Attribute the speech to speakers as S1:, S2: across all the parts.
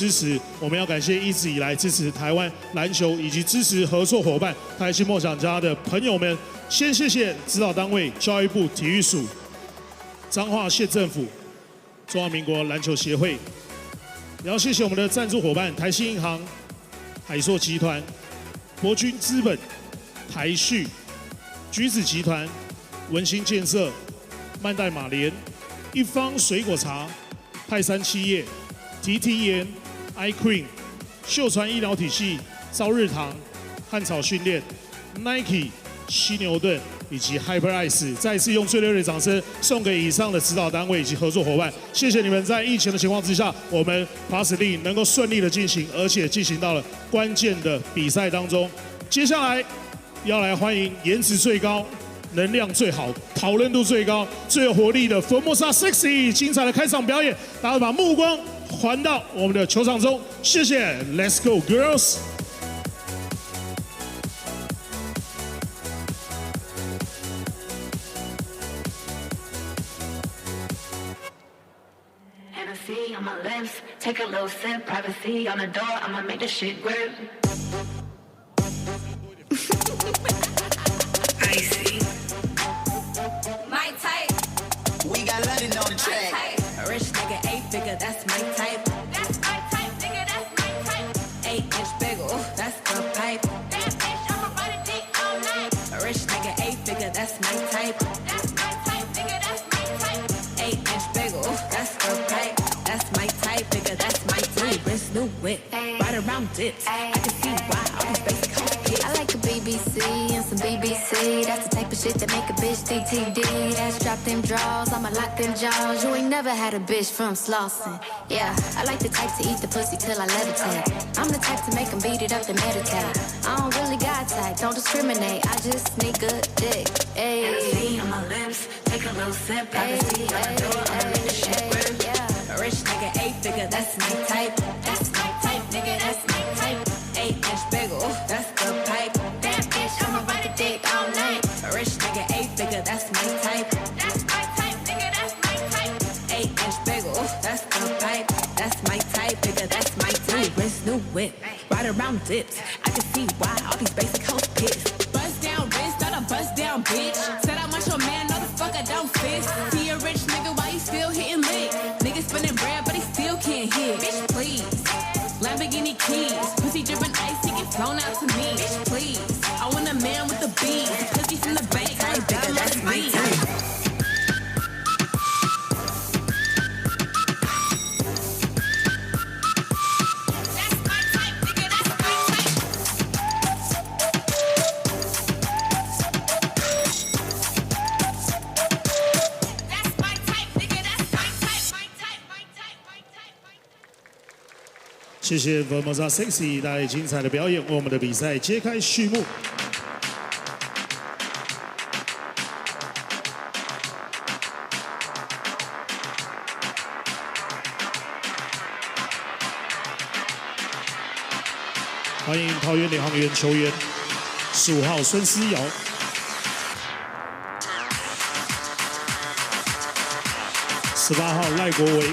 S1: 支持，我们要感谢一直以来支持台湾篮球以及支持合作伙伴台新梦想家的朋友们，先谢谢指导单位教育部体育署、彰化县政府、中华民国篮球协会，也要谢谢我们的赞助伙伴台新银行、海硕集团、博君资本、台旭、橘子集团、文心建设、曼代马莲、一方水果茶、泰山企业、TT 盐、iCream、秀传医疗体系、朝日堂、汉草训练、Nike、犀牛顿以及 HyperIce， 再一次用最热烈的掌声送给以上的指导单位以及合作伙伴，谢谢你们在疫情的情况之下，我们 P.LEAGUE 能够顺利的进行，而且进行到了关键的比赛当中。接下来要来欢迎颜值最高、能量最好、讨论度最高、最有活力的 Formosa Sexy 精彩的开场表演，大家把目光还到我们的球场中，谢谢 ，Let's go girls。Hennessy
S2: on my lips, take a little sip, privacy on the door, I'ma make this shit grip. Icy. My type.
S3: We got London on the track.
S2: A rich nigga, 8-figure, that's my type. That's my type, nigga, that's my type. 8-inch bagel, that's the pipe. That bitch, I'ma ride a dick all night. A rich nigga, 8-figure, that's my type. That's my type, nigga, that's my type. 8-inch bagel, that's the pipe. That's my type, nigga, that's my type. Wrist, new whip, ride around dips. I can see why all these basic hoes piss.
S4: I like a BBC and some BBC. That's the type of shit that make a bitch TTD. That's drop them draws, I'ma lock them jaws. You ain't never had a bitch from Slauson. Yeah, I like the type to eat the pussy till I levitate. I'm the type to make them beat it up and meditate. I don't really got type, don't discriminate. I just need good dick. Ayy.
S2: Hennessy on my lips, take a little sip, privacy on the door, I'ma make this shit grip. A rich nigga, 8-figure, that's my type. That's my type, nigga, that's my type. 8-inch bagel, that's the pipe. That bitch, I'ma ride the dick all night. A rich nigga, 8-figure, that's my type. That's my type, nigga, that's my type. 8-inch bagel, that's the pipe. That's my type, nigga, that's my type. Wrist, new whip, ride around dips. I can see why all these basic hoes piss. Bust down wrist, not a bust down bitch. Said I want your man, no the fuck I don't fist. See a rich nigga, why you still hitting lick? Nigga spinning bread, but he still can't hit. Bitch, please. Lamborghini keys, pussy dripping ice, he get flown out to me. Bitch, please. I want a man with the beat, pussy from the bank, I ain't bigger, that's my type. That's my type, nigga, that's my type. That's my type, nigga, that's my type, my type, my type, my type, my type.
S1: 谢谢 Formosa Sexy 带来精彩的表演，为我们的比赛揭开序幕。欢迎桃园领航员球员15号孙思瑶，18号赖国维。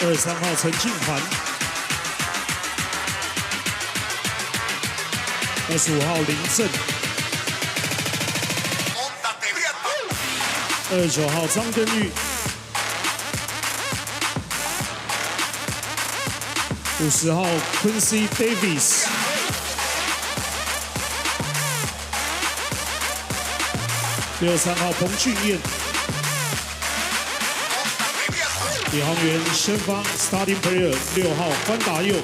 S1: 23号陈静涵，25号林正，29号张根玉，50号 Quincy Davis， 63号彭俊彦。领航员先发 Starting Player 6号关达佑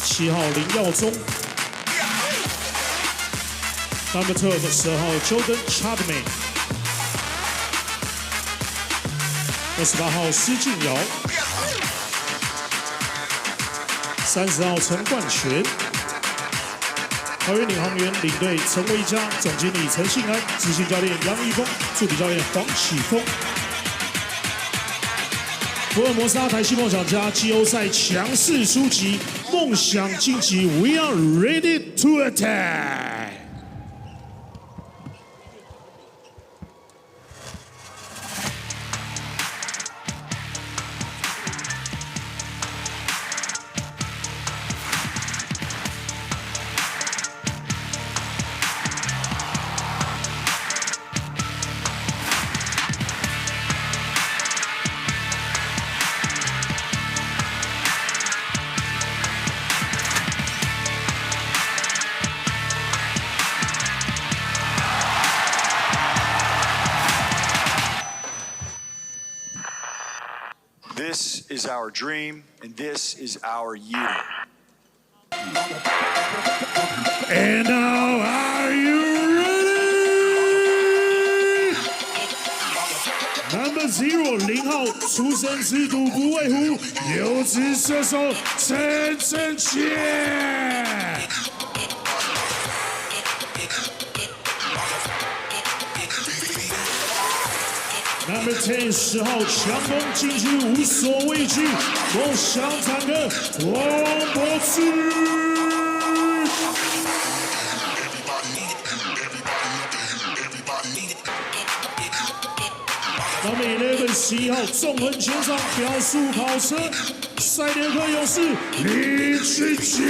S1: ，7号林耀宗，Number 12 10号 Jordan Chardman， 28号施晋尧，30号陈冠全。桃园领航员领队陈维嘉，总经理陈信安，执行教练杨一峰，助理教练黄启峰。福尔摩沙台新梦想家季后赛强势出击，梦想晋级 ，We are ready to attack。
S5: This is our dream, and this is our year.
S1: And now, are you ready? Number 0 0号，出生之土不畏虎，优质射手陈晨杰。Number 10 10号，强攻进去无所畏惧，梦想坦克王柏芝。Number 11 11号，纵横全场，标速跑车，赛德克勇士林俊杰。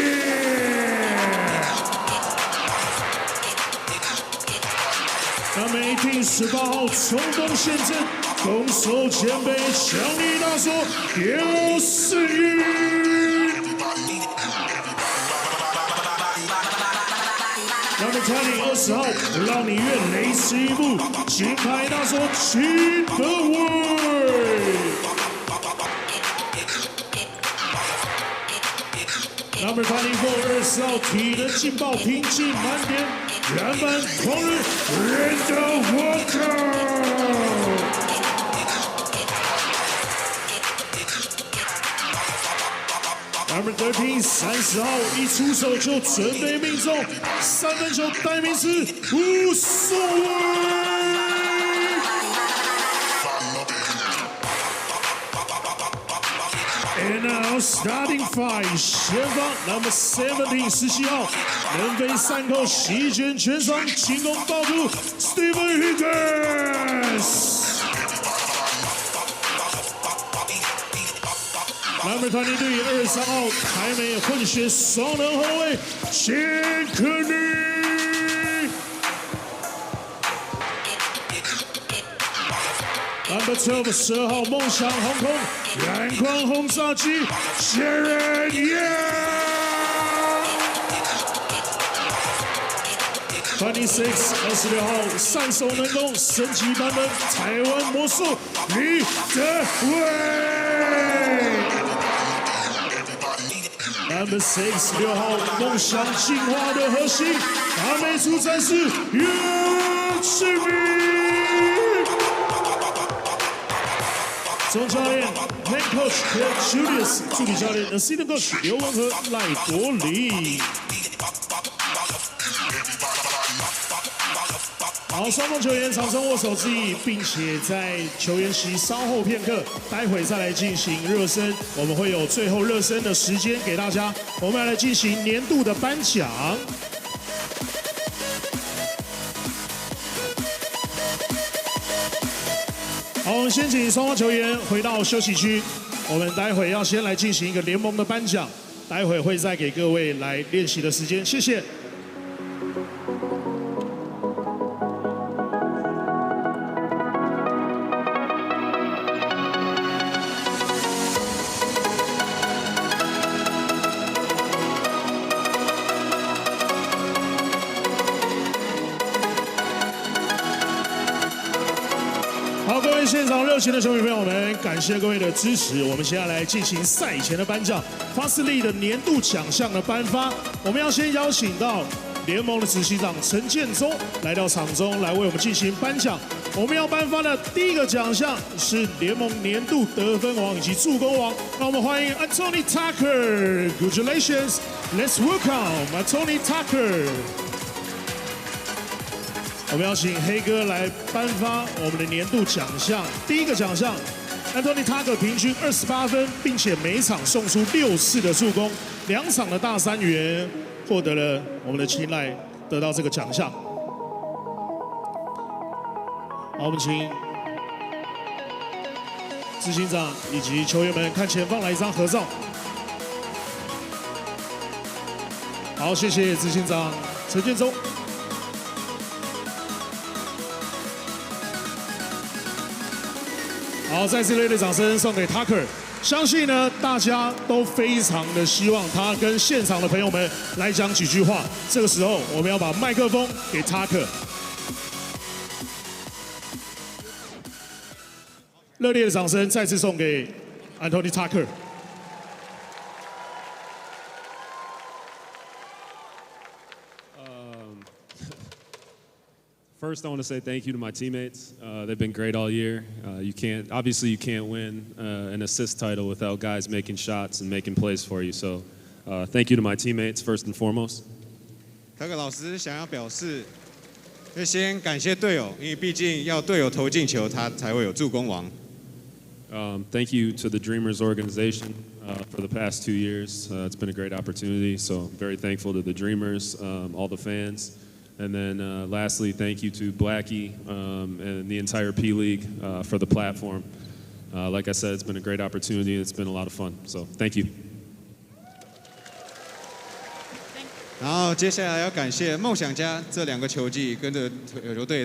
S1: Number 18 18号，冲锋陷阵，攻守兼备，强力大锁，刘世宇。Number 20 20号，让你越雷池一步，金牌大锁秦德伟。Number 24 20号，体能劲爆，拼劲满点。原本狂人 Randall Walker。Number 13 30号一出手就准备命中，3分球代名词无所谓。And now starting 5 前方 Number 17 17号。能飞3扣，席卷全场，进攻爆出 Steven Higgins。Number 23 23号，台美混血双能后卫钱克尼。Number 12 12号，梦想航空燃光轰炸机谢仁彦。26 26号，善守能攻，升级版本台湾魔术李德伟。Number 6 6号，梦想进化的核心，阿美族战士岳志明。总教练 Head Coach Julius， 助理教练 Assistant Coach 刘文和赖国礼。好，双方球员场上握手致意，并且在球员席稍后片刻，待会再来进行热身。我们会有最后热身的时间给大家。我们要来进行年度的颁奖。好，我们先请双方球员回到休息区。我们待会要先来进行一个联盟的颁奖，待会会再给各位来练习的时间。谢谢。好，各位现场热情的球迷朋友们，感谢各位的支持。我们接下来进行赛前的颁奖，发斯利的年度奖项的颁发。我们要先邀请到联盟的执行长陈建州来到场中，来为我们进行颁奖。我们要颁发的第一个奖项是联盟年度得分王以及助攻王。让我们欢迎 Anthony Tucker。Congratulations, let's welcome Anthony Tucker。我们要请黑哥来颁发我们的年度奖项。第一个奖项 ，Anthony Tucker 平均28分，并且每场送出6次的助攻，2场的大3元，获得了我们的青睐，得到这个奖项。好，我们请执行长以及球员们看前方来一张合照。好，谢谢执行长陈建州。好，再次热烈的掌声送给 Tucker。相信呢，大家都非常的希望他跟现场的朋友们来讲几句话。这个时候，我们要把麦克风给 Tucker。热烈的掌声再次送给 Anthony Tucker。First,
S6: I want to say thank you to my teammates. They've been great all year. You can't win an assist title without guys making shots and making plays for you. So, thank you to my teammates first and foremost.
S7: 特克老师想要表示，要先感谢队友，因为毕竟要队友投进球，他才会有助攻王。
S6: Thank you to the Dreamers organization for the past 2 years. It's been a great opportunity. So, I'm very thankful to the Dreamers, all the fans. And then lastly, thank you to Blackie and the entire P.LEAGUE for the platform. Like I said, it's been a great opportunity. It's been a lot of fun. So thank you.
S7: 然后接下来要感谢梦想家这2个球季跟着球队，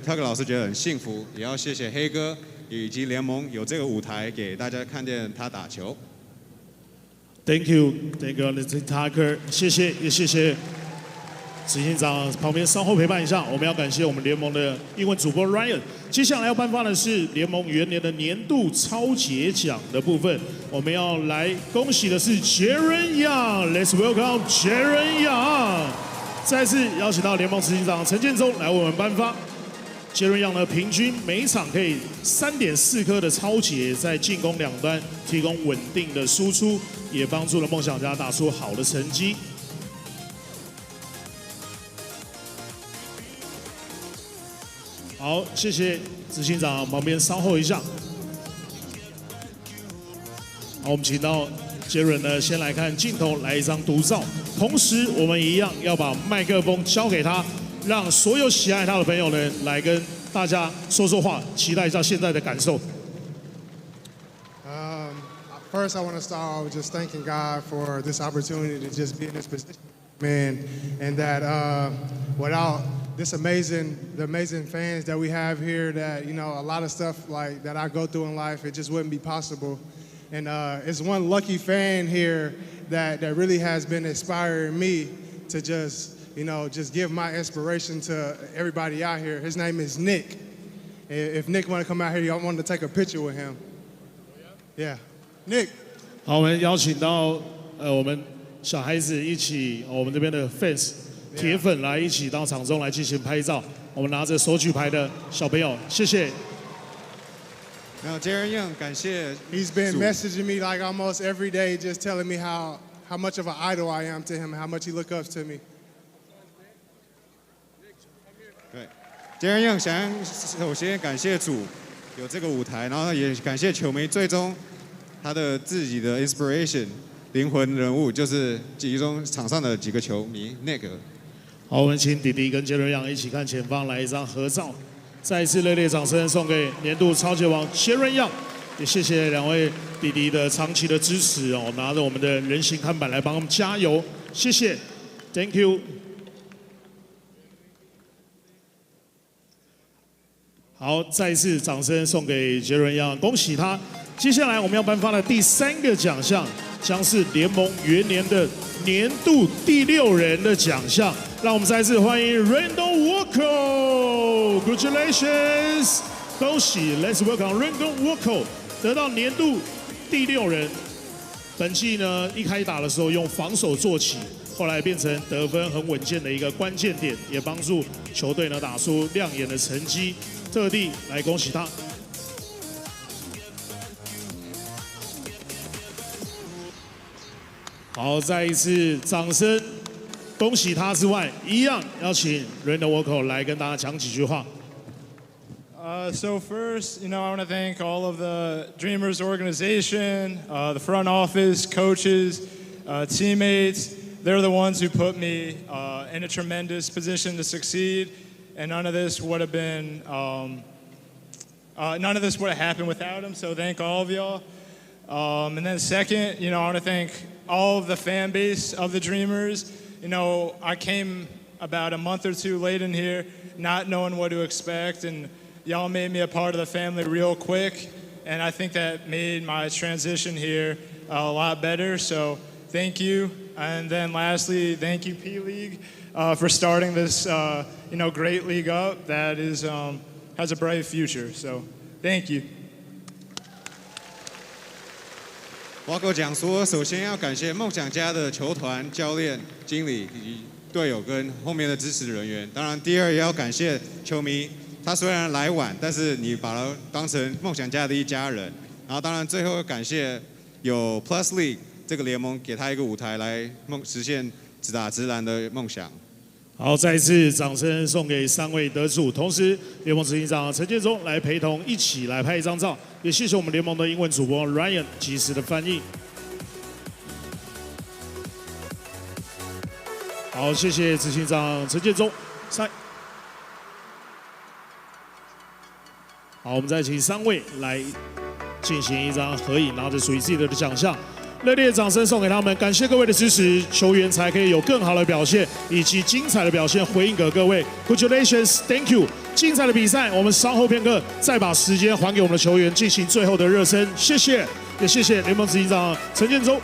S7: 特克老师觉得很幸福，也要谢谢黑哥以及联盟有这个舞台给大家看见他打球。
S1: Thank you, Anthony Tucker， 谢谢，也谢谢。执行长旁边稍后陪伴一下，我们要感谢我们联盟的英文主播 Ryan。接下来要颁发的是联盟元年的年度超杰奖的部分，我们要来恭喜的是 Jaren Young，Let's welcome Jaren Young。再次邀请到联盟执行长陈建忠来为我们颁发。Jaren Young 呢，平均每一场可以3.4颗的超杰，在进攻两端提供稳定的输出，也帮助了梦想家打出好的成绩。好，谢谢执行长，旁边稍后一下。好，我们请到杰伦呢，先来看镜头，来一张独照。同时，我们一样要把麦克风交给他，让所有喜爱他的朋友呢，来跟大家说说话，期待一下现在的感受。
S8: First, I want to start off with just thanking God for this opportunity to just be in this position, man, and that without the amazing fans that we have here, that, you know, a lot of stuff like that I go through in life, it just wouldn't be possible. And it's one lucky fan here that really has been inspiring me to just, you know, just give my inspiration to everybody out here. His name is Nick. If Nick want to come out here, I want to take a picture with him. Yeah, Nick.
S1: 好，我们邀请到我们小孩子一起，我们这边的 fans。铁粉来一起到场中来进行拍照，我们拿着手举牌的小朋友，谢谢。
S7: 然后 Jaren Young 感谢
S8: He's been messaging me like almost every day, just telling me how much of an idol I am to him, how much he look up to me.
S7: 对 ，Jaren Young 首先感谢主有这个舞台，然后也感谢球迷，最终他的自己的 inspiration 灵魂人物就是其中场上的几个球迷那个。
S1: 好，我们请弟弟跟杰伦杨一起看前方来一张合照，再一次热烈掌声送给年度超级王杰伦杨，也谢谢2位弟弟的长期的支持哦，拿着我们的人形看板来帮我们加油，谢谢 ，Thank you。好，再一次掌声送给杰伦杨，恭喜他。接下来我们要颁发的第3个奖项，将是联盟元年的年度第6人的奖项。让我们再次欢迎 Randall Walker，Congratulations， 恭喜 ，Let's welcome Randall Walker 得到年度第6人。本季呢，一开打的时候用防守做起，后来变成得分很稳健的一个关键点，也帮助球队呢打出亮眼的成绩。特地来恭喜他。好，再一次掌声，恭喜他之外，一样邀请 Randall Walker 来跟大家讲几句话。
S9: So first, you know, I want to thank all of the Dreamers organization, the front office, coaches, teammates. They're the ones who put me in a tremendous position to succeed, and none of this would have been, none of this would have happened without them. So thank all of y'all. And then second, you know, I want to thank all of the fan base of the Dreamers. You know, I came about a month or 2 late in here, not knowing what to expect, and y'all made me a part of the family real quick, and I think that made my transition here a lot better, so thank you. And then lastly, thank you, P.LEAGUE, for starting this, you know, great league up that is, has a bright future, so thank you.
S7: 瓦狗讲说，首先要感谢梦想家的球团、教练、经理以及队友跟后面的支持人员。当然，第二也要感谢球迷，他虽然来晚，但是你把他当成梦想家的一家人。然后，当然最后感谢有 P.LEAGUE 这个联盟给他一个舞台来实现直打直篮的梦想。
S1: 好，再一次掌声送给3位得主，同时联盟执行长陈建中来陪同一起来拍一张照，也谢谢我们联盟的英文主播 Ryan 及时的翻译。好，谢谢执行长陈建中。好，我们再请3位来进行一张合影，拿着属于自己的奖项。热烈的掌声送给他们，感谢各位的支持，球员才可以有更好的表现以及精彩的表现回应给各位。Congratulations, thank you！ 精彩的比赛，我们稍后片刻再把时间还给我们的球员进行最后的热身，谢谢，也谢谢联盟执行长陈建州。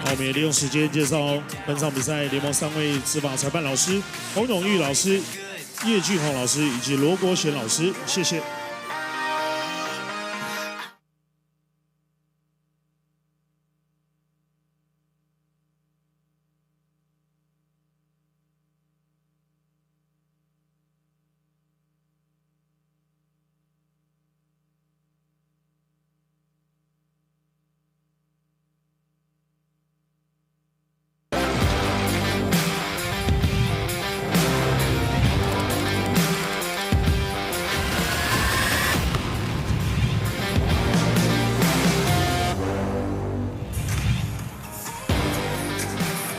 S1: 好，我们也利用时间介绍本场比赛联盟3位执法裁判老师：洪永玉老师、叶俊宏老师以及罗国贤老师，谢谢。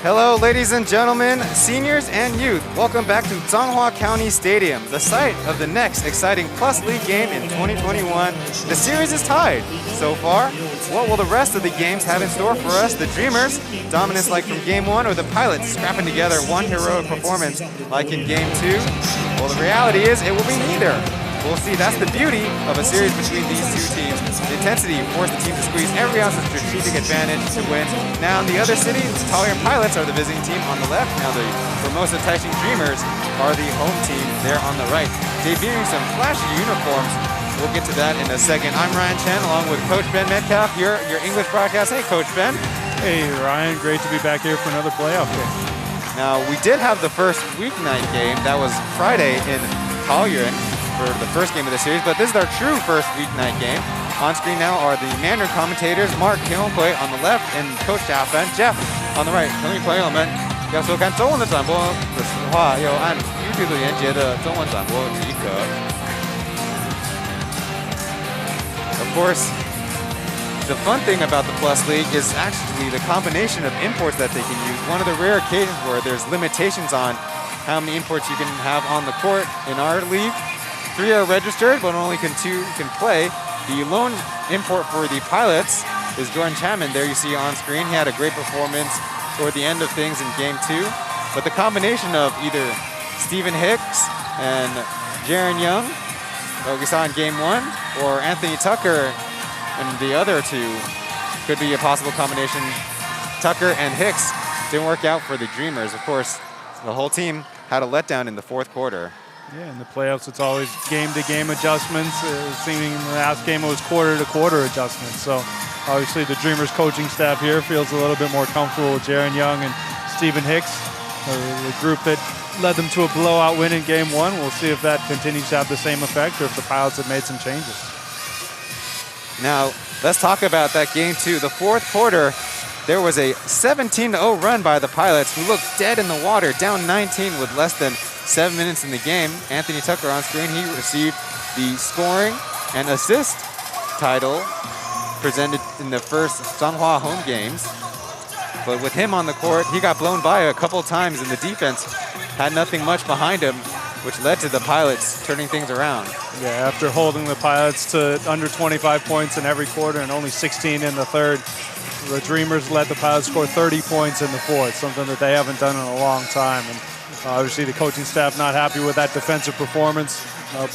S10: Hello, ladies and gentlemen, seniors and youth. Welcome back to Zhanghua County Stadium, the site of the next exciting P.LEAGUE game in 2021. The series is tied. So far, what will the rest of the games have in store for us? The Dreamers, dominance like from Game 1, or the Pilots scrapping together one heroic performance like in Game 2? Well, the reality is it will be neither. We'll see. That's the beauty of a series between these two teams. The intensity forced the team to squeeze every ounce of strategic advantage to win. Now in the other city, the Taoyuan Pilots are the visiting team on the left. Now the Formosa Taishin Dreamers are the home team there on the right. Debuting some flashy uniforms. We'll get to that in a second. I'm Ryan Chen along with Coach Ben Metcalf, your English broadcast. Hey, Coach Ben.
S11: Hey, Ryan. Great to be back here for another playoff game.
S10: Now, we did have the first weeknight game. That was Friday in Taoyuan for the first game of the series, but this is our true first weeknight game. On screen now are the Mandarin commentators, Mark Kyung-hui on the left and Coach Jia Jeff on the right. 球迷朋友们要收看中文的转播的话，要按 YouTube 连接的中文转播即可。Of course, the fun thing about the P.LEAGUE is actually the combination of imports that they can use. One of the rare occasions where there's limitations on how many imports you can have on the court in our league. 3 are registered, but only 2 can play. The lone import for the Pilots is Jordan Chapman. There you see on screen. He had a great performance toward the end of things in Game 2. But the combination of either Stephen Hicks and Jaron Young, that we saw in Game 1, or Anthony Tucker and the other 2 could be a possible combination. Tucker and Hicks didn't work out for the Dreamers. Of course, the whole team had a letdown in the 4th quarter.
S11: Yeah, in the playoffs, it's always game-to-game adjustments. Seeming in the last game, it was quarter-to-quarter adjustments. So, obviously, the Dreamers coaching staff here feels a little bit more comfortable with Jaron Young and Stephen Hicks, the group that led them to a blowout win in Game 1. We'll see if that continues to have the same effect or if the Pilots have made some changes.
S10: Now, let's talk about that Game 2. The 4th quarter, there was a 17-0 run by the Pilots, who looked dead in the water, down 19 with less than 7 minutes in the game. Anthony Tucker on screen, he received the scoring and assist title presented in the first Changhua home games. But with him on the court, he got blown by a couple times, and the defense had nothing much behind him, which led to the Pilots turning things around.
S11: Yeah, after holding the Pilots to under 25 points in every quarter and only 16 in the third, the Dreamers let the Pilots score 30 points in the fourth, something that they haven't done in a long time. And obviously the coaching staff not happy with that defensive performance,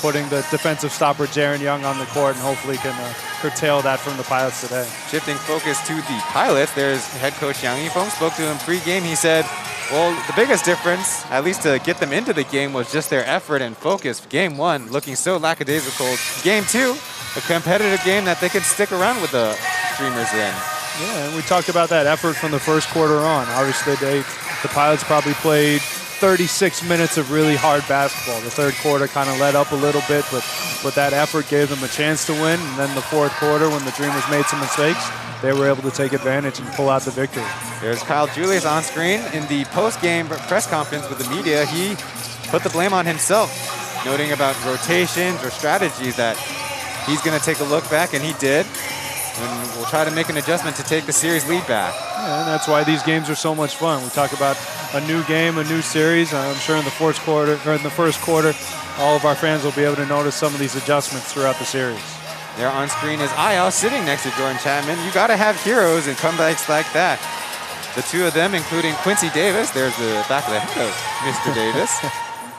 S11: putting the defensive stopper Jaren Young on the court, and hopefully can curtail that from the Pilots today.
S10: Shifting focus to the Pilots, there's head coach Yang Yifeng. Spoke to him pre-game. He said, well, the biggest difference, at least to get them into the game, was just their effort and focus. Game 1 looking so lackadaisical. Game 2, a competitive game that they could stick around with the Dreamers in.
S11: Yeah, and we talked about that effort from the first quarter on. Obviously, the Pilots probably played 36 minutes of really hard basketball. The third quarter kind of let up a little bit, but that effort gave them a chance to win. And then the fourth quarter, when the Dreamers made some mistakes, they were able to take advantage and pull out the victory.
S10: There's Kyle Julius on screen. In the post-game press conference with the media, he put the blame on himself, noting about rotations or strategies that he's going to take a look back, and he did. And we'll try to make an adjustment to take the series lead back.
S11: Yeah, and that's why these games are so much fun. We talk about a new game, a new series. I'm sure in the first quarter, all of our fans will be able to notice some of these adjustments throughout the series.
S10: There on screen is Ayao sitting next to Jordan Chapman. You got to have heroes in comebacks like that. The two of them, including Quincy Davis, there's the back of the head of Mr. Davis.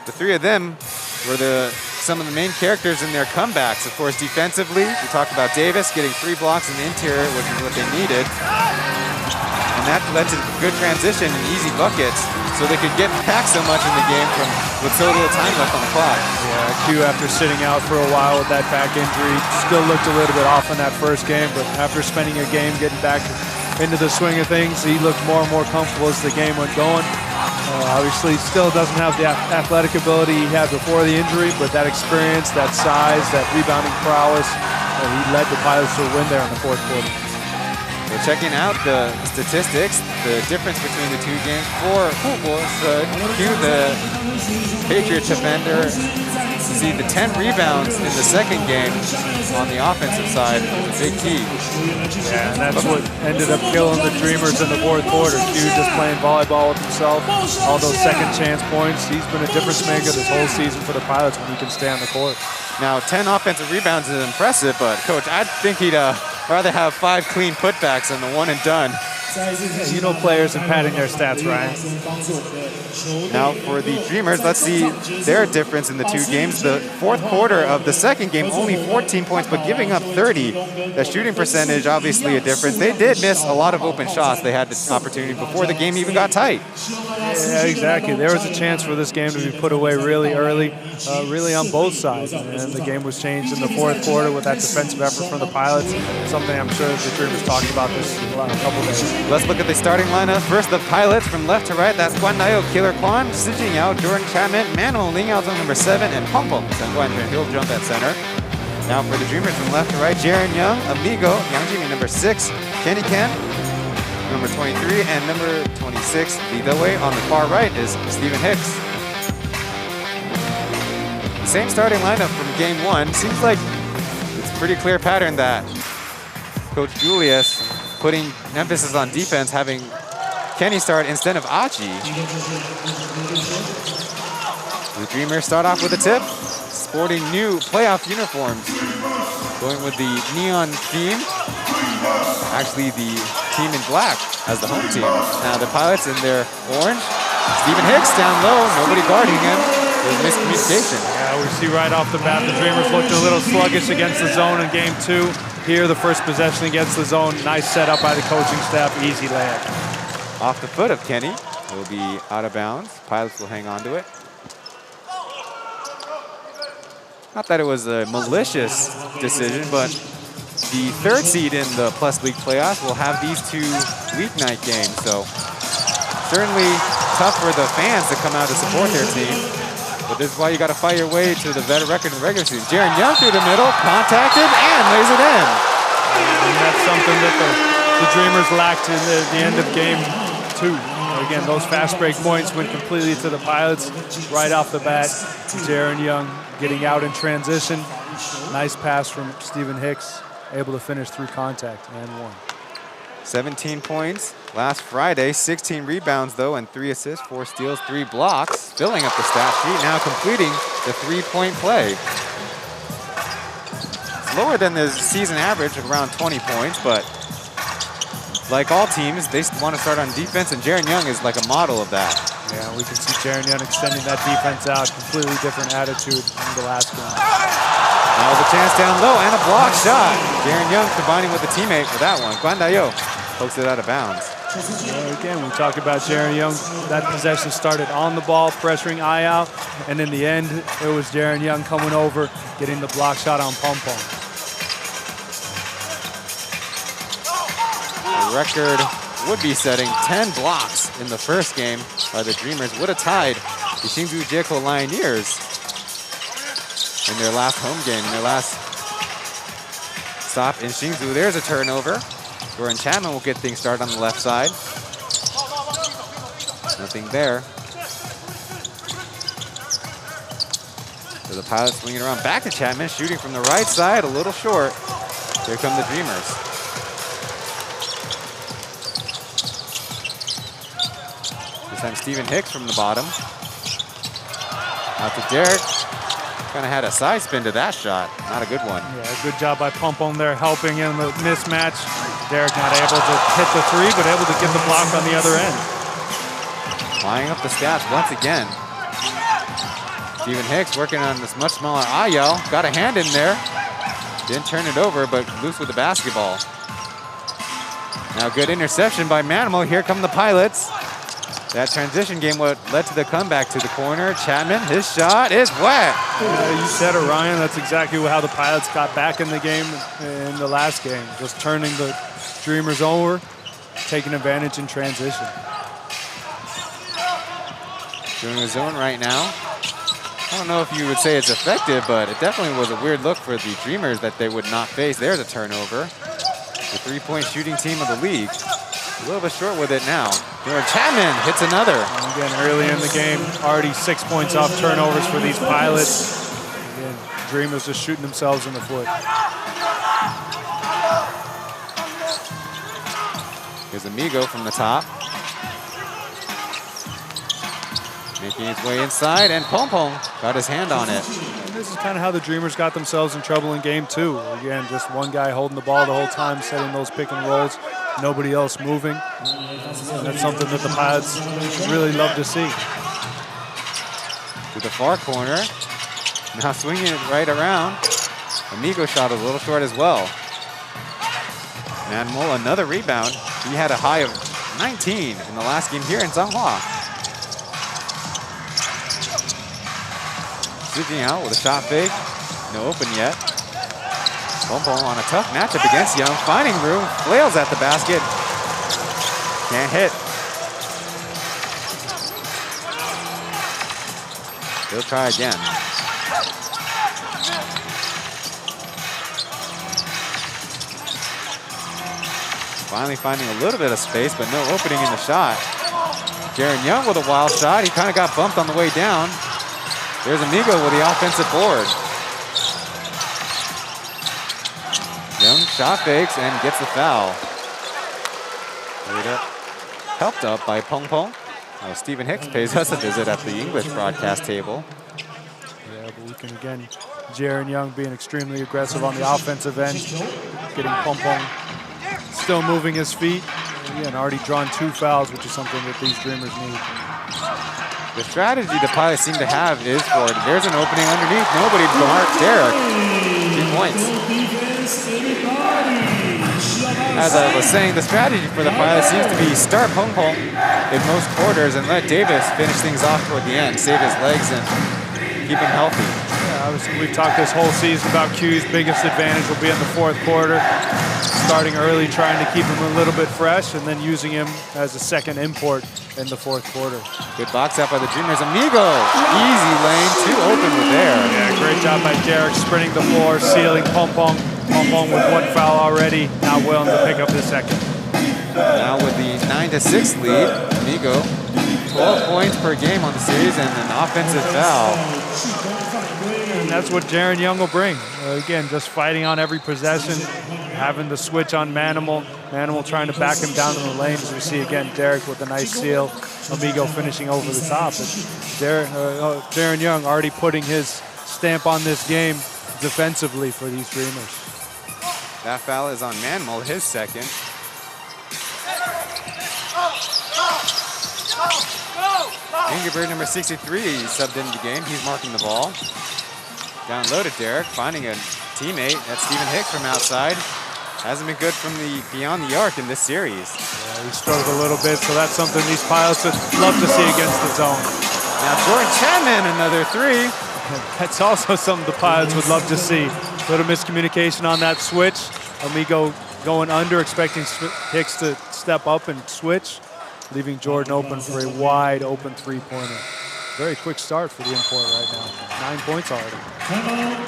S10: The three of them were some of the main characters in their comebacks. Of course, defensively, we talked about Davis getting 3 blocks in the interior, which is what they needed. And that led to good transition and easy buckets, so they could get back so much in the game with so little time left on the clock.
S11: Yeah, Q, after sitting out for a while with that back injury, still looked a little bit off in that first game, but after spending a game getting back into the swing of things, he looked more and more comfortable as the game went going. Obviously, still doesn't have the athletic ability he had before the injury, but that experience, that size, that rebounding prowess, he led the Pilots to a win there in the fourth quarter.
S10: We're checking out the statistics, the difference between the two games. For Q, the Patriots defender, see the 10 rebounds in the second game on the offensive side was a big key.
S11: Yeah, and that's what ended up killing the Dreamers in the fourth quarter. Q just playing volleyball with himself, all those second chance points. He's been a difference maker this whole season for the Pilots when he can stay on the court.
S10: Now, 10 offensive rebounds is impressive, but Coach, I think he'd rather have 5 clean putbacks than the one and done.
S11: You know players and padding their stats, Ryan.
S10: Now for the Dreamers, let's see their difference in the two games. The fourth quarter of the second game, only 14 points, but giving up 30. The shooting percentage, obviously a difference. They did miss a lot of open shots. They had the opportunity before the game even got tight.
S11: Yeah, exactly. There was a chance for this game to be put away really early, really on both sides. And the game was changed in the fourth quarter with that defensive effort from the Pilots. Something I'm sure the Dreamers talked about this in a couple days.
S10: Let's look at the starting lineup. First, the Pilots from left to right. That's Guan Dayo, Killer Kwan, Si Jingyao, Jordan Chapman, Manuel Lingyao on number 7, and Peng Peng, he'll jump at center. Now for the Dreamers from left to right, Jaren Young, Amigo, Yang Jimmy, number 6, Kenny Ken, number 23, and number 26, Li Dewei. On the far right is Stephen Hicks. Same starting lineup from game 1. Seems like it's a pretty clear pattern that Coach Julius putting emphasis on defense, having Kenny start instead of Achi. The Dreamers start off with a tip, sporting new playoff uniforms, going with the neon theme. Actually, the team in black as the home team. Now the Pilots in their orange. Stephen Hicks down low, nobody guarding him. There's miscommunication.
S11: Yeah, we see right off the bat the Dreamers looked a little sluggish against the zone in game 2. Here, the first possession against the zone. Nice setup by the coaching staff. Easy layup.
S10: Off the foot of Kenny. Will be out of bounds. Pilots will hang on to it. Not that it was a malicious decision, but the third seed in the Plus League playoffs will have these 2 weeknight games. So certainly tough for the fans to come out to support their team. But this is why you got to fight your way to the better record in the regular season. Jaren Young through the middle, contacted, and lays it in.
S11: And that's something that the Dreamers lacked in the end of game 2. Again, those fast break points went completely to the Pilots right off the bat. Jaren Young getting out in transition. Nice pass from Stephen Hicks. able to finish through contact and one.
S10: 17 points last Friday, 16 rebounds though, and 3 assists, 4 steals, 3 blocks, filling up the stat sheet, now completing the 3-point play. It's lower than the season average of around 20 points, but like all teams, they want to start on defense, and Jaren Young is like a model of that.
S11: Yeah, we can see Jaren Young extending that defense out, completely different attitude in the last game.
S10: Now the chance down low and a block shot. Jaren Young combining with a teammate for that one. Guan Dayo pokes it out of bounds.
S11: Again, we talk about Jaren Young. That possession started on the ball, pressuring eye out, and in the end, it was Jaren Young coming over, getting the block shot on Pom Pom.
S10: The record would be setting 10 blocks in the first game by the Dreamers. Would have tied the Hsinchu Jiekou Lioneers in their last home game, in their last stop in Hsinchu. There's a turnover. Jordan Chapman will get things started on the left side. Nothing there. So the Pilots swinging around back to Chapman, shooting from the right side, a little short. Here come the Dreamers. This time Stephen Hicks from the bottom. Out to Derek. Kind of had a side spin to that shot. Not a good one.
S11: Yeah, good job by Pom Pom there, helping in the mismatch. Derek not able to hit the three, but able to get the block on the other end.
S10: Flying up the stats once again. Stephen Hicks working on this much smaller Ayel. Got a hand in there. Didn't turn it over, but loose with the basketball. Now good interception by Manimal. Here come the Pilots. That transition game what led to the comeback to the corner. Chapman, his shot is wet.
S11: You said it, Ryan. That's exactly how the Pilots got back in the game in the last game. Just turning the Dreamers over, taking advantage in transition.
S10: Doing a zone right now. I don't know if you would say it's effective, but it definitely was a weird look for the Dreamers that they would not face. There's a turnover. The 3-point shooting team of the league. A little bit short with it now. Chapman hits another.
S11: And again, early in the game, already 6 points off turnovers for these Pilots. Again, Dreamers just shooting themselves in the foot.
S10: Here's Amigo from the top. Making his way inside, and Pom Pom got his hand on it.
S11: And this is kind of how the Dreamers got themselves in trouble in game 2. Again, just one guy holding the ball the whole time, setting those pick and rolls. Nobody else moving. And that's something that the Pilots really love to see.
S10: To the far corner. Now swinging it right around. Amigo shot a little short as well. Manimal, another rebound. He had a high of 19 in the last game here in Zhanghua. Zipping out with a shot fake. No open yet. Pom Pom on a tough matchup against Young. Finding room, flails at the basket. Can't hit. He'll try again. Finally finding a little bit of space, but no opening in the shot. Jaren Young with a wild shot. He kind of got bumped on the way down. There's Amigo with the offensive board. Young shot fakes and gets the foul. Helped up by Pom Pom. Stephen Hicks pays us a visit at the English broadcast table.
S11: Yeah, but we can again, Jaren Young being extremely aggressive on the offensive end, getting Pom Pom still moving his feet. And already drawn 2 fouls, which is something that these Dreamers need.
S10: The strategy the Pilots seem to have is for there's an opening underneath. Nobody to mark Derek. 2 points. As I was saying, the strategy for the Pilots seems to be start Pom Pom in most quarters and let Davis finish things off toward the end, save his legs and keep him healthy.
S11: Yeah, obviously we've talked this whole season about Q's biggest advantage will be in the 4th quarter. Starting early, trying to keep him a little bit fresh, and then using him as a second import in the 4th quarter.
S10: Good box out by the Dreamers. Amigo, easy lane, too open with there.
S11: Yeah, great job by Derek, sprinting the floor, sealing Pom Pom. Pom Pom with 1 foul already, not willing to pick up the second.
S10: Now with the 9-6 lead, Amigo, 12 points per game on the series and an offensive foul.
S11: And that's what Jaren Young will bring. Again, just fighting on every possession, having the switch on Manimal. Manimal trying to back him down in the lane. As we see again, Derek with a nice steal. Amigo finishing over the top. Jaren Young already putting his stamp on this game defensively for these Dreamers.
S10: That foul is on Manimal, his second. Ingeberg, number 63, subbed into the game. He's marking the ball. Down low to Derek, finding a teammate. That's Stephen Hicks from outside. Hasn't been good from the beyond the arc in this series.
S11: Yeah, he struggled a little bit, so that's something these pilots would love to see against the zone.
S10: Now Jordan Chapman, another three.
S11: That's also something the pilots would love to see. Little miscommunication on that switch. Amigo going under, expecting Hicks to step up and switch, leaving Jordan open for a wide open three-pointer. Very quick start for the import right now. 9 points already.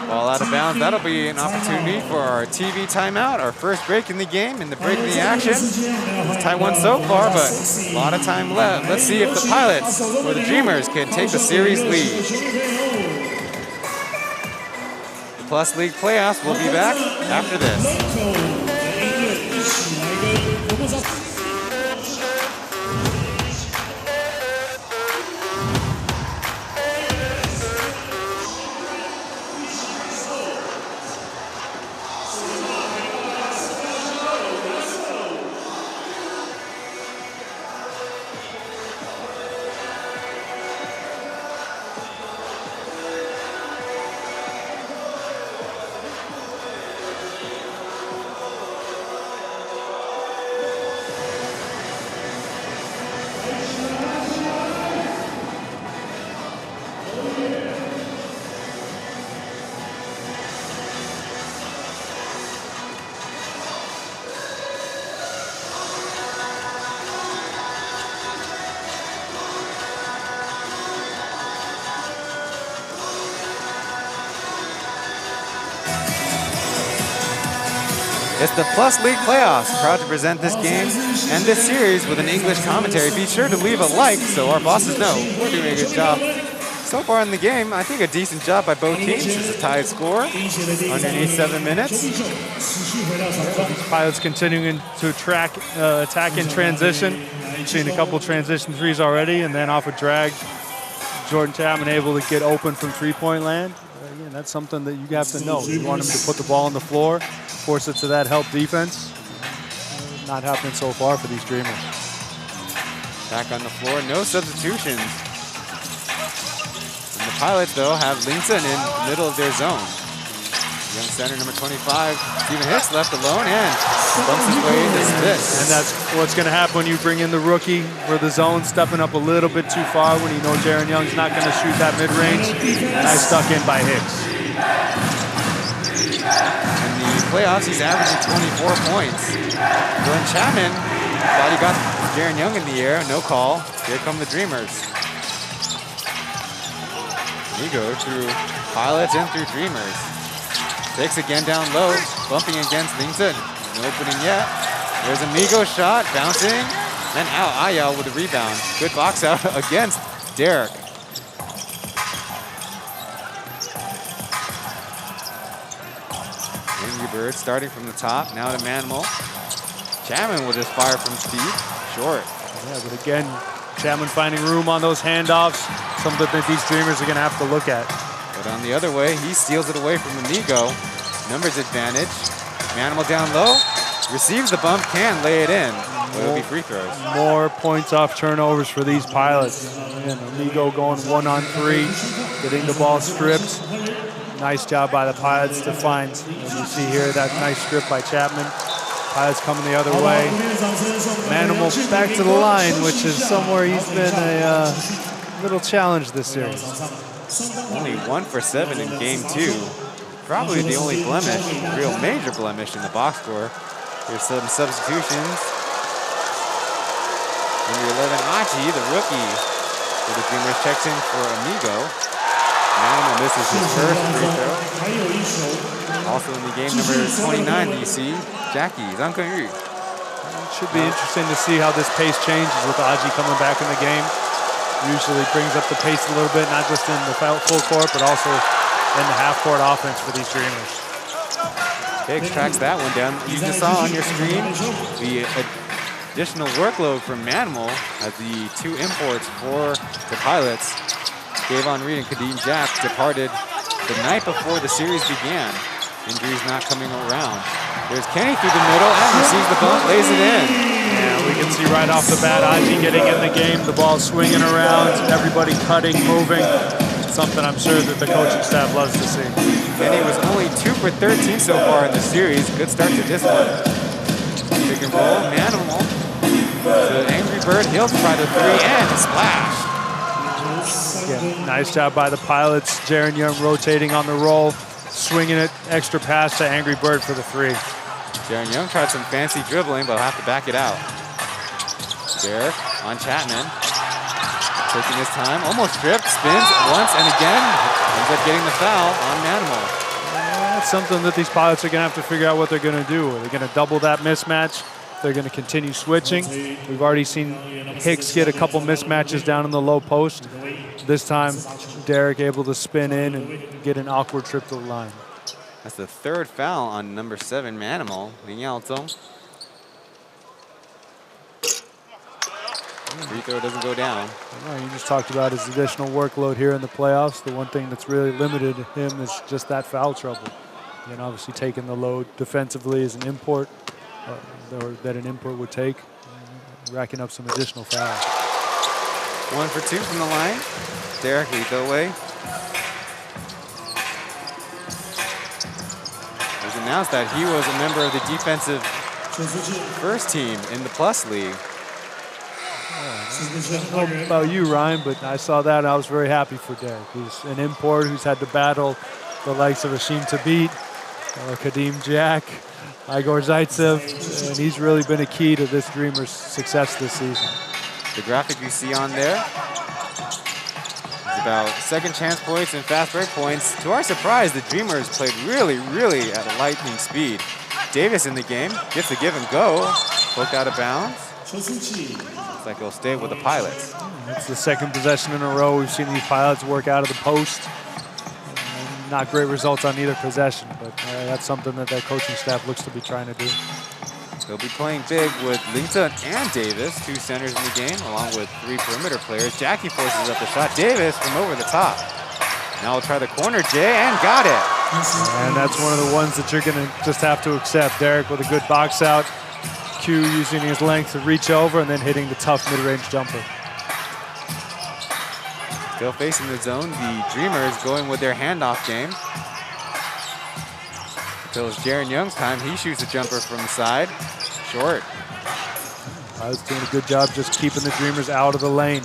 S10: Ball out of bounds. That'll be an opportunity for our TV timeout, our first break in the game, and the break in the action. It's Taiwan so far, but a lot of time left. Let's see if the pilots or the Dreamers can take the series lead. The Plus League playoffs will be back after this. It's the Plus League playoffs. Proud to present this game and this series with an English commentary. Be sure to leave a like so our bosses know we're doing a good job. So far in the game, I think a decent job by both teams. It's a tied score, underneath 7 minutes.
S11: Pilots continuing to attack in transition. We've seen a couple transition threes already, and then off a drag, Jordan Chapman able to get open from three-point land. Again, that's something that you have to know. You want him to put the ball on the floor, force it to that help defense. Not happening so far for these Dreamers.
S10: Back on the floor, no substitutions. And the Pilots, though, have Linson in the middle of their zone. Young center, number 25, Stephen Hicks left alone and bumps his way into this.
S11: And that's what's going to happen when you bring in the rookie for the zone, stepping up a little bit too far when you know Jaren Young's not going to shoot that mid-range. Nice stuck in by Hicks.
S10: In the playoffs, he's averaging 24 points. Jordan Chapman thought he got Jaren Young in the air, no call. Here come the Dreamers. He goes through Pilots and through Dreamers. Hicks again down low, bumping against Linson. No opening yet. There's Amigo's shot, bouncing. Then out, Ayal with a rebound. Good box out against Derek. Bird starting from the top, now to Manimal. Chapman will just fire from deep, short.
S11: Yeah, but again, Chapman finding room on those handoffs, something that these Dreamers are going to have to look at.
S10: But on the other way, he steals it away from Amigo. Numbers advantage. Manimal down low, receives the bump, can lay it in. But it'll be free throws.
S11: More points off turnovers for these Pilots. And Amigo going 1-on-3, getting the ball stripped. Nice job by the Pilots to find, as you see here, that nice strip by Chapman. Pilots coming the other way. Manimal back to the line, which is somewhere he's been a little challenge this series.
S10: Only 1 for 7 in game 2. Probably the only blemish, real major blemish in the box score. Here's some substitutions. Number 11, Aji, the rookie for the Dreamers, checks in for Amigo. Manimal misses his first free throw. Also in the game, number 29, you see, Jackie, Zhang Kunyu.
S11: It should be interesting to see how this pace changes with Aji coming back in the game. Usually brings up the pace a little bit, not just in the full court, but also in the half-court offense for these Dreamers.
S10: Hicks tracks that one down. You just saw on your screen the additional workload from Manimal as the 2 imports for the Pilots. Davon Reed and Kadeem Jack departed the night before the series began. Injuries not coming around. There's Kenny through the middle and receives the bump, lays it in.
S11: Yeah, we can see right off the bat, Aji getting in the game, the ball swinging around, everybody cutting, moving. Something I'm sure that the coaching staff loves to see.
S10: Kenny was only 2 for 13 so far in the series. Good start to this one. Pick and roll, Manimal. The Angry Bird, he'll try the 3 and splash.
S11: Yeah, nice job by the Pilots. Jaren Young rotating on the roll, swinging it, extra pass to Angry Bird for the 3.
S10: Jaren Young tried some fancy dribbling, but he'll have to back it out. Derek on Chapman. Taking his time, almost stripped, spins once and again, ends up getting the foul on Manimal.
S11: That's something that these Pilots are going to have to figure out what they're going to do. Are they going to double that mismatch? They're going to continue switching. We've already seen Hicks get a couple mismatches down in the low post. This time, Derek able to spin in and get an awkward trip to the line.
S10: That's the 3rd foul on number 7, Manimal. Lignalto. Free throw doesn't go down.
S11: Well, you just talked about his additional workload here in the playoffs. The one thing that's really limited him is just that foul trouble. And obviously taking the load defensively is an import, or that an import would take, racking up some additional fouls.
S10: 1 for 2 from the line. Derek lead the way. It was announced that he was a member of the defensive first team in the Plus League.
S11: I don't know about you, Ryan, but I saw that and I was very happy for Derek. He's an import who's had to battle the likes of Hashim Tabit, Kadeem Jack, Igor Zaitsev, and he's really been a key to this Dreamers' success this season.
S10: The graphic you see on there is about second chance points and fast break points. To our surprise, the Dreamers played really at a lightning speed. Davis in the game, gets the give and go, poked out of bounds. Looks like he'll stay with the Pilots.
S11: It's the 2nd possession in a row. We've seen these Pilots work out of the post. Not great results on either possession, but that's something that their coaching staff looks to be trying to do.
S10: They'll be playing big with Linton and Davis, 2 centers in the game, along with 3 perimeter players. Jackie forces up the shot. Davis from over the top. Now we'll try the corner, Jay, and got it.
S11: And that's one of the ones that you're going to just have to accept. Derek with a good box out. Q using his length to reach over and then hitting the tough mid-range jumper.
S10: Still facing the zone, the Dreamers going with their handoff game. Until it's Jaren Young's time, he shoots a jumper from the side. Short.
S11: I was doing a good job just keeping the Dreamers out of the lane.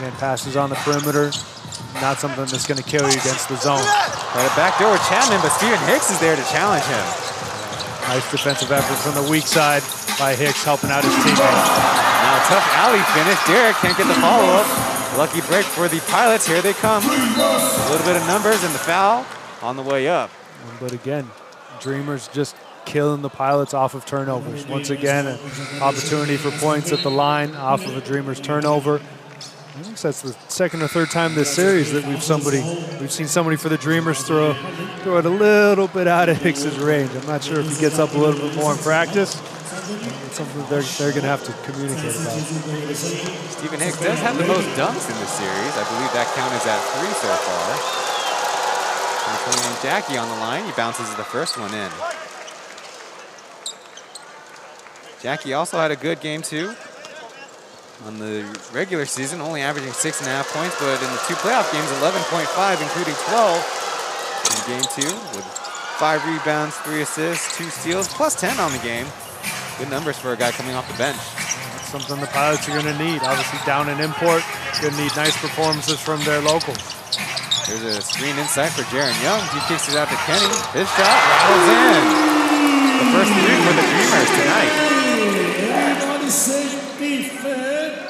S11: And passes on the perimeter, not something that's going to kill you against the zone.
S10: Try to backdoor Chapman, but Steven Hicks is there to challenge him.
S11: Nice defensive effort from the weak side by Hicks, helping out his teammates.
S10: Now a tough alley finish. Derek can't get the follow-up. Lucky break for the Pilots. Here they come. A little bit of numbers and the foul on the way up.
S11: But again, Dreamers just killing the Pilots off of turnovers. Once again, an opportunity for points at the line off of a Dreamers turnover. I think that's the 2nd or 3rd time this series that we've seen somebody for the Dreamers throw it a little bit out of Hicks's range. I'm not sure if he gets up a little bit more in practice. It's something they're going to have to communicate about.
S10: Steven Hicks does have the most dunks in the series. I believe that count is at 3 so far. And Jackie on the line. He bounces the first one in. Jackie also had a good game too. On the regular season, only averaging 6.5 points, but in the 2 playoff games, 11.5, including 12 in game 2, with 5 rebounds, 3 assists, 2 steals, plus 10 on the game. Good numbers for a guy coming off the bench.
S11: That's something the Pilots are going to need. Obviously, down in import, going to need nice performances from their locals.
S10: There's a screen inside for Jaren Young. He kicks it out to Kenny. His shot rattles in. The first 3 for the Dreamers tonight.
S1: Everybody say defense.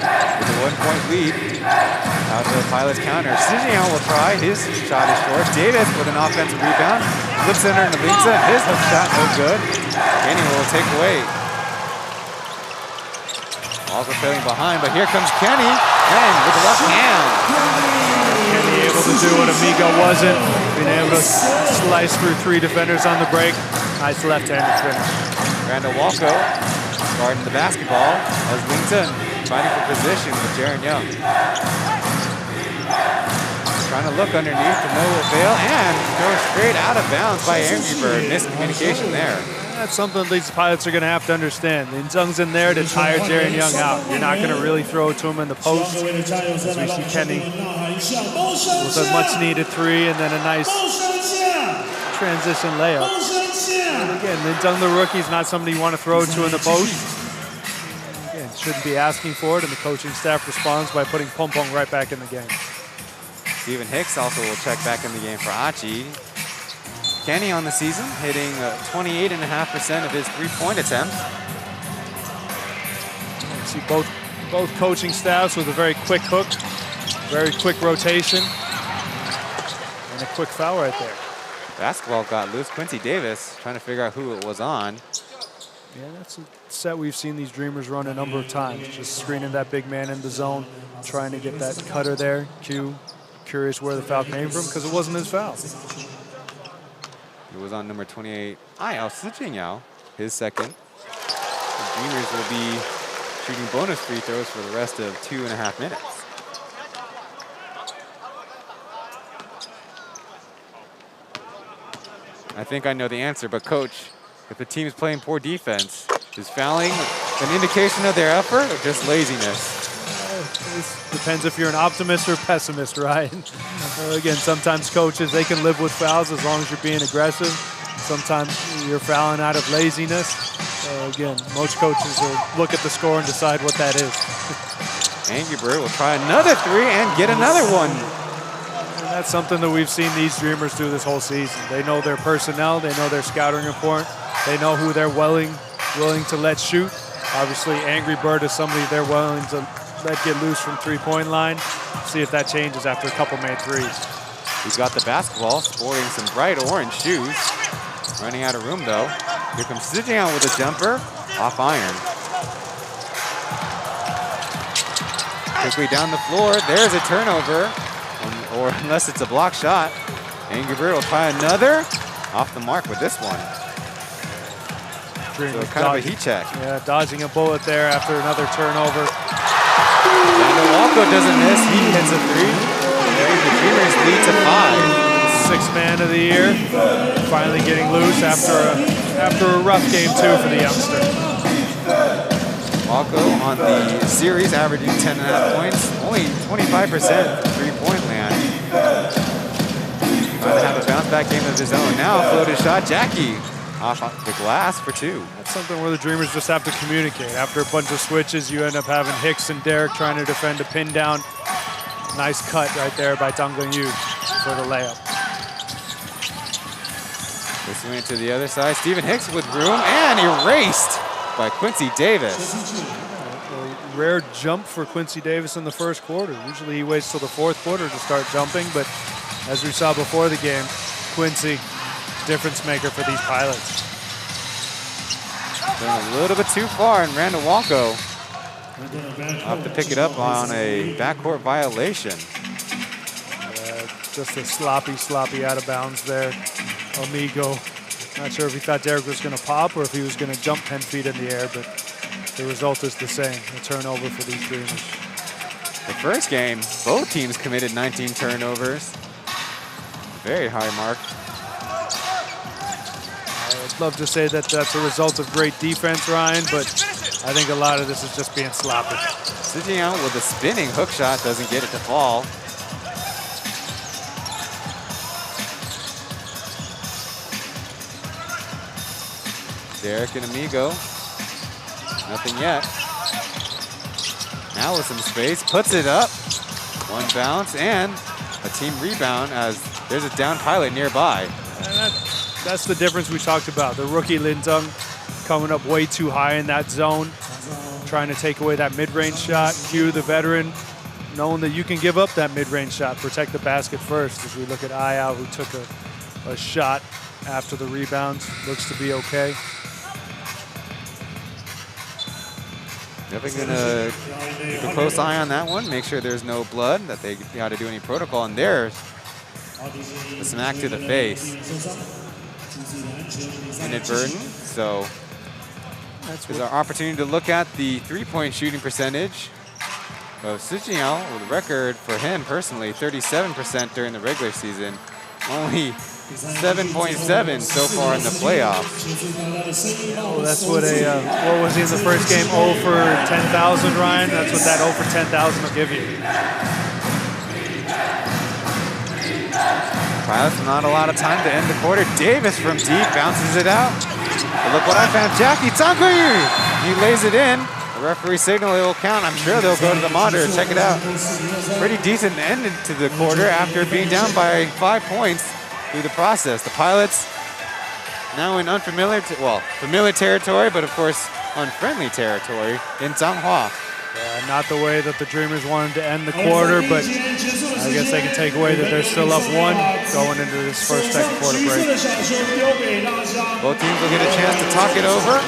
S10: With a 1-point lead, out of the Pilots counter. Sijian will try. His shot is short. Davis with an offensive rebound. Flips it under Lisa. His hook shot no good. Kenny will take away. Also trailing behind, but here comes Kenny, and with the left hand.
S11: Kenny able to do what Amigo wasn't, being able to slice through 3 defenders on the break. Nice left-handed finish.
S10: Randall Walko guarding the basketball as Linton fighting for position with Jaron Young. Trying to look underneath to no avail, and goes straight out of bounds by Angry Bird. Miscommunication there.
S11: That's something these pilots are going to have to understand. Lin Zheng's in there to tire Jaron Young out. You're not going to really throw it to him in the post. As we see Kenny with a much-needed 3 and then a nice transition layup. And again, Lin Zheng, the rookie, is not somebody you want to throw to in the post. Again, shouldn't be asking for it, and the coaching staff responds by putting Pong Pong right back in the game.
S10: Stephen Hicks also will check back in the game for Achi. Kenny on the season, hitting 28.5% of his 3-point attempts.
S11: You see both coaching staffs with a very quick hook, very quick rotation, and a quick foul right there.
S10: Basketball got loose. Quincy Davis trying to figure out who it was on.
S11: Yeah, that's a set we've seen these Dreamers run a number of times. Just screening that big man in the zone, trying to get that cutter there. Q, curious where the foul came from because it wasn't his foul.
S10: It was on number 28, Ayao Sijinyao, his second. The Dreamers will be shooting bonus free throws for the rest of 2.5 minutes. I think I know the answer, but Coach, if the team is playing poor defense, is fouling an indication of their effort or just laziness?
S11: It depends if you're an optimist or pessimist, right? Again, sometimes coaches, they can live with fouls as long as you're being aggressive. Sometimes you're fouling out of laziness. Again, most coaches will look at the score and decide what that is.
S10: Angry Bird will try another 3 and get another one.
S11: And that's something that we've seen these Dreamers do this whole season. They know their personnel, they know their scouting report, they know who they're willing to let shoot. Obviously, Angry Bird is somebody they're willing to let get loose from 3-point line. See if that changes after a couple made 3s.
S10: He's got the basketball, sporting some bright orange shoes. Running out of room though. Here comes Sijian with a jumper, off iron. Quickly down the floor, there's a turnover. Or unless it's a block shot. Angry Bird will try another. Off the mark with this one. So kind of a heat check.
S11: Yeah, dodging a bullet there after another turnover.
S10: Randall Walko doesn't miss, he hits a 3. The Dreamers lead to 5.
S11: 6th man of the year, finally getting loose after a rough game 2 for the youngster.
S10: Walko on the series averaging 10.5 points, only 25% 3-point land. Trying to have a bounce back game of his own. Now floated shot, Jackie off the glass for 2.
S11: That's something where the Dreamers just have to communicate. After a bunch of switches, you end up having Hicks and Derek trying to defend a pin down. Nice cut right there by Dongling Yu for the layup.
S10: This went to the other side. Stephen Hicks with room and erased by Quincy Davis.
S11: A rare jump for Quincy Davis in the first quarter. Usually he waits till the 4th quarter to start jumping, but as we saw before the game, Quincy, difference maker for these pilots.
S10: Going a little bit too far, and Randall Walko have to pick it up on a backcourt violation.
S11: Just a sloppy out of bounds there. Amigo, not sure if he thought Derek was going to pop or if he was going to jump 10 feet in the air, but the result is the same, a turnover for these Dreamers.
S10: The first game, both teams committed 19 turnovers. Very high mark.
S11: I'd love to say that that's a result of great defense, Ryan, but I think a lot of this is just being sloppy.
S10: Sijian with a spinning hook shot doesn't get it to fall. Derek and Amigo, nothing yet. Now with some space, puts it up. One bounce and a team rebound as there's a down pilot nearby.
S11: That's the difference we talked about. The rookie Lin Zheng coming up way too high in that zone, trying to take away that mid-range shot. Q, the veteran, knowing that you can give up that mid-range shot, protect the basket first. As we look at Ayao, who took a shot after the rebound, looks to be okay.
S10: Definitely gonna keep a close eye on that one. Make sure there's no blood, that they got to do any protocol. And there's a smack to the face. Inadvertent. So there's our opportunity to look at the three-point shooting percentage of Sujiao, with a record for him personally, 37% during the regular season. Only 7.7 so far in the playoffs.
S11: Well, that's what what was he in the first game? 0 for 10,000, Ryan? That's what that 0 for 10,000 will give you.
S10: Pilots, not a lot of time to end the quarter. Davis from deep bounces it out. But look what I found, Jackie Tankoyu. He lays it in. The referee signal, it will count. I'm sure they'll go to the monitor, check it out. Pretty decent end to the quarter after being down by 5 points through the process. The Pilots now in familiar territory, but of course unfriendly territory in Zhanghua.
S11: Yeah, not the way that the Dreamers wanted to end the quarter, but I guess they can take away that they're still up 1 going into this second quarter break.
S10: Both teams will get a chance to talk it over.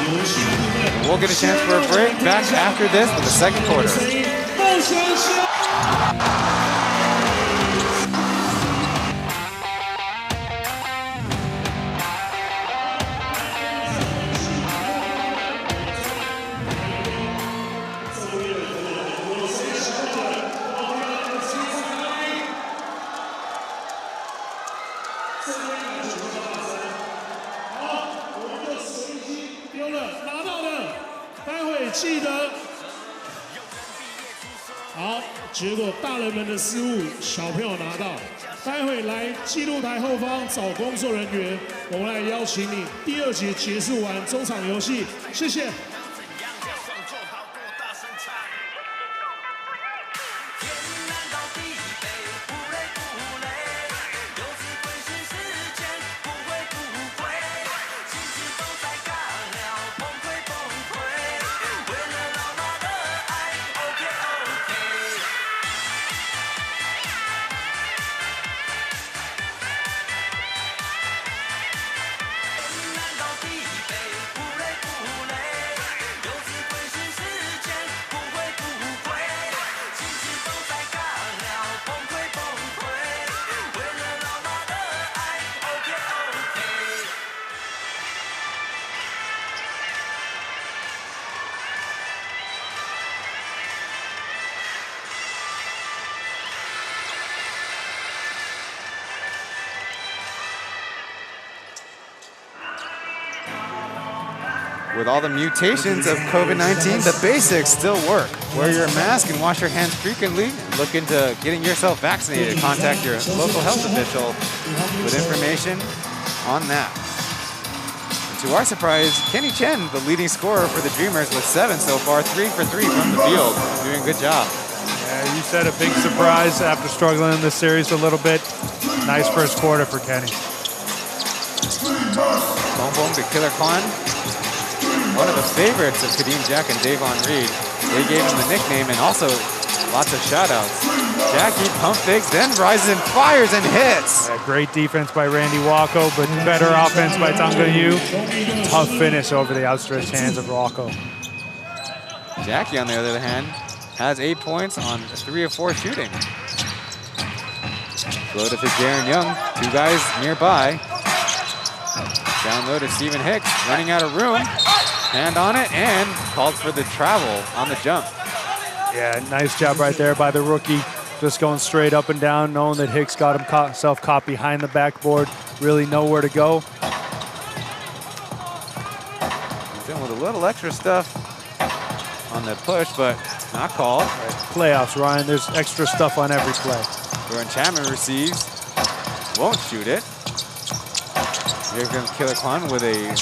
S10: We'll get a chance for a break. Back after this for the second quarter.
S1: 记得。好，结果大人们的失误，小朋友拿到。待会来记录台后方找工作人员，我们来邀请你。第2节结束完中场游戏，谢谢。
S10: With all the mutations of COVID-19, the basics still work. Wear your mask and wash your hands frequently. Look into getting yourself vaccinated. Contact your local health official with information on that. And to our surprise, Kenny Chen, the leading scorer for the Dreamers with 7 so far, 3 for 3 from the field. Doing a good job.
S11: Yeah, you said a big surprise after struggling in this series a little bit. Nice first quarter for Kenny.
S10: Boom boom to Killer Kwan. One of the favorites of Kadeem Jack and Davon Reed. They gave him the nickname and also lots of shout-outs. Jackie pump fakes, then rises and fires and hits.
S11: Yeah, great defense by Randy Wacko, but better offense by Tonga Yu. Tough finish over the outstretched hands of Wacko.
S10: Jackie, on the other hand, has 8 points on 3 of 4 shooting. Float it to Jaren Young, 2 guys nearby. Down low to Stephen Hicks, running out of room. Hand on it and called for the travel on the jump.
S11: Yeah, nice job right there by the rookie. Just going straight up and down, knowing that Hicks got himself caught behind the backboard. Really nowhere to go.
S10: He's in with a little extra stuff on the push, but not called.
S11: Right. Playoffs, Ryan. There's extra stuff on every play.
S10: Jordan Chapman receives, won't shoot it. Here comes Killer Kwan with a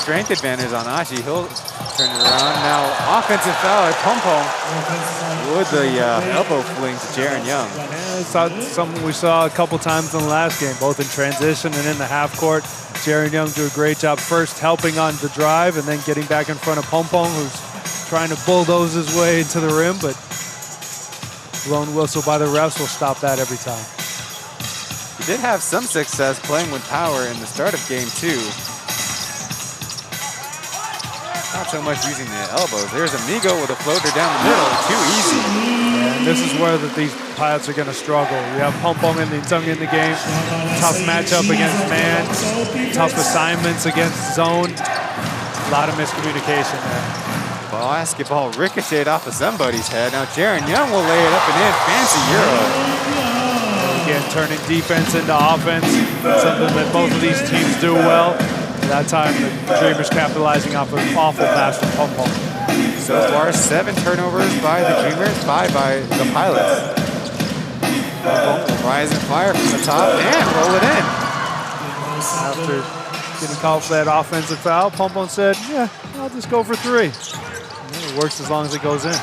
S10: strength advantage on Ashi. He'll turn it around. Now, offensive foul at Pom Pom with the elbow fling to Jaren Young.
S11: Yeah, it's something we saw a couple times in the last game, both in transition and in the half court. Jaren Young do a great job first helping on the drive and then getting back in front of Pom Pom, who's trying to bulldoze his way into the rim, but blown whistle by the refs will stop that every time.
S10: He did have some success playing with power in the start of game 2. Not so much using the elbows. There's Amigo with a floater down the middle. Too easy.
S11: And this is where these pilots are going to struggle. You have Pompong and Lintung in the game. Tough matchup against man. Tough assignments against zone. A lot of miscommunication there.
S10: Basketball ricocheted off of somebody's head. Now Jaren Young will lay it up and in. Fancy Euro.
S11: Again, turning defense into offense. Something that both of these teams do well. That time, the Dreamers capitalizing off an awful pass from Pompong.
S10: So far, 7 turnovers by the Dreamers, 5 by the Pilots. Pompong will rise and fire from the top and roll it in.
S11: After getting called for that offensive foul, Pompong said, yeah, I'll just go for 3. And it works as long as it goes in.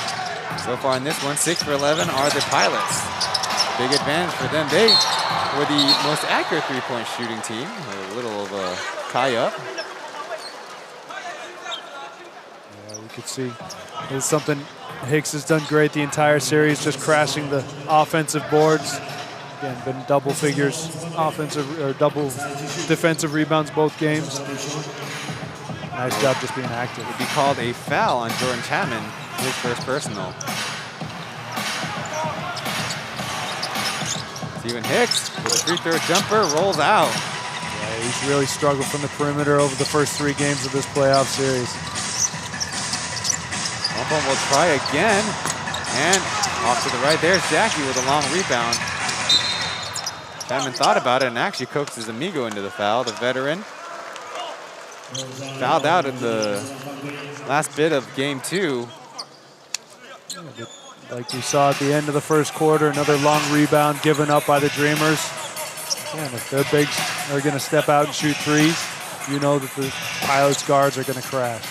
S10: So far in this one, 6 for 11 are the Pilots. Big advantage for them. They were the most accurate three-point shooting team. A little of a tie-up.
S11: Yeah, we could see it's something Hicks has done great the entire series, just crashing the offensive boards. Again, been double figures, offensive or double defensive rebounds both games. Nice job just being active.
S10: It would be called a foul on Jordan Chapman, his first personal. Steven Hicks with a free throw jumper rolls out.
S11: Yeah, he's really struggled from the perimeter over the first 3 games of this playoff series.
S10: Pompong will try again. And off to the right, there's Jackie with a long rebound. Chapman thought about it and actually coaxes Amigo into the foul, the veteran. Fouled out in the last bit of game 2.
S11: Like we saw at the end of the first quarter, another long rebound given up by the Dreamers. Again, if their bigs are going to step out and shoot 3s, you know that the Pilots guards are going to crash.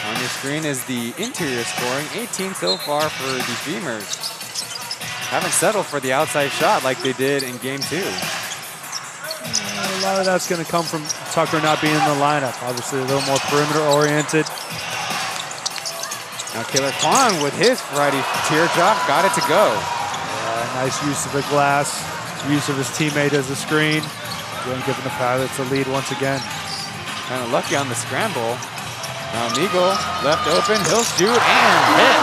S10: On your screen is the interior scoring, 18 so far for the Dreamers. Haven't settled for the outside shot like they did in game 2.
S11: A lot of that's going to come from Tucker not being in the lineup. Obviously a little more perimeter oriented.
S10: Now Killer Kwan with his variety teardrop got it to go.
S11: Nice use of the glass, use of his teammate as a screen. Again, giving the Pilots the lead once again.
S10: Kind of lucky on the scramble. Now Amigo left open, he'll shoot and hit.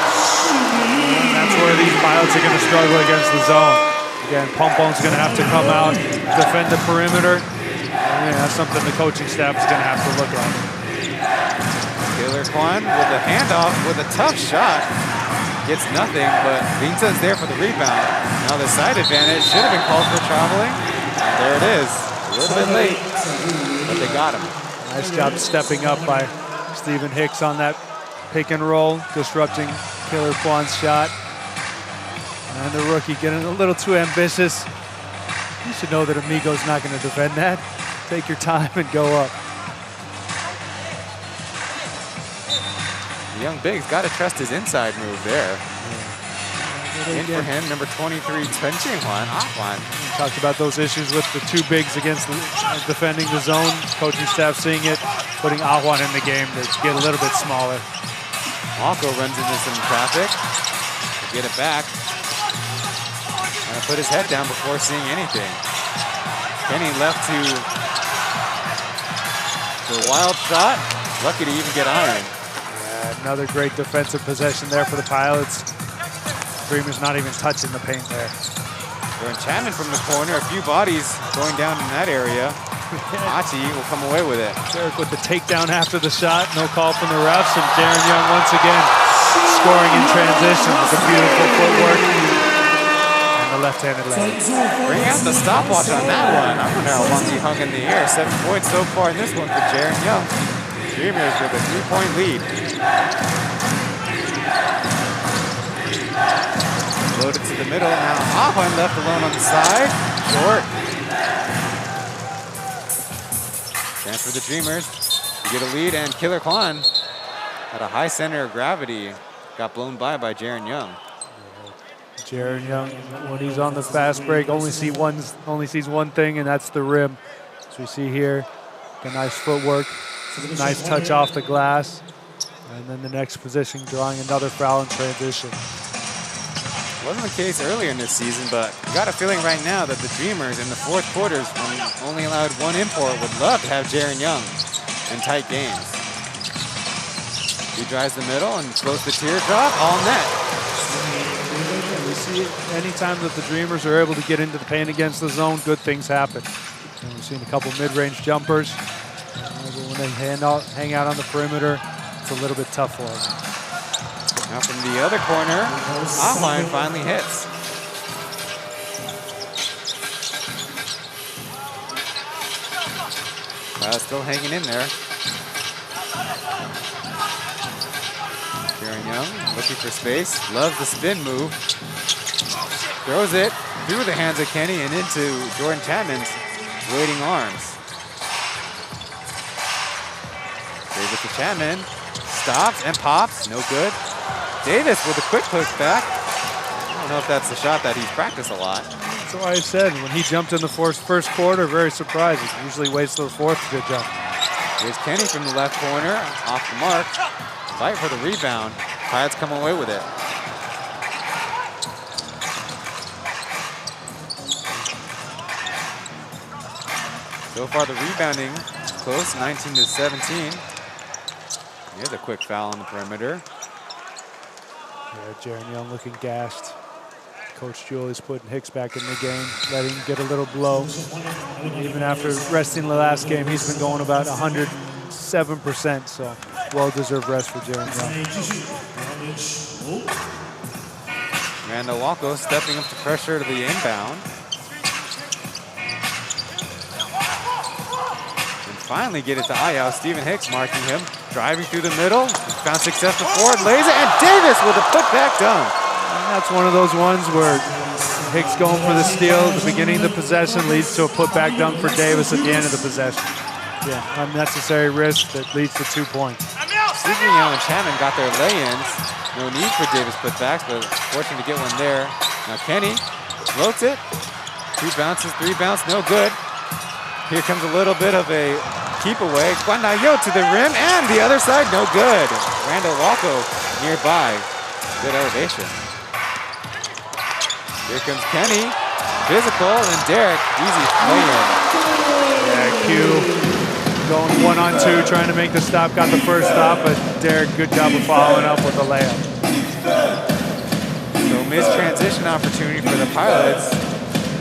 S11: And that's where these Pilots are going to struggle against the zone. Again, Pompong's going to have to come out, defend the perimeter. And that's something the coaching staff is going to have to look at.
S10: Killer Kwan with a handoff with a tough shot. Gets nothing, but Vinta's there for the rebound. Now the side advantage should have been called for traveling. And there it is. A little bit late, but they got him.
S11: Nice job stepping up by Steven Hicks on that pick and roll, disrupting Killer Kwan's shot. And the rookie getting a little too ambitious. You should know that Amigo's not going to defend that. Take your time and go up.
S10: The young big's got to trust his inside move there. In for him, number 23, Chen Ahwan.
S11: Talked about those issues with the 2 bigs against defending the zone. Coaching staff seeing it, putting Ahwan in the game to get a little bit smaller.
S10: Malco runs into some traffic. Get it back. And put his head down before seeing anything. Kenny left to the wild shot. Lucky to even get iron.
S11: Yeah, another great defensive possession there for the Pilots. Dreamers not even touching the paint there.
S10: Jordan Chapman from the corner, a few bodies going down in that area. Achi will come away with it.
S11: Derek with the takedown after the shot, no call from the refs, and Darren Young once again scoring in transition with the beautiful footwork and the left-handed leg.
S10: Bring out the stopwatch on that one. I wonder how long he hung in the air. 7 points so far in this one for Darren Young. Dreamers with a 3-point lead. Loaded to the middle. Now Ahwan left alone on the side. Short. Chance for the Dreamers to get a lead, and Killer Kwan at a high center of gravity got blown by Jaren Young.
S11: Jaren Young, when he's on the fast break, only sees one thing, and that's the rim. As we see here, the nice footwork, nice touch off the glass, and then the next position drawing another foul in transition.
S10: Wasn't the case earlier in this season, but got a feeling right now that the Dreamers in the fourth quarters, when only allowed 1 import, would love to have Jaren Young in tight games. He drives the middle and throws the teardrop, all net.
S11: We see anytime that the Dreamers are able to get into the paint against the zone, good things happen. And we've seen a couple mid-range jumpers. But when they hang out on the perimeter, it's a little bit tough for them.
S10: Now from the other corner, offline finally hits. Still hanging in there. Jaren Young looking for space, loves the spin move. Throws it through the hands of Kenny and into Jordan Chapman's waiting arms. Davis to Chapman, stops and pops, no good. Davis with a quick pushback. I don't know if that's the shot that he's practiced a lot.
S11: That's why I said when he jumped in the first quarter, very surprised. He usually waits till the fourth to jump.
S10: Here's Kenny from the left corner, off the mark. Fight for the rebound. Pirates come away with it. So far the rebounding close, 19-17. Here's a quick foul on the perimeter.
S11: Yeah, Jaren Young looking gassed. Coach Julius putting Hicks back in the game, letting him get a little blow. Even after resting the last game, he's been going about 107%, so well-deserved rest for Jaren Young.
S10: Randall Walko stepping up to pressure to the inbound. And finally get it to Ayao. Stephen Hicks marking him, driving through the middle, found success before, lays it, and Davis with a putback dunk.
S11: And that's one of those ones where Hicks going for the steal at the beginning of the possession leads to a putback dunk for Davis at the end of the possession. Yeah, unnecessary risk that leads to 2 points.
S10: Signiano and Chapman got their lay-ins. No need for Davis putbacks, but fortunate to get one there. Now Kenny floats it. 2 bounces, 3 bounce, no good. Here comes a little bit of a keep away. Guanayo to the rim, and the other side, no good. Randall Walko nearby. Good elevation. Here comes Kenny, physical, and Derek, easy play-in.
S11: Yeah, Q going 1-on-2, trying to make the stop, got the first stop, but Derek, good job of following up with the layup.
S10: So missed transition opportunity for the Pilots.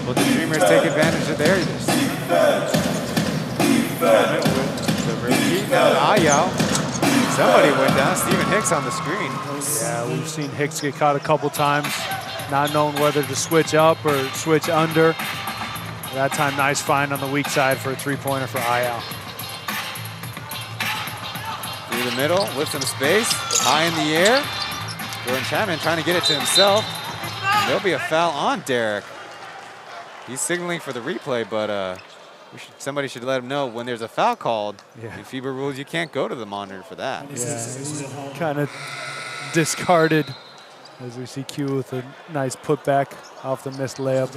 S10: Will the Dreamers take advantage of theirs? The repeat now to Ayao. Somebody went down, Stephen Hicks on the screen.
S11: Yeah, we've seen Hicks get caught a couple times, not knowing whether to switch up or switch under. That time, nice find on the weak side for a 3-pointer for Ayao.
S10: Through the middle, with some space, high in the air. Jordan Chapman trying to get it to himself. And there'll be a foul on Derek. He's signaling for the replay, but somebody should let him know when there's a foul called.
S11: Yeah.
S10: In FIBA rules, you can't go to the monitor for that.
S11: Yeah, kind of discarded as we see Q with a nice putback off the missed layup.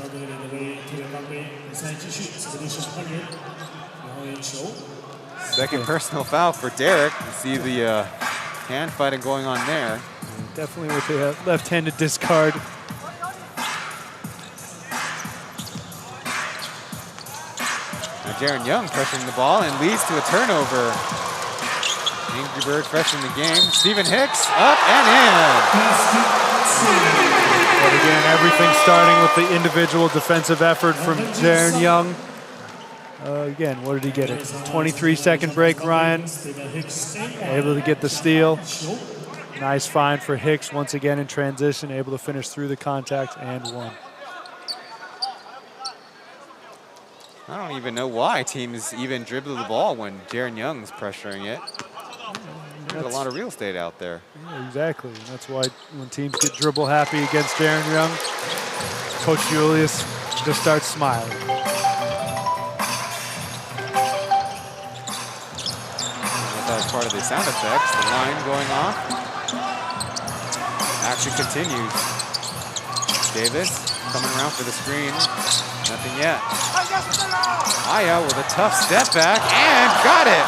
S10: Second personal foul for Derek. You see the hand fighting going on there.
S11: Definitely with the left-handed discard.
S10: Now Jaren Young pressuring the ball and leads to a turnover. Angry Bird fresh in the game. Stephen Hicks up and in.
S11: But again, everything starting with the individual defensive effort from Jaren Young. Again, what did he get? A 23-second break, Ryan. Able to get the steal. Nice find for Hicks once again in transition, able to finish through the contact and one.
S10: I don't even know why teams even dribble the ball when Jaren Young's pressuring it. There's a lot of real estate out there.
S11: Yeah, exactly. And that's why when teams get dribble happy against Jaren Young, Coach Julius just starts smiling.
S10: That was part of the sound effects. The line going off. Action continues. Davis coming around for the screen. Nothing yet. Aya with a tough step back and got it.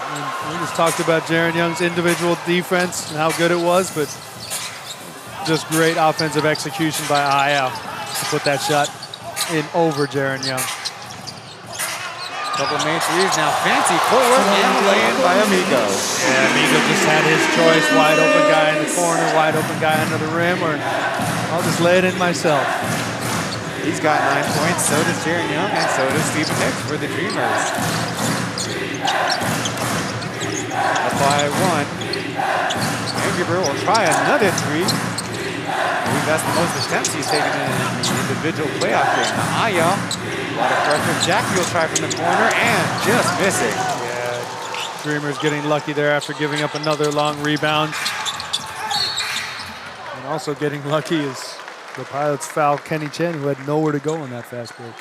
S11: And we just talked about Jaren Young's individual defense and how good it was, but just great offensive execution by Aya to put that shot in over Jaren Young.
S10: Couple main threes, now fancy footwork and lay-in by Amigo.
S11: Yeah, Amigo just had his choice, wide open guy in the corner, wide open guy under the rim, or I'll just lay it in myself.
S10: He's got 9 points, so does Jaron Young, and so does Stephen Hicks for the Dreamers. Up by 1. Angry Bird will try another 3. I believe that's the most attempts he's taken in an individual playoff game. Now Aya, a lot of pressure. Jackie will try from the corner and just missing.
S11: Yeah, Dreamers getting lucky there after giving up another long rebound. And also getting lucky is the Pilots foul Kenny Chen, who had nowhere to go in that fast break.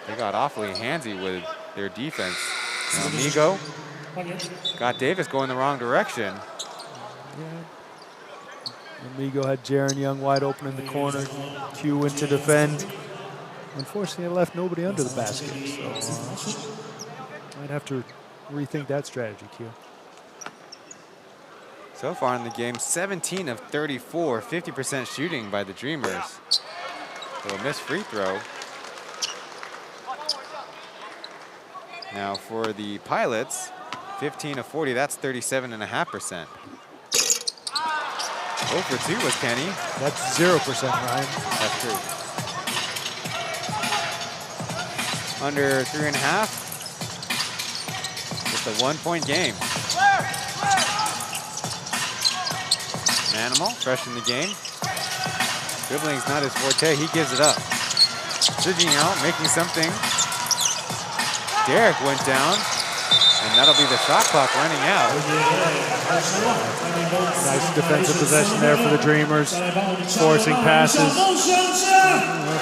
S10: They got awfully handsy with their defense. Now Amigo got Davis going the wrong direction.
S11: Yeah. Amigo had Jaron Young wide open in the corner. Q went to defend. Unfortunately, it left nobody under the basket. So might have to rethink that strategy, Q.
S10: So far in the game, 17 of 34, 50% shooting by the Dreamers. So a missed free throw. Now for the Pilots, 15 of 40, that's 37.5%. 0 for 2 was Kenny.
S11: That's 0%, Ryan.
S10: That's true. Under 3.5. Just a 1-point game. Manimal, fresh in the game. Dribbling's not his forte, he gives it up. Surging out, making something. Derek went down, and that'll be the shot clock running out.
S11: Nice defensive possession there for the Dreamers, forcing passes.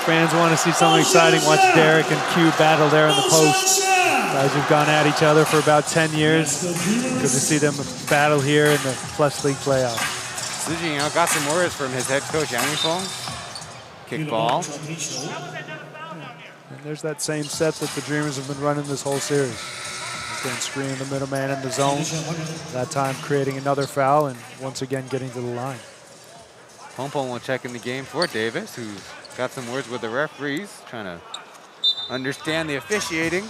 S11: Fans want to see something exciting. Watch Derek and Q battle there in the post. Guys who've gone at each other for about 10 years. Good to see them battle here in the Plus League playoffs.
S10: Sujin got some words from his head coach, Yang Fong. Kick ball.
S11: And there's that same set that the Dreamers have been running this whole series. Again, screening the middleman in the zone. That time creating another foul and once again getting to the line.
S10: Pompon will check in the game for Davis, who's got some words with the referees, trying to understand the officiating.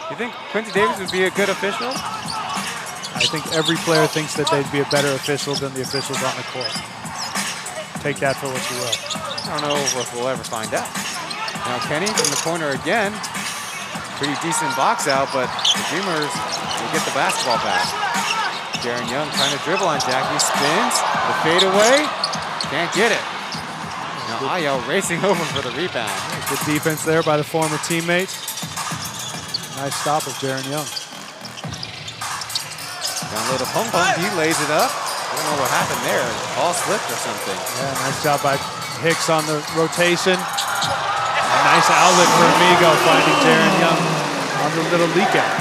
S10: You think Quincy Davis would be a good official?
S11: I think every player thinks that they'd be a better official than the officials on the court. Take that for what you will.
S10: I don't know if we'll ever find out. Now Kenny from the corner again. Pretty decent box out, but the Dreamers will get the basketball back. Jaron Young trying to dribble on Jackie. Spins, the fadeaway. Can't get it. Now Ayo racing over for the rebound.
S11: Good defense there by the former teammate. Nice stop of Jaron Young.
S10: Down low to Pum Pum, he lays it up. I don't know what happened there. Ball slipped or something.
S11: Yeah, nice job by Hicks on the rotation. A nice outlet for Amigo, finding Jaron Young on the little leak out.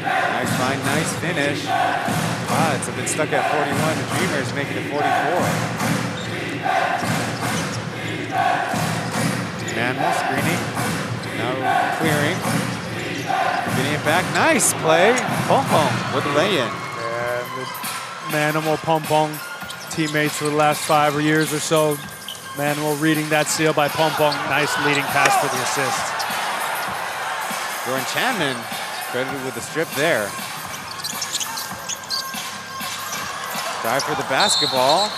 S10: Nice find, nice finish. Wow, it's been stuck at 41. The Dreamers making it 44. Manimal screening. Now clearing. Getting it back. Nice play. Pom Pom with the lay-in.
S11: Yeah, the Manimal Pom Pom teammates for the last 5 years or so. Manimal reading that seal by Pom Pom. Nice leading pass for the assist.
S10: Jordan Chanman credited with the strip there. Dive for the basketball.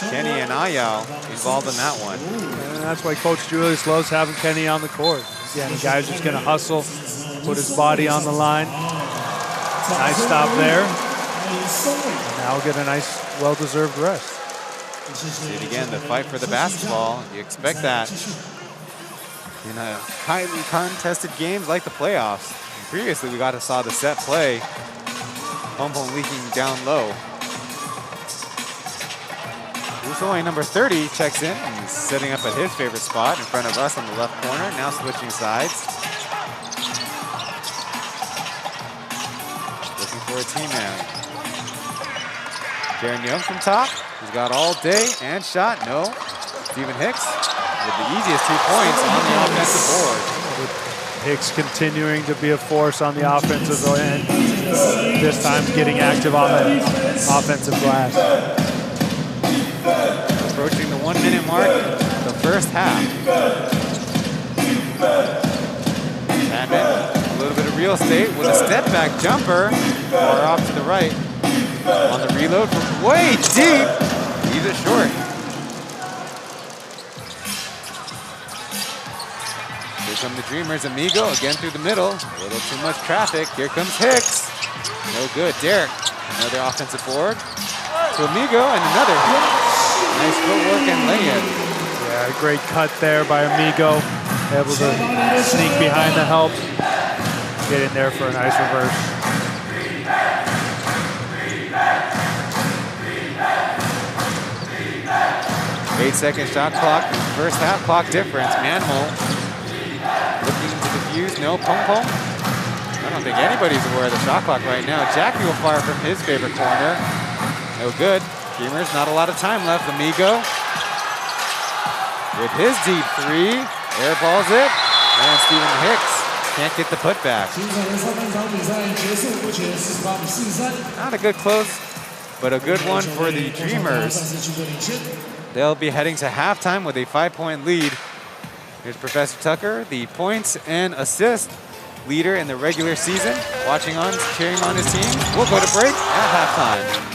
S10: Kenny and Ayao involved in that one.
S11: And that's why Coach Julius loves having Kenny on the court. Again, the guy's just going to hustle, put his body on the line. Nice stop there. And now we'll get a nice, well-deserved rest.
S10: See it again, the fight for the basketball. You expect that in a highly contested games like the playoffs. Previously, we saw the set play. Pom Pom leaking down low. Usoy, number 30, checks in and is setting up at his favorite spot in front of us on the left corner. Now switching sides. Looking for a team man. Jaron Young from top. He's got all day and shot. No. Stephen Hicks with the easiest 2 points on the offensive board.
S11: With Hicks continuing to be a force on the offensive end. This time getting active on the offensive glass.
S10: Approaching the 1 minute mark, the first half. Chapman, a little bit of real estate with a step back jumper. Far off to the right. On the reload from way deep. Leaves it short. Here come the Dreamers. Amigo again through the middle. A little too much traffic. Here comes Hicks. No good. Derek, another offensive board. To Amigo and another. Nice footwork and lay-in.
S11: Yeah, great cut there by Amigo. Able to sneak behind the help. Get in there for a nice reverse.
S10: Eight-second shot clock. First half clock difference. Manhole looking to defuse. No, Pong Pong. I don't think anybody's aware of the shot clock right now. Jackie will fire from his favorite corner. No good. Dreamers, not a lot of time left. Amigo with his deep three. Airballs it. And Steven Hicks can't get the putback. Not a good close, but a good one for the Dreamers. They'll be heading to halftime with a 5-point lead. Here's Professor Tucker, the points and assist leader in the regular season, cheering on his team. We'll go to break at halftime.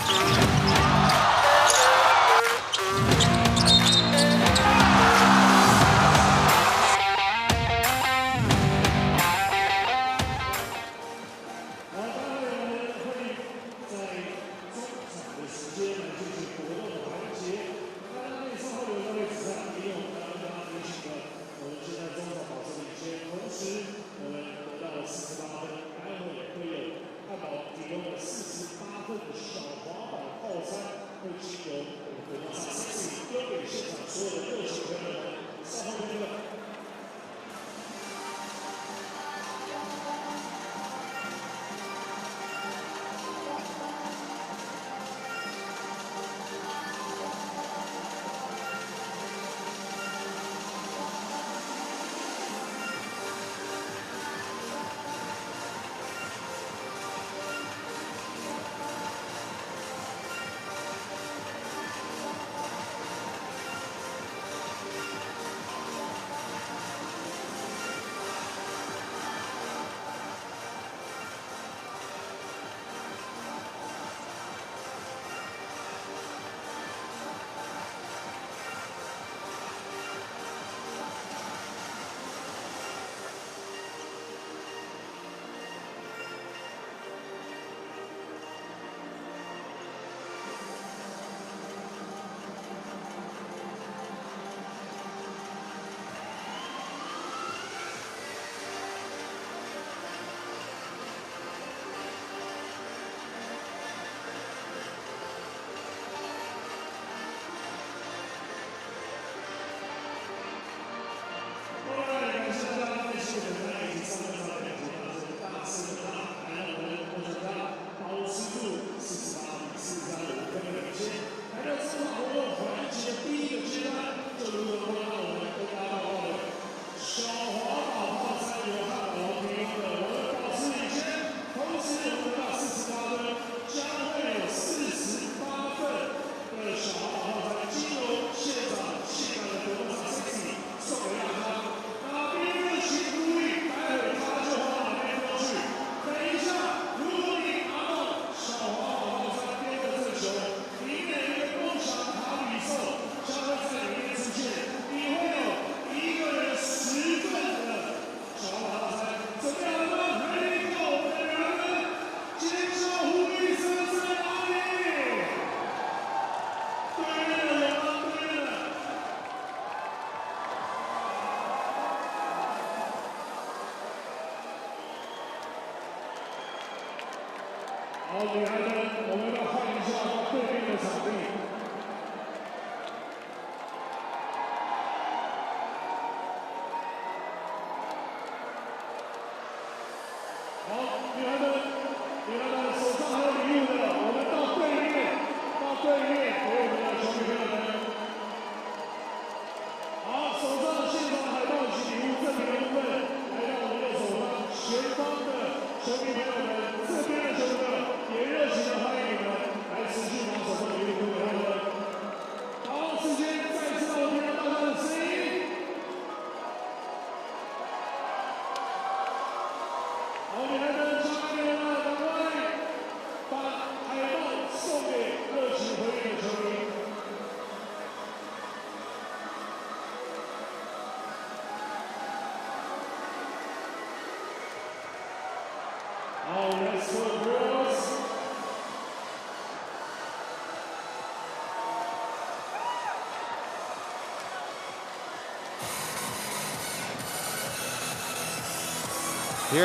S10: Here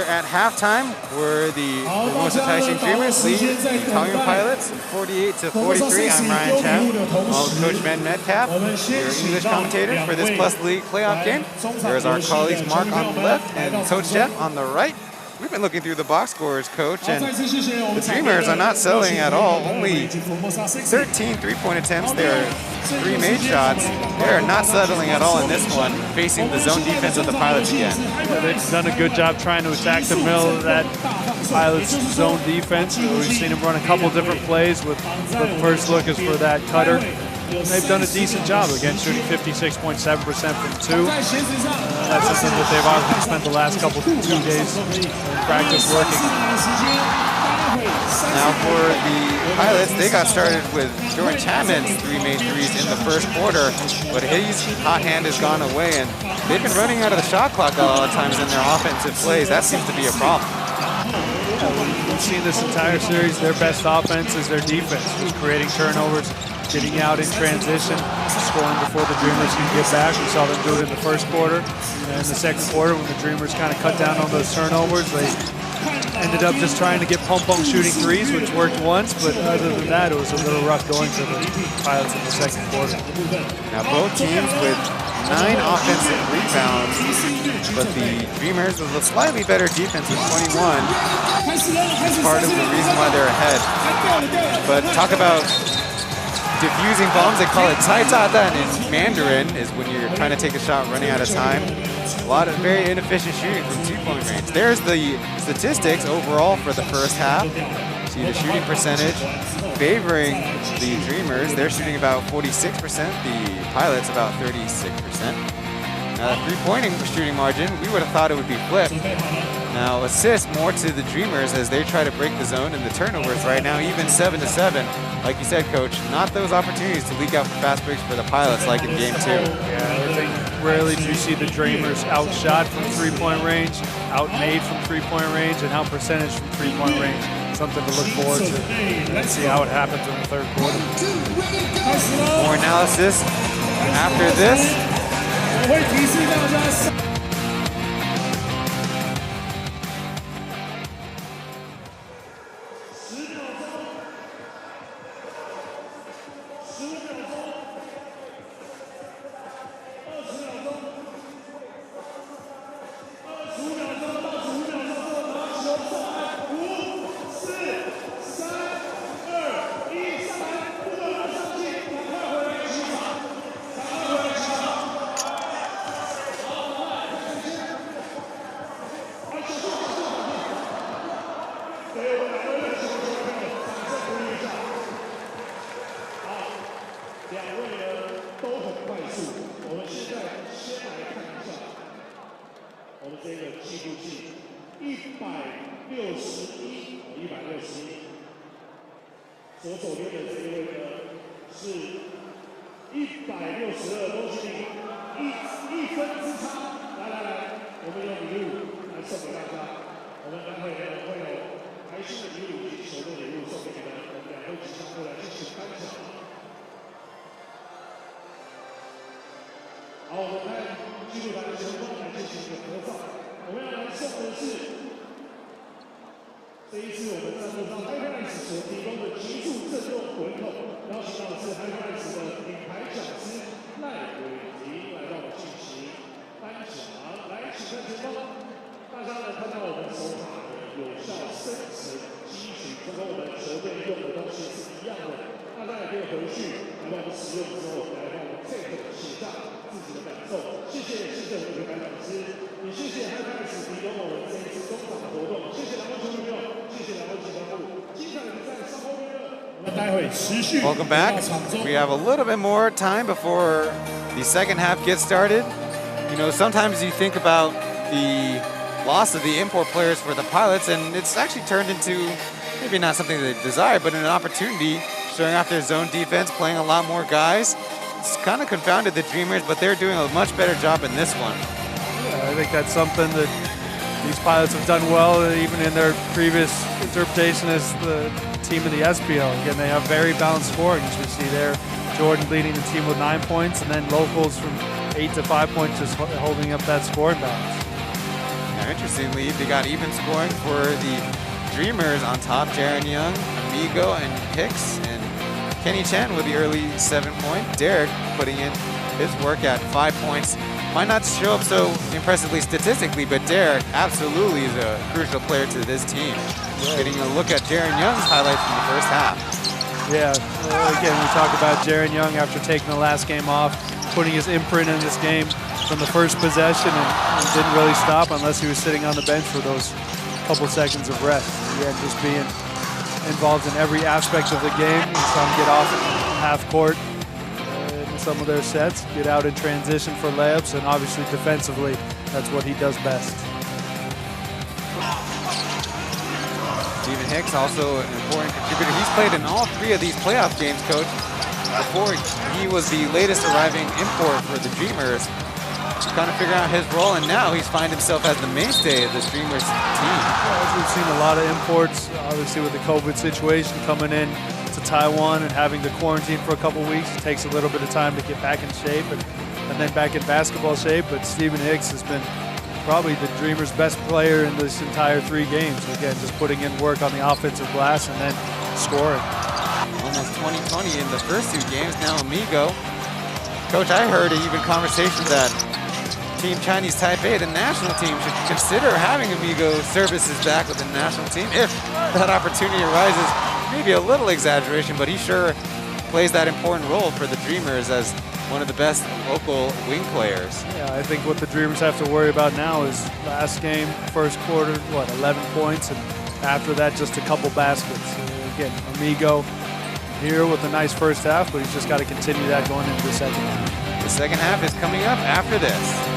S10: at halftime, where the Formosa Taishin Dreamers lead the Taoyuan Pilots 48-43. I'm Ryan Chen, along with Coach Metcalf, your English commentator for this Plus League playoff game. There's our colleagues Mark on the left and Coach Jeff on the right. We've been looking through the box scores, Coach, and the Dreamers are not settling at all. Only 13 three-point attempts. There are 3 made shots. They are not settling at all in this one, facing the zone defense of the Pilots again.
S11: Yeah, they've done a good job trying to attack the middle of that Pilots zone defense. We've seen them run a couple different plays. With the first look is for that cutter. They've done a decent job, again, shooting 56.7% from 2. That's something that they've obviously spent the last 2 days in practice working.
S10: Now for the Pilots, they got started with Jordan Chapman's 3 made threes in the first quarter, but his hot hand has gone away, and they've been running out of the shot clock a lot of times in their offensive plays. That seems to be a problem.
S11: We've seen this entire series, their best offense is their defense, just creating turnovers, getting out in transition, scoring before the Dreamers can get back. We saw them do it in the first quarter. And in the second quarter, when the Dreamers kind of cut down on those turnovers, they ended up just trying to get pump-pump shooting threes, which worked once, but other than that, it was a little rough going for the Pilots in the second quarter.
S10: Now both teams with 9 offensive rebounds, but the Dreamers with a slightly better defense with 21 is part of the reason why they're ahead. But talk about diffusing bombs, they call it tai ta dan in Mandarin, is when you're trying to take a shot running out of time. A lot of very inefficient shooting from 2-point range. There's the statistics overall for the first half. See the shooting percentage favoring the Dreamers. They're shooting about 46%, the Pilots about 36%. Now the 3-point shooting margin, we would have thought it would be flipped. Now assists more to the Dreamers as they try to break the zone, and the turnovers right now even 7-7. Like you said, Coach, not those opportunities to leak out fast breaks for the Pilots like in game 2.
S11: Yeah, I think rarely do you see the Dreamers outshot from 3-point range, outmade from 3-point range, and out-percentage from 3-point range. Something to look forward to. Let's see how it happens in the third quarter.
S10: More analysis after this. Welcome back. We have a little bit more time before the second half gets started. You know, sometimes you think about the loss of the import players for the Pilots, and it's actually turned into maybe not something they desire, but an opportunity, showing off their zone defense, playing a lot more guys. It's kind of confounded the Dreamers, but they're doing a much better job in this one.
S11: Yeah, I think that's something that these pilots have done well, even in their previous interpretation as the team of the SPL. Again, they have very balanced scoring, as we see there. Jordan leading the team with 9 points, and then locals from 8 to 5 points, just holding up that scoring balance.
S10: Now, interestingly, they got even scoring for the Dreamers on top. Jaron Young, Amigo, and Hicks, and Kenny Chen with the early 7-point. Derek putting in his work at 5 points. Might not show up so impressively statistically, but Derek absolutely is a crucial player to this team. Getting a look at Jaron Young's highlights from the first half.
S11: Yeah, again, we talk about Jaron Young after taking the last game off, putting his imprint in this game from the first possession, and didn't really stop unless he was sitting on the bench for those couple seconds of rest. Again, just being involved in every aspect of the game. We saw him get off half court in some of their sets, get out in transition for layups, and obviously defensively, that's what he does best.
S10: Steven Hicks, also an important contributor. He's played in all 3 of these playoff games, Coach. Before, he was the latest arriving import for the Dreamers, trying to figure out his role, and now he's found himself as the mainstay of this Dreamers team.
S11: Well, we've seen a lot of imports, obviously with the COVID situation coming in to Taiwan and having to quarantine for a couple weeks. It takes a little bit of time to get back in shape and then back in basketball shape, but Steven Hicks has been probably the Dreamers' best player in this entire 3 games. Again, just putting in work on the offensive glass and then scoring.
S10: Almost 20-20 in the first 2 games. Now Amigo. Coach, I heard even conversation that Team Chinese Taipei, the national team, should consider having Amigo services back with the national team if that opportunity arises. Maybe a little exaggeration, but he sure plays that important role for the Dreamers as one of the best local wing players.
S11: Yeah, I think what the Dreamers have to worry about now is last game, first quarter, 11 points, and after that, just a couple baskets. Again, Amigo here with a nice first half, but he's just got to continue that going into the second half.
S10: The second half is coming up after this.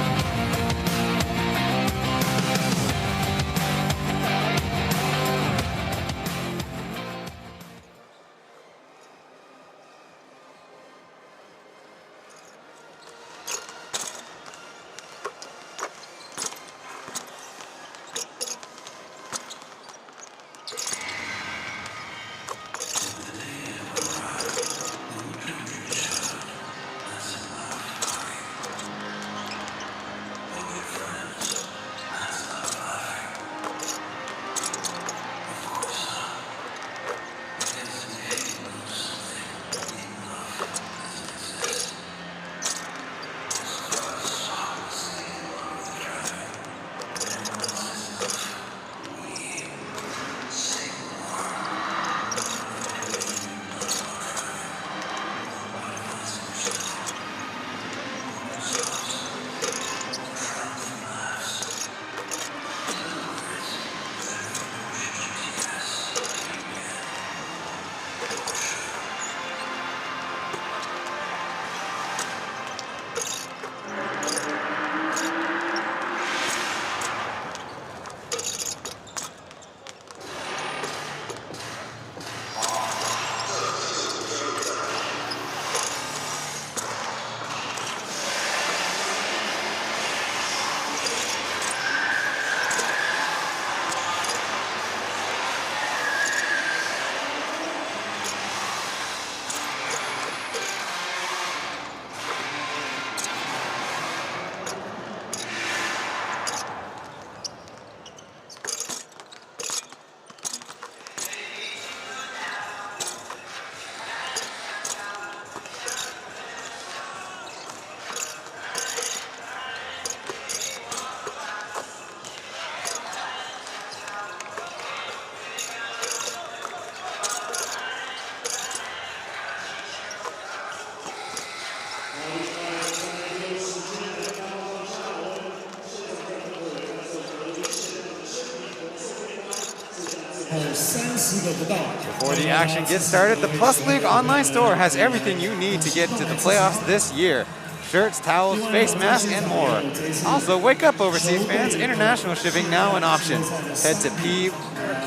S10: Before the action gets started, the Plus League online store has everything you need to get into the playoffs this year. Shirts, towels, face masks, and more. Also, wake up overseas fans, international shipping now an option. Head to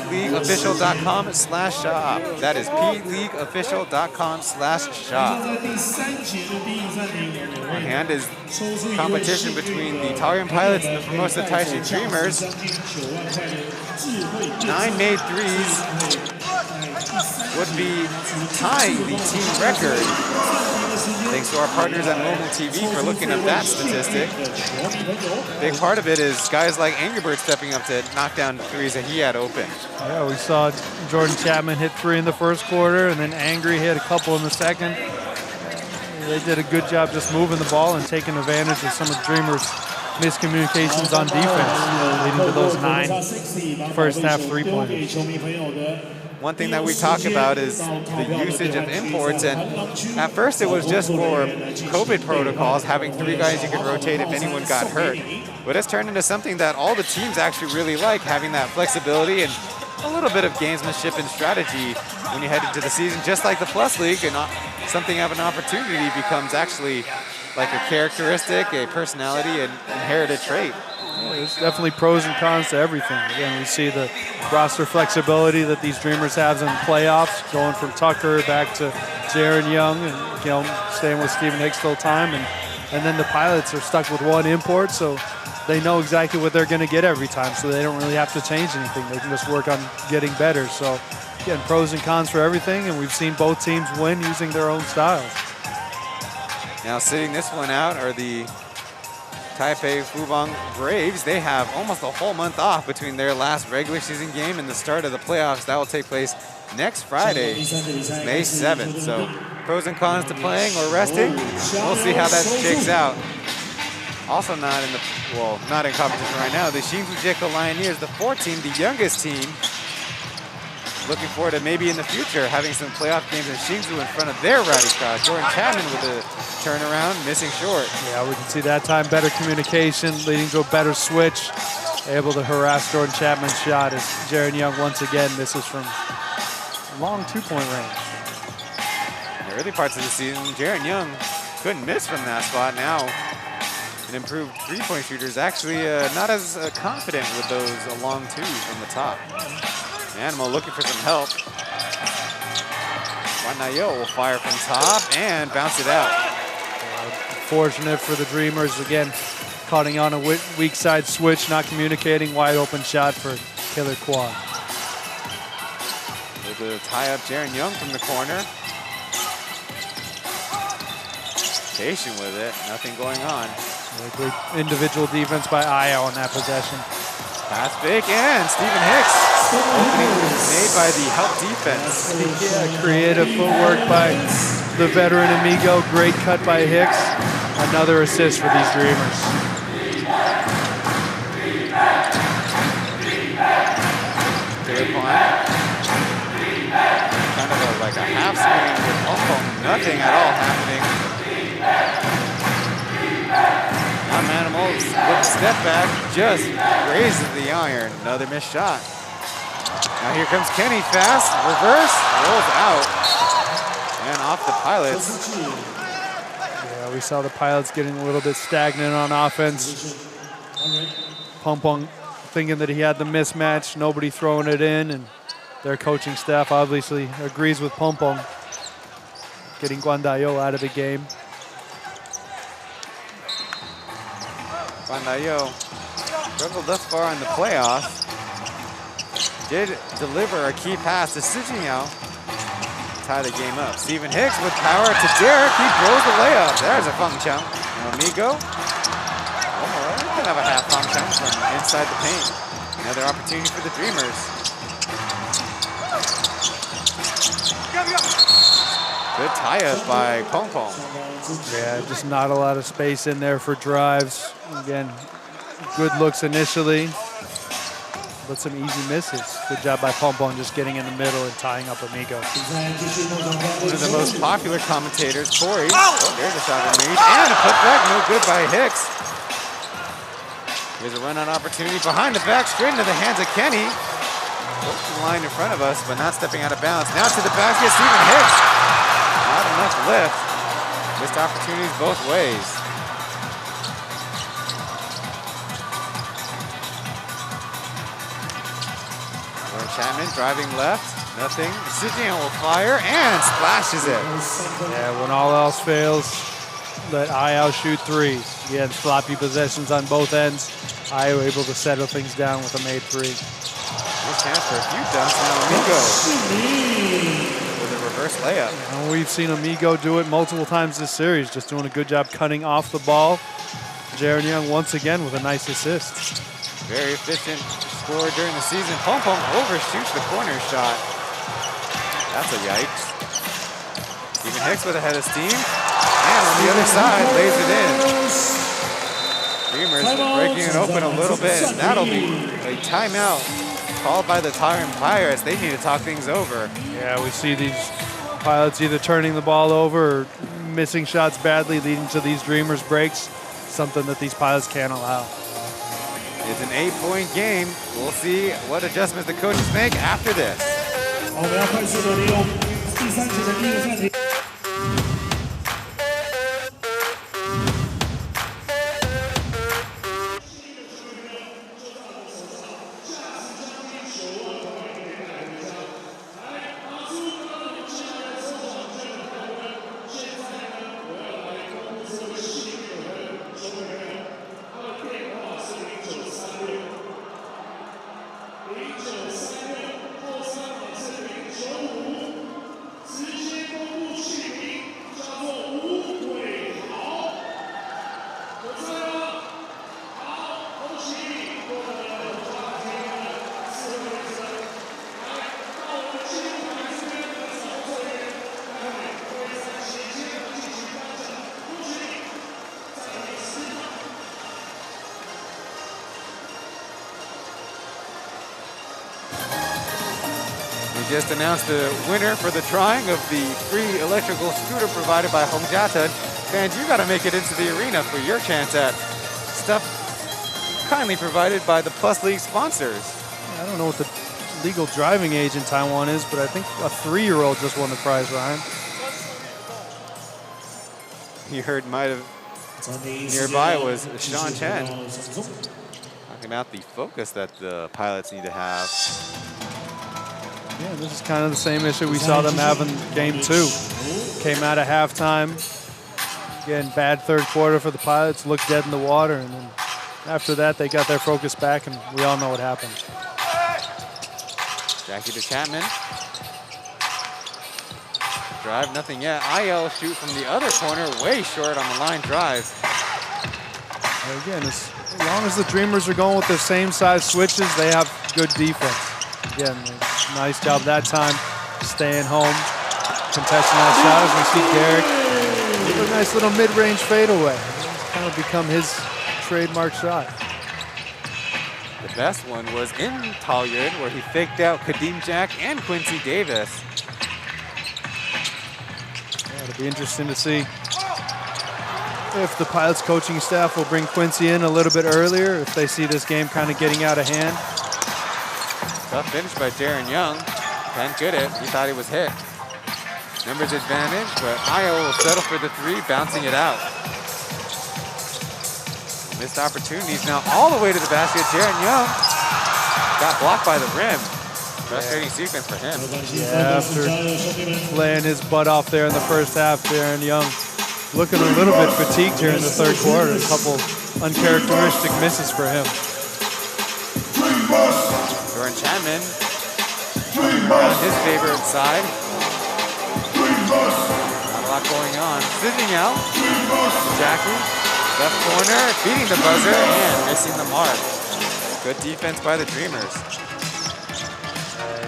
S10: pleagueofficial.com/shop. That is pleagueofficial.com/shop. On hand is competition between the Taoyuan Pilots and the Formosa Taishin Dreamers. 9 made threes would be tying the team record. Thanks to our partners at Mobile TV for looking at that statistic. Big part of it is guys like Angry Bird stepping up to knock down the threes that he had open.
S11: Yeah, we saw Jordan Chapman hit 3 in the first quarter, and then Angry hit a couple in the second. They did a good job just moving the ball and taking advantage of some of the Dreamers' miscommunications on defense, leading to those 9 first half three-pointers.
S10: One thing that we talk about is the usage of imports, and at first it was just for COVID protocols, having 3 guys you could rotate if anyone got hurt. But it's turned into something that all the teams actually really like, having that flexibility and a little bit of gamesmanship and strategy when you head into the season, just like the Plus League, and something of an opportunity becomes actually like a characteristic, a personality, and inherited trait.
S11: Yeah, there's definitely pros and cons to everything. Again, we see the roster flexibility that these Dreamers have in playoffs, going from Tucker back to Jaron Young, and staying with Stephen Hicks full time, and then the Pilots are stuck with 1 import, so they know exactly what they're going to get every time, so they don't really have to change anything. They can just work on getting better. So, again, pros and cons for everything, and we've seen both teams win using their own styles.
S10: Now sitting this one out are the Taipei Fubon Braves. They have almost a whole month off between their last regular season game and the start of the playoffs. That will take place next Friday, May 7th. So pros and cons to playing or resting. We'll see how that shakes out. Also not in competition right now, the Shinjuku Lioneers, the 4th team, the youngest team. Looking forward to maybe in the future having some playoff games in Hsinchu in front of their rowdy crowd. Jordan Chapman with a turnaround, missing short.
S11: Yeah, we can see that time better communication, leading to a better switch. Able to harass Jordan Chapman's shot as Jaron Young once again misses from long 2-point range.
S10: In the early parts of the season, Jaron Young couldn't miss from that spot. Now, an improved 3-point shooter is actually not as confident with those long 2s from the top. Animal looking for some help. Wanayo will fire from top and bounce it out.
S11: Fortunate for the Dreamers, again, cutting on a weak side switch, not communicating, wide open shot for Killer Quad.
S10: Able to tie up Jaron Young from the corner. Taishin with it, nothing going on.
S11: Great individual defense by Ayo on that possession.
S10: Pass fake and Stephen Hicks. Opening made by the help defense.
S11: Yeah, creative footwork by the veteran Amigo. Great cut by Hicks. Another assist for these Dreamers.
S10: Good point. Kind of like a half swing with nothing at all happening. Now Manimal with a step back, just raises the iron. Another missed shot. Now here comes Kenny fast, reverse, rolls out, and off the Pilots.
S11: Yeah, we saw the Pilots getting a little bit stagnant on offense. Pompong thinking that he had the mismatch, nobody throwing it in, and their coaching staff obviously agrees with Pompong, getting Guandayo out of the game.
S10: Guandayo struggled thus far in the playoffs. Did deliver a key pass to Sujinyo, tie the game up. Stephen Hicks with power to Derek. He blows the layup. There's a funk chunk. Amigo. Oh, can have a half funk chunk from inside the paint. Another opportunity for the Dreamers. Good tie-up by Pong Pong.
S11: Yeah, just not a lot of space in there for drives. Again, good looks initially, but some easy misses. Good job by Pong Pong just getting in the middle and tying up Amigo.
S10: One of the most popular commentators, Corey. Oh, there's a shot underneath. And a putback, no good by Hicks. Here's a run-out opportunity behind the back, straight into the hands of Kenny. Close to the line in front of us, but not stepping out of bounds. Now to the basket, Stephen Hicks. Not enough lift. Missed opportunities both ways. Chapman driving left, nothing. Sijian will fire and splashes it.
S11: Yeah, when all else fails, let Ayo shoot threes. Again, sloppy possessions on both ends. Ayo able to settle things down with a made three.
S10: Nice chance for a few dunks now. Amigo with a reverse layup.
S11: And we've seen Amigo do it multiple times this series, just doing a good job cutting off the ball. Jaren Young once again with a nice assist.
S10: Very efficient scorer during the season. Pom Pom overshoots the corner shot. That's a yikes. Even Hicks with a head of steam. And on the other side, lays it in. Dreamers breaking it open a little bit. That'll be a timeout called by the Taoyuan Pirates. They need to talk things over.
S11: Yeah, we see these Pilots either turning the ball over or missing shots badly, leading to these Dreamers breaks, something that these Pilots can't allow.
S10: It's an 8-point game. We'll see what adjustments the coaches make after this.
S1: 我们要快速的利用第3节的第一个暂停。
S10: Just announced the winner for the drawing of the free electrical scooter provided by Hongjata. Fans, you got to make it into the arena for your chance at stuff kindly provided by the Plus League sponsors.
S11: I don't know what the legal driving age in Taiwan is, but I think a 3-year-old just won the prize, Ryan.
S10: You heard might have nearby was Sean Chen talking about the focus that the Pilots need to have.
S11: Yeah, this is kind of the same issue we saw them have in game 2. Came out of halftime. Again, bad third quarter for the Pilots, looked dead in the water, and then after that they got their focus back, and we all know what happened.
S10: Jackie to Chapman. Drive, nothing yet. IL shoot from the other corner, way short on the line drive.
S11: And again, as long as the Dreamers are going with the same size switches, they have good defense. Again, nice job that time, staying home, contesting that shot as we see Derek with a nice little mid-range fadeaway. It's kind of become his trademark shot.
S10: The best one was in Taoyuan, where he faked out Kadeem Jack and Quincy Davis.
S11: Yeah, it'll be interesting to see if the Pilots coaching staff will bring Quincy in a little bit earlier, if they see this game kind of getting out of hand.
S10: Tough finish by Jaren Young. Can't get it. He thought he was hit. Numbers advantage, but Io will settle for the 3, bouncing it out. Missed opportunities now all the way to the basket. Jaren Young got blocked by the rim. Frustrating sequence for him.
S11: Yeah, after playing his butt off there in the first half, Jaren Young looking a little bit fatigued here in the third quarter. A couple uncharacteristic misses for him.
S10: Jordan Chapman on his favorite side. Not a lot going on. Sitting out. Jackie, left corner, beating the buzzer and missing the mark. Good defense by the Dreamers.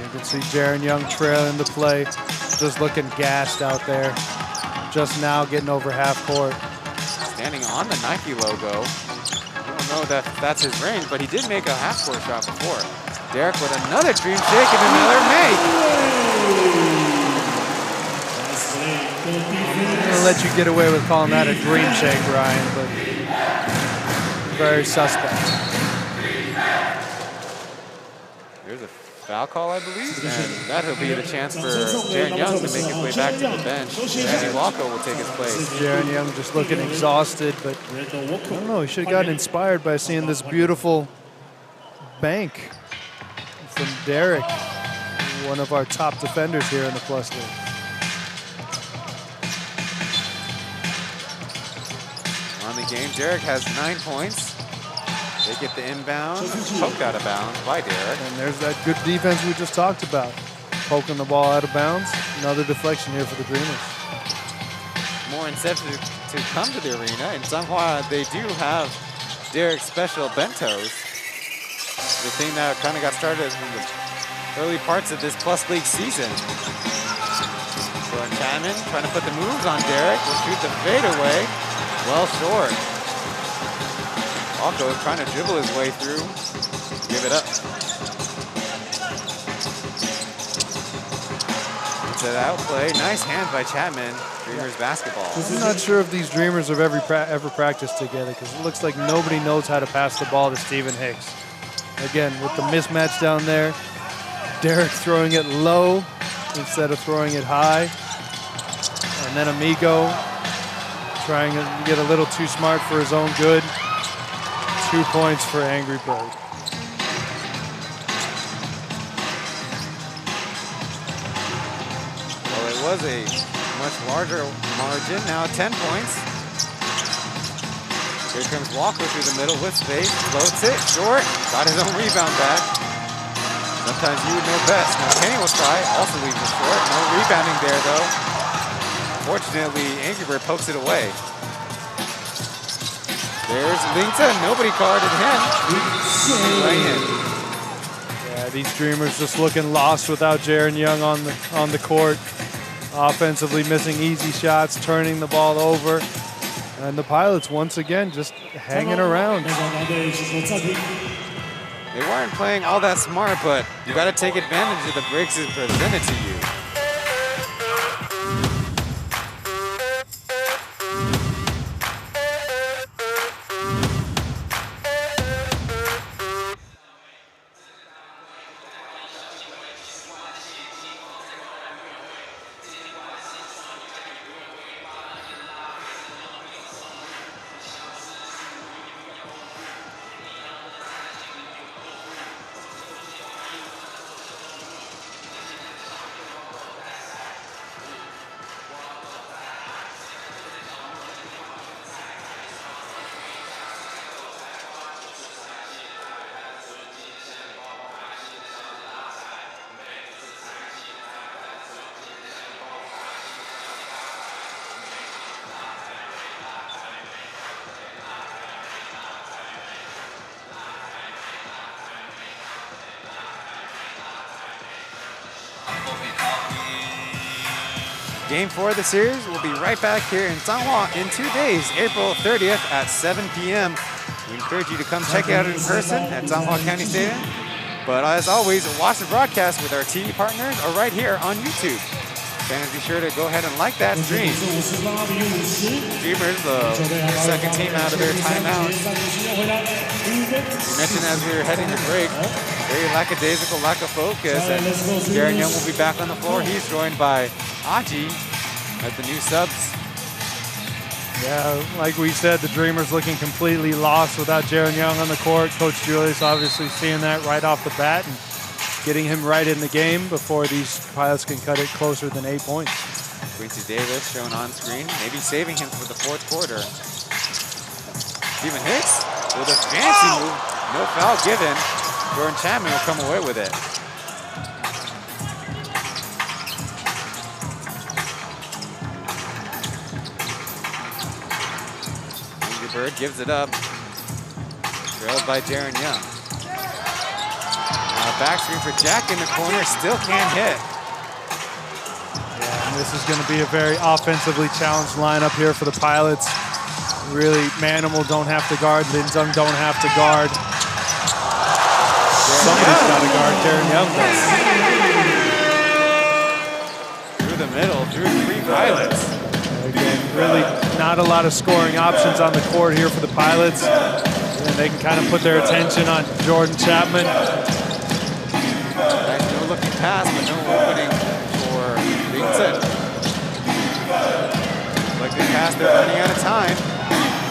S11: You can see Jaren Young trailing the play, just looking gassed out there. Just now getting over half court.
S10: Standing on the Nike logo. I don't know that that's his range, but he did make a half-court shot before. Derek with another dream shake and another make.
S11: I'm going to let you get away with calling that a dream shake, Ryan, but very suspect.
S10: There's a foul call, I believe, and that'll be the chance for Jaren Young to make his way back to the bench. Randy Walker will take his place.
S11: Jaren Young just looking exhausted, but I don't know, he should have gotten inspired by seeing this beautiful bank from Derek. one of our top defenders here in the Plus League.
S10: On the game, Derek has 9 points. They get the inbound, poked out of bounds by Derek.
S11: And there's that good defense we just talked about. Poking the ball out of bounds. Another deflection here for the Dreamers.
S10: More incentive to come to the arena. In Changhua, they do have Derek's special bentos. The thing that kind of got started in the early parts of this Plus League season. Jordan Chapman trying to put the moves on Derek. Will shoot the fadeaway. Well short. Alco trying to dribble his way through. Give it up. It's an outplay. Nice hands by Chapman. Dreamers basketball.
S11: I'm not sure if these Dreamers have ever practiced together because it looks like nobody knows how to pass the ball to Stephen Hicks. Again, with the mismatch down there, Derek throwing it low instead of throwing it high. And then Amigo trying to get a little too smart for his own good. 2 points for Angry Bird.
S10: Well, it was a much larger margin, now 10 points. Here comes Walker through the middle with space, floats it, short, got his own rebound back. Sometimes you would know best. Now Kenny will try, also leaves it short. No rebounding there though. Fortunately, Angry Bird pokes it away. There's Lingta, nobody guarded him.
S11: Yeah, these Dreamers just looking lost without Jaren Young on the court. Offensively missing easy shots, turning the ball over. And the Pilots once again just hanging around.
S10: They weren't playing all that smart, but you got to take advantage of the breaks that are presented to you. Game 4 of the series will be right back here in Changhua in 2 days, April 30th at 7 p.m. We encourage you to come check it out in person at Changhua County Stadium. But as always, watch the broadcast with our TV partners or right here on YouTube. Fans, be sure to go ahead and like that stream. Dreamers, the second team out of their timeout. You mentioned as we were heading to break, very lackadaisical, lack of focus, and Jaren Young will be back on the floor. He's joined by Aji as the new subs.
S11: Yeah, like we said, the Dreamers looking completely lost without Jaren Young on the court. Coach Julius obviously seeing that right off the bat and getting him right in the game before these Pilots can cut it closer than 8 points.
S10: Quincy Davis shown on screen, maybe saving him for the fourth quarter. Stephen Hicks with a fancy move, no foul given. Jordan Chapman will come away with it. Angry Bird gives it up, trailed by Jaren Young. Back screen for Jack in the corner, still can't hit.
S11: Yeah, and this is going to be a very offensively challenged lineup here for the Pilots. Really, Manimal don't have to guard, Linzung don't have to guard. Somebody's got to guard Jaren Young.
S10: Through the middle, through 3 Pilots.
S11: Again, really not a lot of scoring options on the court here for the Pilots. And they can kind of put their attention on Jordan Chapman.
S10: Nice no-looking pass, but no opening for Vincent. Like they pass, they're running out of time.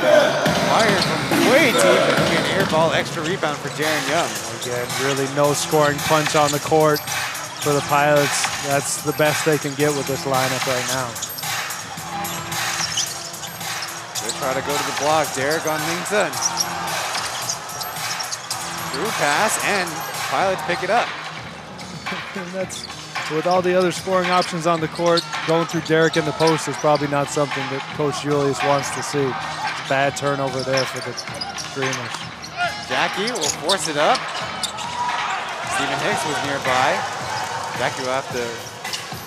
S10: Fire from way deep, and an air ball, extra rebound for Jaren Young.
S11: Again, really no scoring punch on the court. for the Pilots, that's the best they can get with this lineup right now.
S10: They try to go to the block. Derek on Mingzhen. Through pass, and Pilots pick it up.
S11: And that's, with all the other scoring options on the court, going through Derek in the post is probably not something that Coach Julius wants to see. It's bad turnover there for the Dreamers.
S10: Jackie will force it up. Stephen Hicks was nearby. Jackie will have to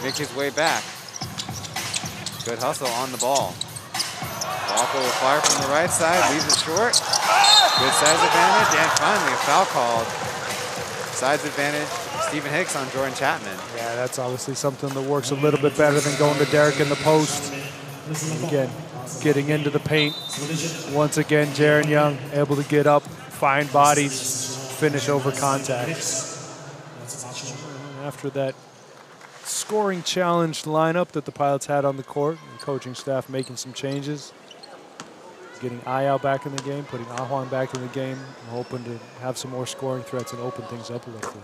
S10: make his way back. Good hustle on the ball. Walker will fire from the right side, leaves it short. Good size advantage, and finally a foul called. Size advantage, Stephen Hicks on Jordan Chapman.
S11: Yeah, that's obviously something that works a little bit better than going to Derek in the post. And again, getting into the paint. Once again, Jaren Young able to get up, find bodies, finish over contact. And after that scoring challenged lineup that the Pilots had on the court, and coaching staff making some changes, getting Ayao back in the game, putting Ahwan back in the game, and hoping to have some more scoring threats and open things up a little bit.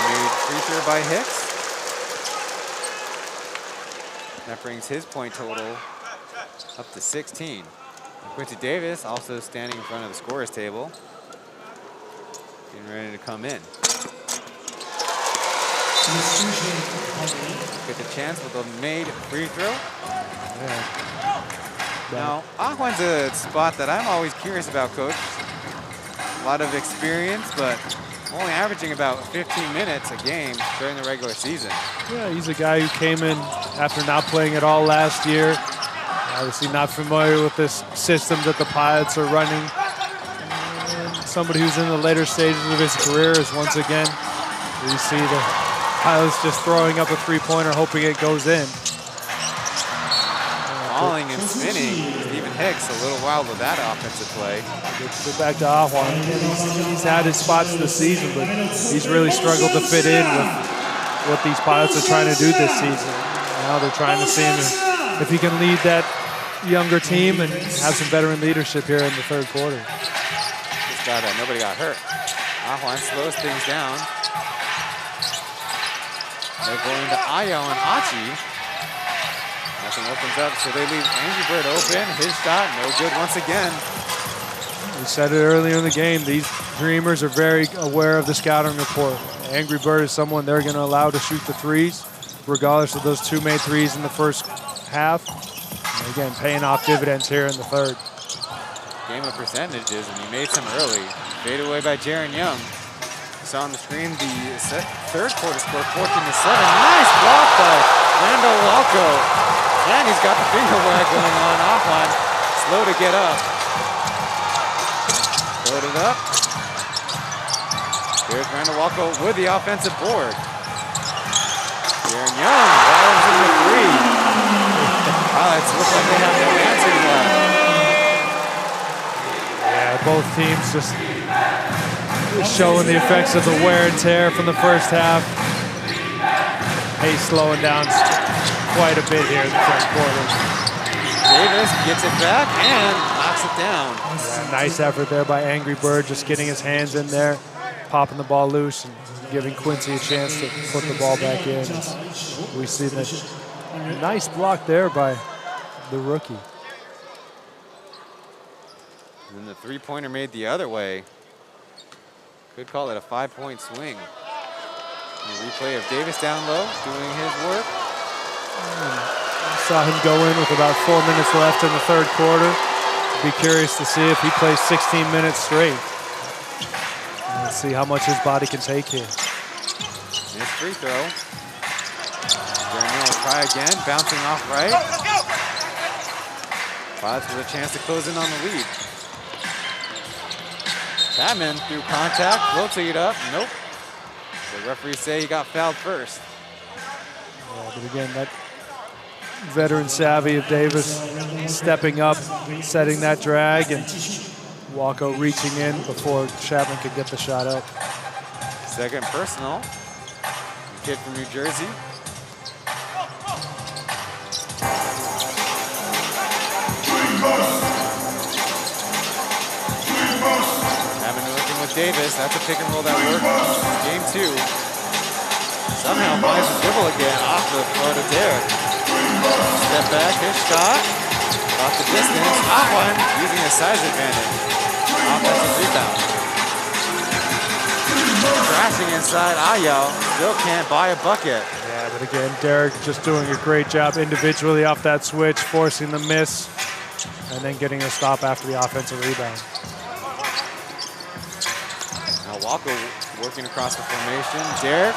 S10: Made free throw by Hicks. That brings his point total up to 16. Quincy Davis also standing in front of the scorer's table, getting ready to come in. Get the chance with a made free throw.
S11: Yeah.
S10: Now, Ahwan's a spot that I'm always curious about, Coach. A lot of experience, but only averaging about 15 minutes a game during the regular season.
S11: Yeah, he's a guy who came in after not playing at all last year. Obviously not familiar with this system that the Pilots are running. And somebody who's in the later stages of his career is once again, we see the Pilots just throwing up a three-pointer, hoping it goes in.
S10: Falling and spinning. Stephen Hicks a little wild with that offensive play.
S11: Go back to Ahwan. He's had his spots this season, but he's really struggled to fit in with what these Pilots are trying to do this season. Now they're trying to see him if he can lead that younger team and have some veteran leadership here in the third quarter.
S10: Just got that. Nobody got hurt. Ahwan slows things down. They're going to Ayo and Hachi. Nothing opens up, so they leave Angry Bird open. His shot, no good once again.
S11: We said it earlier in the game, these Dreamers are very aware of the scouting report. Angry Bird is someone they're going to allow to shoot the threes, regardless of those two made threes in the first half. And again, paying off dividends here in the third.
S10: Game of percentages, and he made some early. Fade away by Jaren Young. Saw on the screen the third quarter score, 14-7. Nice block by Randall Walco. And he's got the finger wag going on. Ahwan, slow to get up. Loaded up. Here's Randall Walco with the offensive board. Jaren Young rattles in the three. Pilots look like they have no answer left.
S11: Yeah, both teams just showing the effects of the wear and tear from the first half. Pace slowing down quite a bit here in the third quarter.
S10: Davis gets it back and knocks it down.
S11: Yeah, nice effort there by Angry Bird, just getting his hands in there, popping the ball loose and giving Quincy a chance to put the ball back in. We see that nice block there by the rookie.
S10: And the three-pointer made the other way. Could call it a 5-point swing. And a replay of Davis down low, doing his work.
S11: Saw him go in with about 4 minutes left in the third quarter. Be curious to see if he plays 16 minutes straight. And see how much his body can take here.
S10: Missed free throw. Daniel will try again, bouncing off right. Pilots with a chance to close in on the lead. Chapman through contact, floats it up, nope. The referees say he got fouled first.
S11: Yeah, but again, that veteran savvy of Davis stepping up, setting that drag, and Walco reaching in before Chapman could get the shot up.
S10: Second personal. Kid from New Jersey. Chapman working with Davis. That's a pick and roll that worked. Game two. Somehow finds the dribble again off the float of Derek. Step back, his shot. Off the distance. Ahwan using his size advantage. Offensive rebound. Crashing inside, Ayal still can't buy a bucket.
S11: Yeah, but again, Derek just doing a great job individually off that switch, forcing the miss, and then getting a stop after the offensive rebound.
S10: Now Walker working across the formation. Derek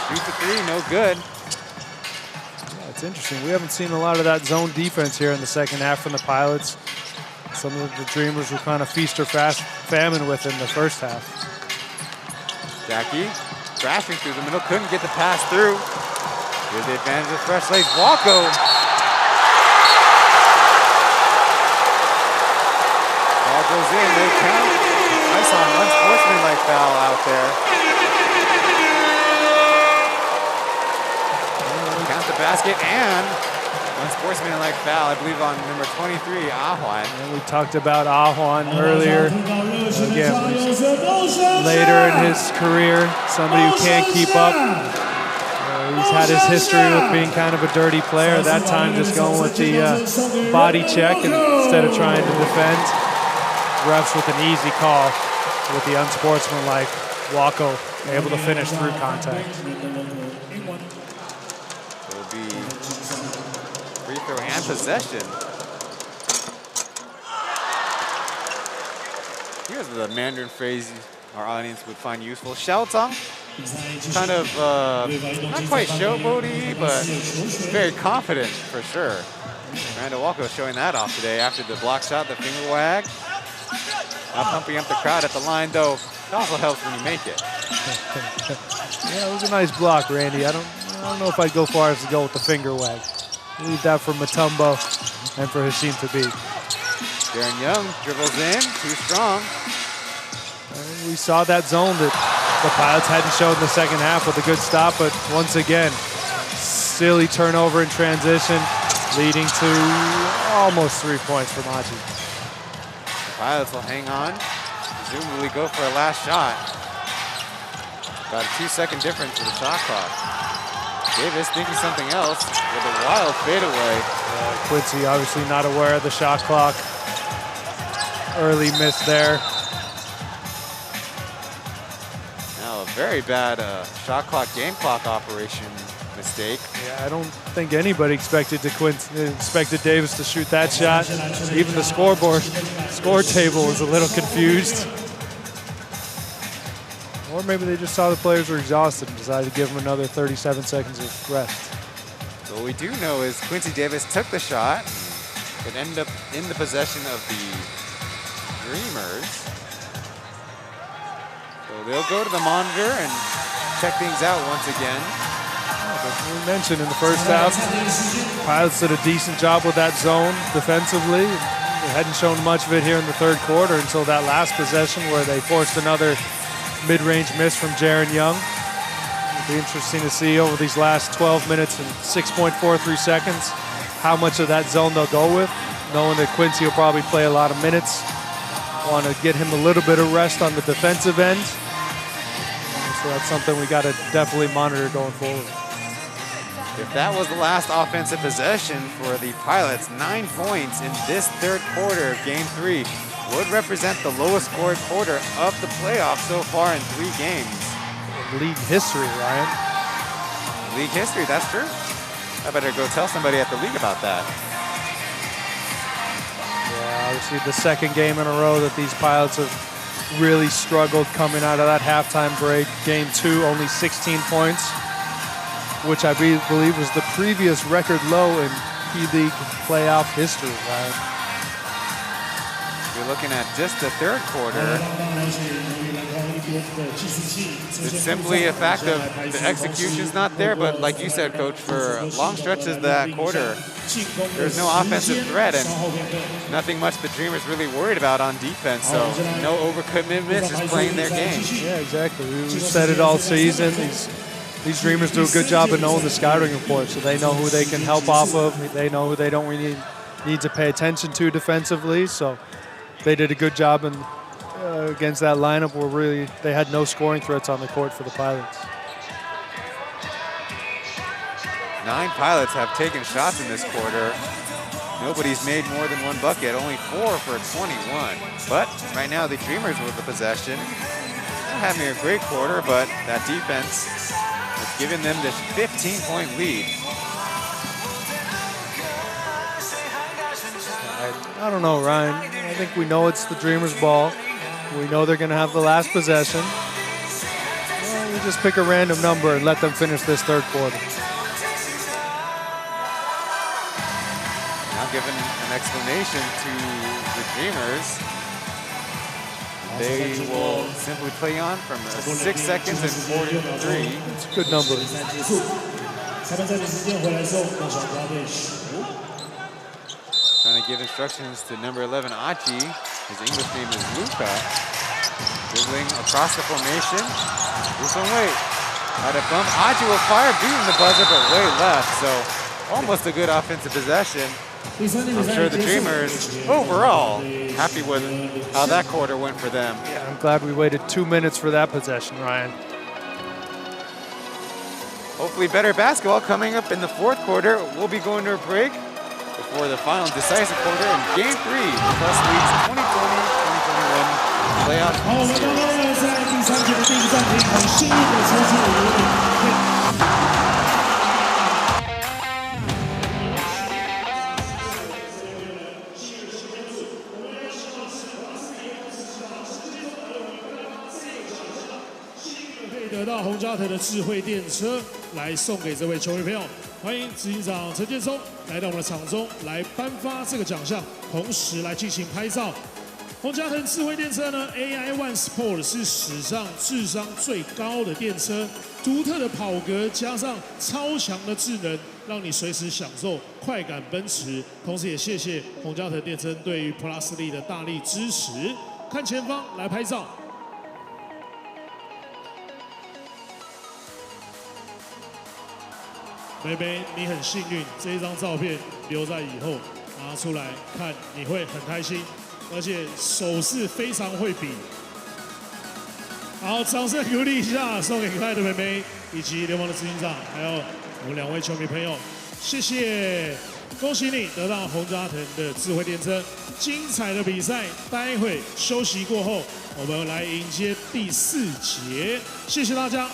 S10: shoots the three, no good.
S11: Yeah, it's interesting. We haven't seen a lot of that zone defense here in the second half from the Pilots. Some of the Dreamers were kind of feast or famine with in the first half.
S10: Jackie crashing through the middle, couldn't get the pass through. Here's the advantage of fresh legs. Walko. Ball goes in, no count. I saw an unsportsmanlike foul out there. Count the basket and unsportsmanlike foul, I believe, on number 23, Ahwan.
S11: And we talked about Ahwan earlier. Again, later in his career, somebody who can't keep up. He's had his history with being kind of a dirty player. That time just going with the body check instead of trying to defend. Refs with an easy call with the unsportsmanlike. Walko able to finish through contact.
S10: It'll be free throw and possession. Here's the Mandarin phrase our audience would find useful. Xiaotang. Kind of not quite showboaty, but very confident for sure. Miranda Walko showing that off today after the block shot, the finger wag. Not pumping up the crowd at the line, though. It also helps when you make it.
S11: Yeah, it was a nice block, Randy. I don't know if I'd go far as to go with the finger wag. Leave that for Mutombo and for Hashim to be.
S10: Darren Young dribbles in, too strong.
S11: And we saw that zone that the Pilots hadn't shown in the second half with a good stop, but once again, silly turnover in transition, leading to almost 3 points from Aji.
S10: The Pilots will hang on, presumably go for a last shot. About a 2-second difference to the shot clock. Davis thinking something else with a wild fadeaway.
S11: Quincy obviously not aware of the shot clock. Early miss there.
S10: Now a very bad shot clock, game clock operation mistake.
S11: Yeah, I don't think anybody expected Davis to shoot that shot. Even the score table was a little confused. Or maybe they just saw the players were exhausted and decided to give them another 37 seconds of rest.
S10: So what we do know is Quincy Davis took the shot. It ended up in the possession of the Dreamers. So they'll go to the monitor and check things out once again.
S11: As we mentioned in the first half, Pilots did a decent job with that zone defensively. They hadn't shown much of it here in the third quarter until that last possession where they forced another mid-range miss from Jaren Young. It'll be interesting to see over these last 12 minutes and 6.43 seconds how much of that zone they'll go with, knowing that Quincy will probably play a lot of minutes. Want to get him a little bit of rest on the defensive end. So that's something we got to definitely monitor going forward.
S10: If that was the last offensive possession for the Pilots, 9 points in this third quarter of Game 3 would represent the lowest scored quarter of the playoffs so far in 3 games.
S11: League history, Ryan.
S10: League history, that's true. I better go tell somebody at the league about that.
S11: Yeah, obviously the second game in a row that these Pilots have really struggled coming out of that halftime break. Game 2, only 16 points, which I believe was the previous record low in P.LEAGUE playoff history, Ryan.
S10: You're looking at just the third quarter. It's simply a fact of the execution's not there, but like you said, Coach, for long stretches of that quarter, there's no offensive threat and nothing much the Dreamers really worried about on defense, so no overcommitment, just playing their game.
S11: Yeah, exactly. We said it all season. These Dreamers do a good job of knowing the scouting report, so they know who they can help off of. They know who they don't really need to pay attention to defensively, so they did a good job against that lineup where really they had no scoring threats on the court for the Pilots.
S10: 9 Pilots have taken shots in this quarter. Nobody's made more than 1 bucket, only 4 for 21. But right now the Dreamers with the possession. Not having a great quarter, but that defense has given them this 15-point lead.
S11: I don't know, Ryan. I think we know it's the Dreamers' ball. We know they're going to have the last possession. Well, we just pick a random number and let them finish this third quarter.
S10: Now given an explanation to the Dreamers, they will simply play on from 6 seconds and 43.
S11: It's a good number.
S10: Trying to give instructions to number 11, Aji. His English name is Luca. Dribbling across the formation. This one, wait. At a bump, Aji will fire, beating the buzzer, but way left. So almost a good offensive possession. I'm sure the Dreamers, overall, happy with how that quarter went for them.
S11: Yeah, I'm glad we waited 2 minutes for that possession, Ryan.
S10: Hopefully better basketball coming up in the fourth quarter. We'll be going to a break before the final decisive quarter in Game 3 Plus League's 2020-2021 playoff series.
S1: 得到洪家腾的智慧电车来送给这位球迷朋友。欢迎执行长陈建松来到我们的场中来颁发这个奖项，同时来进行拍照。洪家腾智慧电车呢 ，AI One Sport 是史上智商最高的电车，独特的跑格加上超强的智能，让你随时享受快感奔驰。同时也谢谢洪家腾电车对于 Plus League 的大力支持。看前方来拍照。 梅梅，你很幸运，这一张照片留在以后拿出来看，你会很开心，而且手势非常会比。好，掌声鼓励一下，送给可爱的梅梅以及联盟的执行长，还有我们2位球迷朋友，谢谢，恭喜你得到洪家腾的智慧电车。精彩的比赛，待会休息过后，我们来迎接第4节，谢谢大家。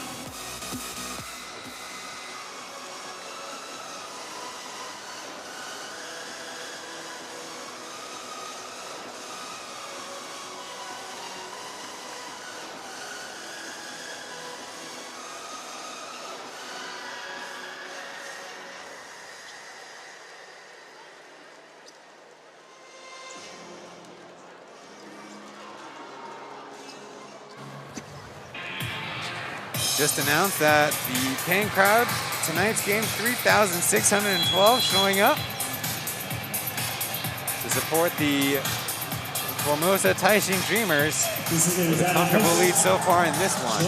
S10: Just announced that the paying crowd tonight's game, 3,612 showing up to support the Formosa Taishin Dreamers with a comfortable lead so far in this one.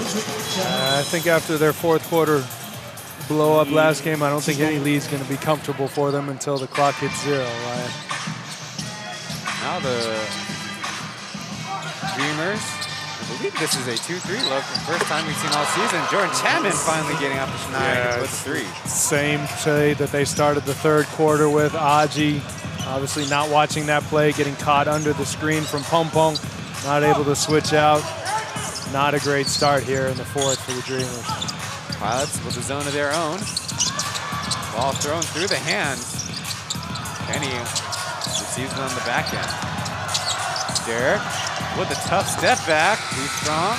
S11: I think after their fourth quarter blow up last game, I don't think any lead's going to be comfortable for them until the clock hits 0, Ryan.
S10: Now the Dreamers, I believe this is a 2-3 look. The first time we've seen all season. Jordan Chapman finally getting out the schneid with a 3.
S11: Same play that they started the third quarter with. Aji, obviously not watching that play, getting caught under the screen from Pong Pong, not able to switch out. Not a great start here in the fourth for the Dreamers.
S10: Pilots with a zone of their own. Ball thrown through the hands. Kenny receives it on the back end. Derek with a tough step back, too strong.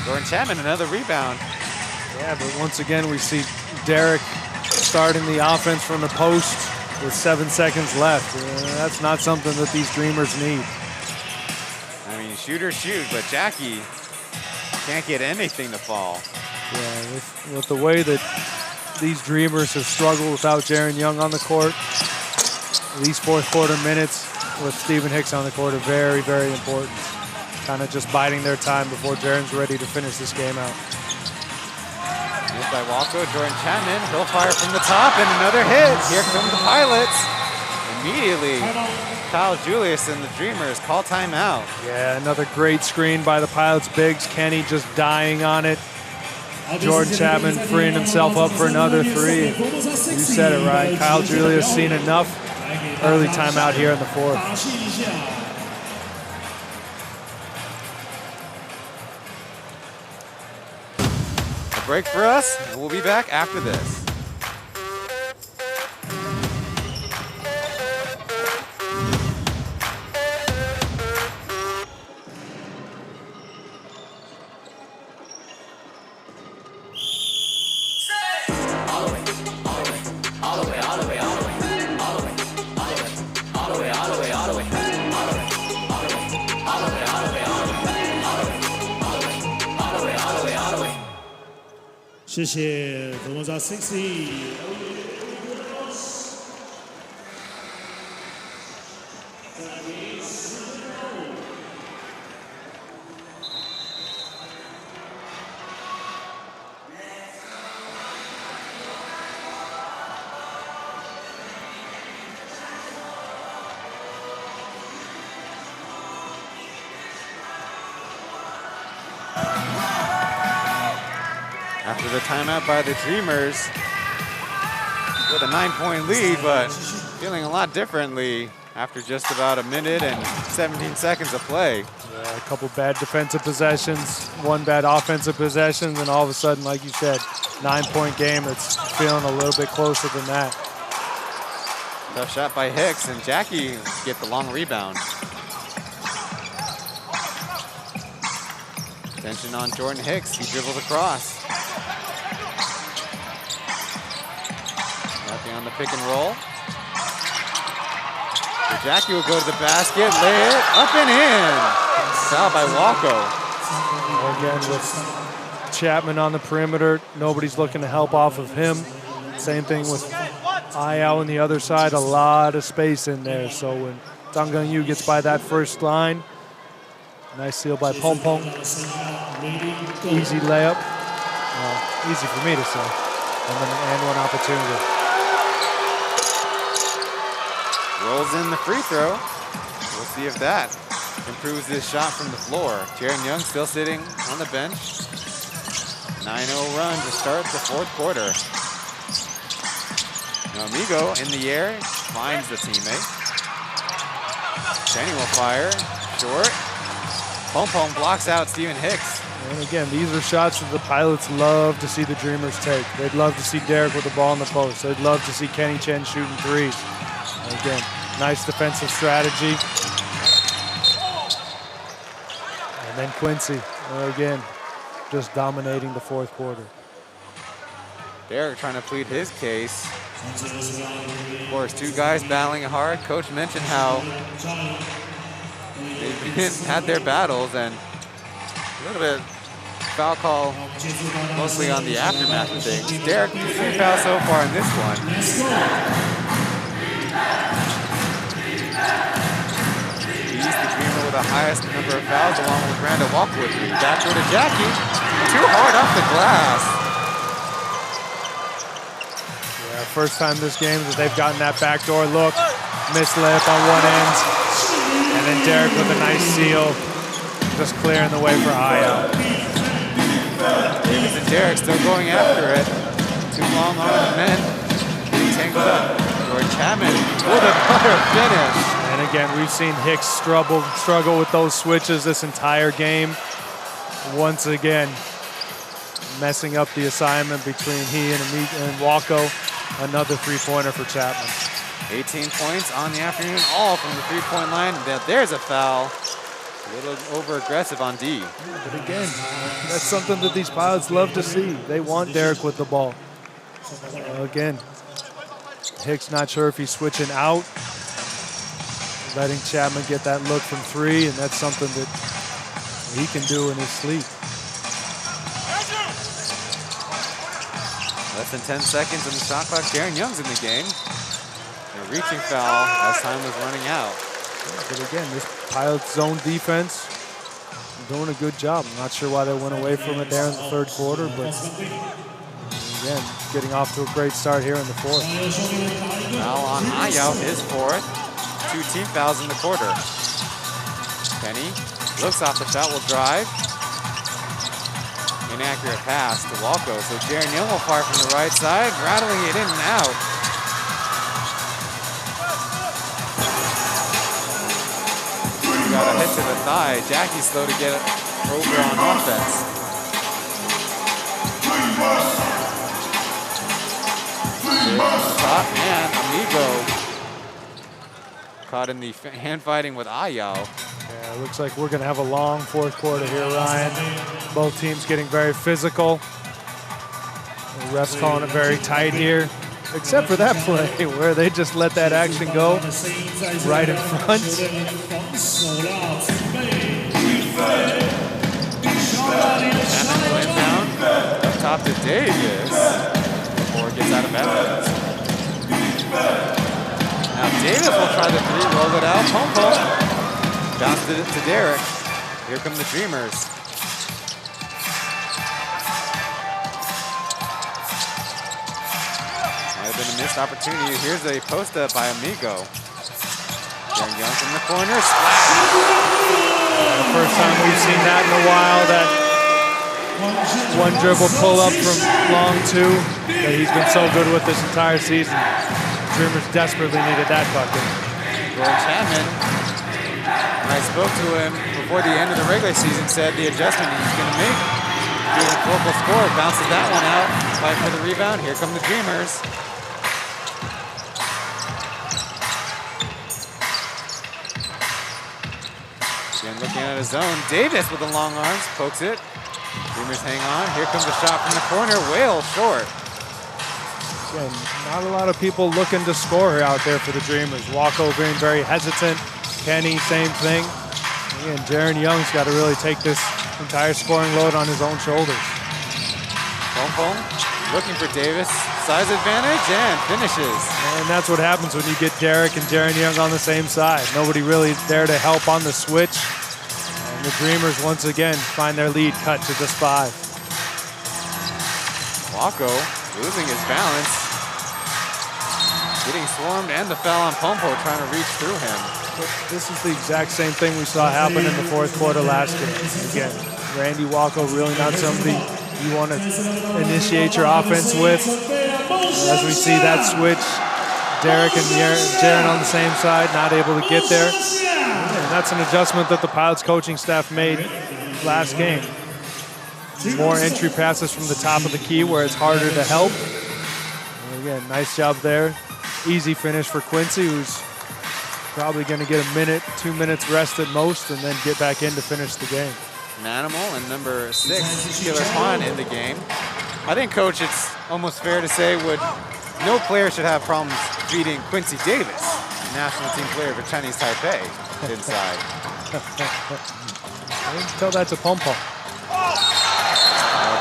S10: Jordan Chapman, another rebound.
S11: Yeah, but once again, we see Derek starting the offense from the post with 7 seconds left. That's not something that these Dreamers need.
S10: I mean, shoot, but Jackie can't get anything to fall.
S11: Yeah, with the way that these Dreamers have struggled without Jaren Young on the court, these fourth quarter minutes with Stephen Hicks on the court are very, very important. Kind of just biding their time before Jaren's ready to finish this game out.
S10: Missed by Walco, Jordan Chapman, he'll fire from the top, and another hit. Here come the Pilots. Immediately, Kyle Julius and the Dreamers call timeout.
S11: Yeah, another great screen by the Pilots bigs. Kenny just dying on it. Jordan Chapman freeing himself up for another three. You said it right. Kyle Julia's seen enough early timeout here in the fourth.
S10: A break for us, and we'll be back after this.
S1: 谢谢 Formosa 60。After
S10: the timeout by the Dreamers, with a 9-point lead, but feeling a lot differently after just about a minute and 17 seconds of play.
S11: Yeah, a couple bad defensive possessions, one bad offensive possession, and all of a sudden, like you said, 9-point game. It's feeling a little bit closer than that.
S10: Tough shot by Hicks, and Jackie get the long rebound. Attention on Jordan Hicks, he dribbles across. Nothing on the pick and roll. So Jackie will go to the basket, lay it up and in. Foul by Walko.
S11: Again, with Chapman on the perimeter, nobody's looking to help off of him. Same thing with Ayao on the other side, a lot of space in there. So when Zhang Gengyu gets by that first line, nice steal by Pong Pong. Easy layup. Easy for me to say. And then an and one opportunity.
S10: Rolls in the free throw. We'll see if that improves his shot from the floor. Jaron Young still sitting on the bench. 9-0 run to start the fourth quarter. Now Amigo in the air finds the teammate. Kenny will fire. Short. Pom Pom blocks out Stephen Hicks.
S11: And again, these are shots that the Pilots love to see the Dreamers take. They'd love to see Derek with the ball in the post. They'd love to see Kenny Chen shooting threes. And again, nice defensive strategy. And then Quincy, again, just dominating the fourth quarter.
S10: Derek trying to plead his case. Of course, two guys battling hard. Coach mentioned how they've had their battles, and a little bit foul call mostly on the aftermath of things. Derek, 3 fouls so far in this one. He's the Dreamer with the highest number of fouls, along with Randall Walkwood. Backdoor to Jackie. Too hard off the glass.
S11: Yeah, first time this game that they've gotten that backdoor look. Missed layup on one end. And then Derek with a nice seal. Just clearing the way for Ayao.
S10: Davis and Derek still going after it. Too long on the men. Getting tangled up. Jordan Chapman with a butter finish.
S11: And again, we've seen Hicks struggle with those switches this entire game. Once again, messing up the assignment between he and Walko. Another three-pointer for Chapman.
S10: 18 points on the afternoon, all from the three-point line. There's a foul. A little over-aggressive on D.
S11: But again, that's something that these Pilots love to see. They want Derek with the ball. Again, Hicks not sure if he's switching out, letting Chapman get that look from three, and that's something that he can do in his sleep.
S10: Less than 10 seconds on the shot clock. Jaron Young's in the game. A reaching foul as time was running out.
S11: But again, this Pilots zone defense doing a good job. I'm not sure why they went away from it there in the third quarter, but again, getting off to a great start here in the fourth.
S10: Foul on Ayao, his fourth. 2 team fouls in the quarter. Kenny looks off the shot, will drive. Inaccurate pass to Walco, so Jaren Young will fire from the right side, rattling it in and out. Got a hit to the thigh. Jackie's slow to get over on offense. Top man, Amigo caught in the hand fighting with Ayao.
S11: Yeah, looks like we're gonna have a long fourth quarter here, Ryan. Both teams getting very physical. The refs calling it very tight here, except for that play where they just let that action go right in front.
S10: Inbound, up top to Davis before it gets out of bounds. Now Davis will try the three, roll it out. Pom-pom. Bounce it to Derek. Here come the Dreamers. Might have been a missed opportunity. Here's a post-up by Amigo. Jaren Young from the corner. Splash!
S11: The first time we've seen that in a while, that one dribble pull-up from long two that he's been so good with this entire season. Dreamers desperately needed that bucket.
S10: George Chapman, when I spoke to him before the end of the regular season, said the adjustment he's going to make, doing a focal score, bounces that one out, fight for the rebound. Here come the Dreamers. Again, looking at his zone. Davis with the long arms, pokes it. Dreamers hang on. Here comes a shot from the corner, well short.
S11: Again, not a lot of people looking to score out there for the Dreamers. Walco being very hesitant. Kenny, same thing. Again, Jaren Young's got to really take this entire scoring load on his own shoulders.
S10: Pom-pom looking for Davis. Size advantage and finishes.
S11: And that's what happens when you get Derek and Jaren Young on the same side. Nobody really there to help on the switch. And the Dreamers once again find their lead cut to just 5.
S10: Walco losing his balance. Getting swarmed and the foul on Pompo trying to reach through him.
S11: But this is the exact same thing we saw happen in the fourth quarter last game. Again, Randy Walco really not somebody you want to initiate your offense with. As we see that switch, Derek and Jaren on the same side, not able to get there. And that's an adjustment that the Pilots coaching staff made last game. More entry passes from the top of the key where it's harder to help. And again, nice job there. Easy finish for Quincy, who's probably going to get a minute, 2 minutes rest at most, and then get back in to finish the game.
S10: Manimal and number 6, Killer Kwan in the game. I think, Coach, it's almost fair to say no player should have problems beating Quincy Davis, national team player for Chinese Taipei, inside.
S11: Tell that to Pom-Pom.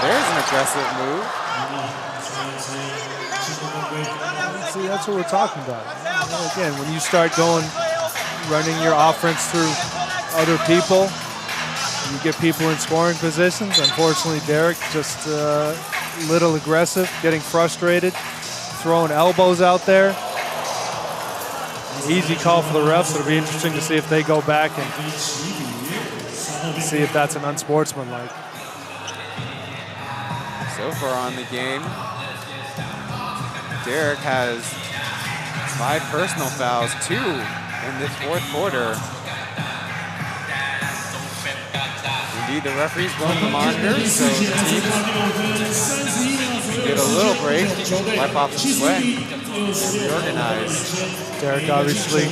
S10: There's an aggressive move.
S11: See, that's what we're talking about. Again, when you start running your offense through other people, you get people in scoring positions. Unfortunately, Derek just a little aggressive, getting frustrated, throwing elbows out there. Easy call for the refs. It'll be interesting to see if they go back and see if that's an unsportsmanlike.
S10: So far on the game, Derek has 5 personal fouls, 2 in this fourth quarter. Indeed, the referee's blowing the monitors, so the teams get a little break, wipe off some sweat, and reorganize.
S11: Derek obviously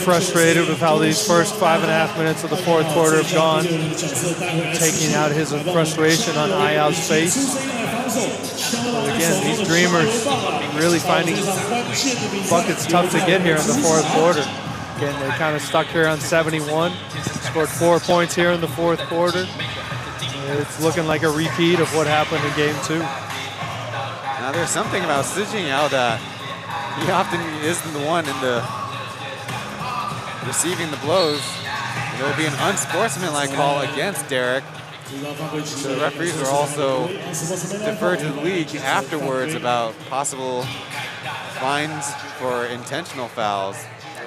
S11: frustrated with how these first 5.5 minutes of the fourth quarter have gone, taking out his frustration on Ayao's face. But again, these Dreamers really finding buckets tough to get here in the fourth quarter. Again, they kind of stuck here on 71, scored 4 points here in the fourth quarter. It's looking like a repeat of what happened in game 2.
S10: Now there's something about Sijingyao that he often isn't the one in the receiving the blows. It will be an unsportsmanlike call against Derek. The referees were also deferred to the league afterwards about possible fines for intentional fouls.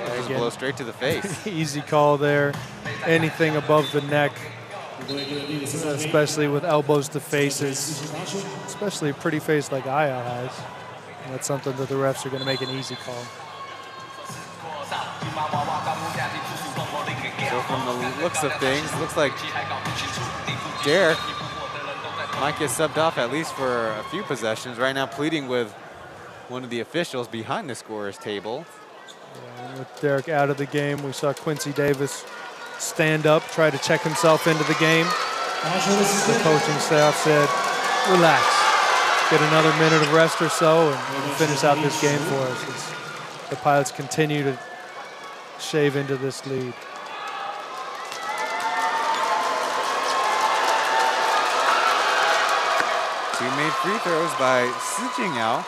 S10: It was a blow straight to the face.
S11: Easy call there. Anything above the neck especially with elbows to faces, especially a pretty face like Ayo has. And that's something that the refs are going to make an easy call.
S10: So from the looks of things, looks like Derek might get subbed off at least for a few possessions. Right now pleading with one of the officials behind the scorer's table.
S11: Yeah, with Derek out of the game, we saw Quincy Davis stand up, try to check himself into the game. The coaching staff said, relax, get another minute of rest or so and finish out this game for us as the Pilots continue to shave into this lead.
S10: Two made free throws by Si Jingyao.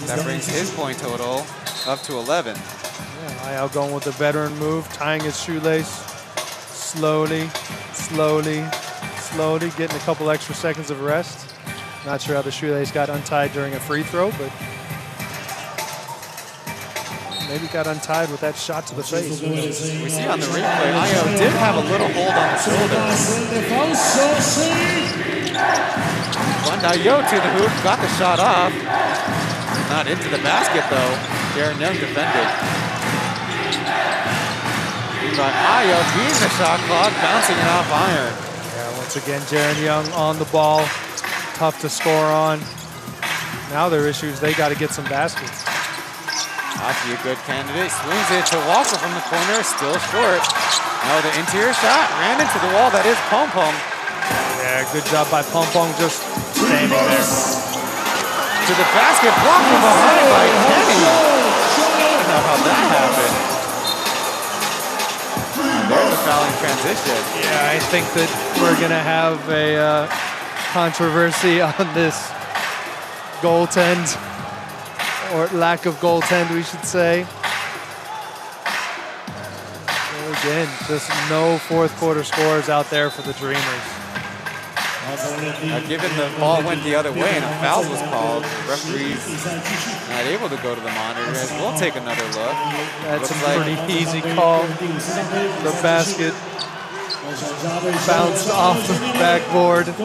S10: That brings his point total up to 11.
S11: Yeah, Ayo going with the veteran move, tying his shoelace slowly, slowly, slowly, getting a couple extra seconds of rest. Not sure how the shoelace got untied during a free throw, but maybe got untied with that shot to the face.
S10: We see on the replay, Ayo did have a little hold on the shoulder. Ayo to the hoop, got the shot off. Not into the basket though. Darren Young defended. But Ayo beating the shot clock, bouncing it off iron.
S11: Yeah, once again, Darren Young on the ball. Tough to score on. Now their issue is they got to get some baskets.
S10: Achi, a good candidate, swings it to Walker from the corner, still short. Now the interior shot, ran into the wall, that is Pom Pom.
S11: Yeah, good job by Pom Pom just standing there.
S10: To the basket, blocked from behind by Kenny. I don't know how that happened. There's a fouling transition.
S11: Yeah, I think that we're going to have a controversy on this goaltend, or lack of goaltend, we should say. Well, again, just no fourth quarter scores out there for the Dreamers.
S10: Given the ball went the other way and a foul was called, referees not able to go to the monitors. We'll take another look.
S11: That's a pretty easy call. The basket bounced off the backboard.
S10: Would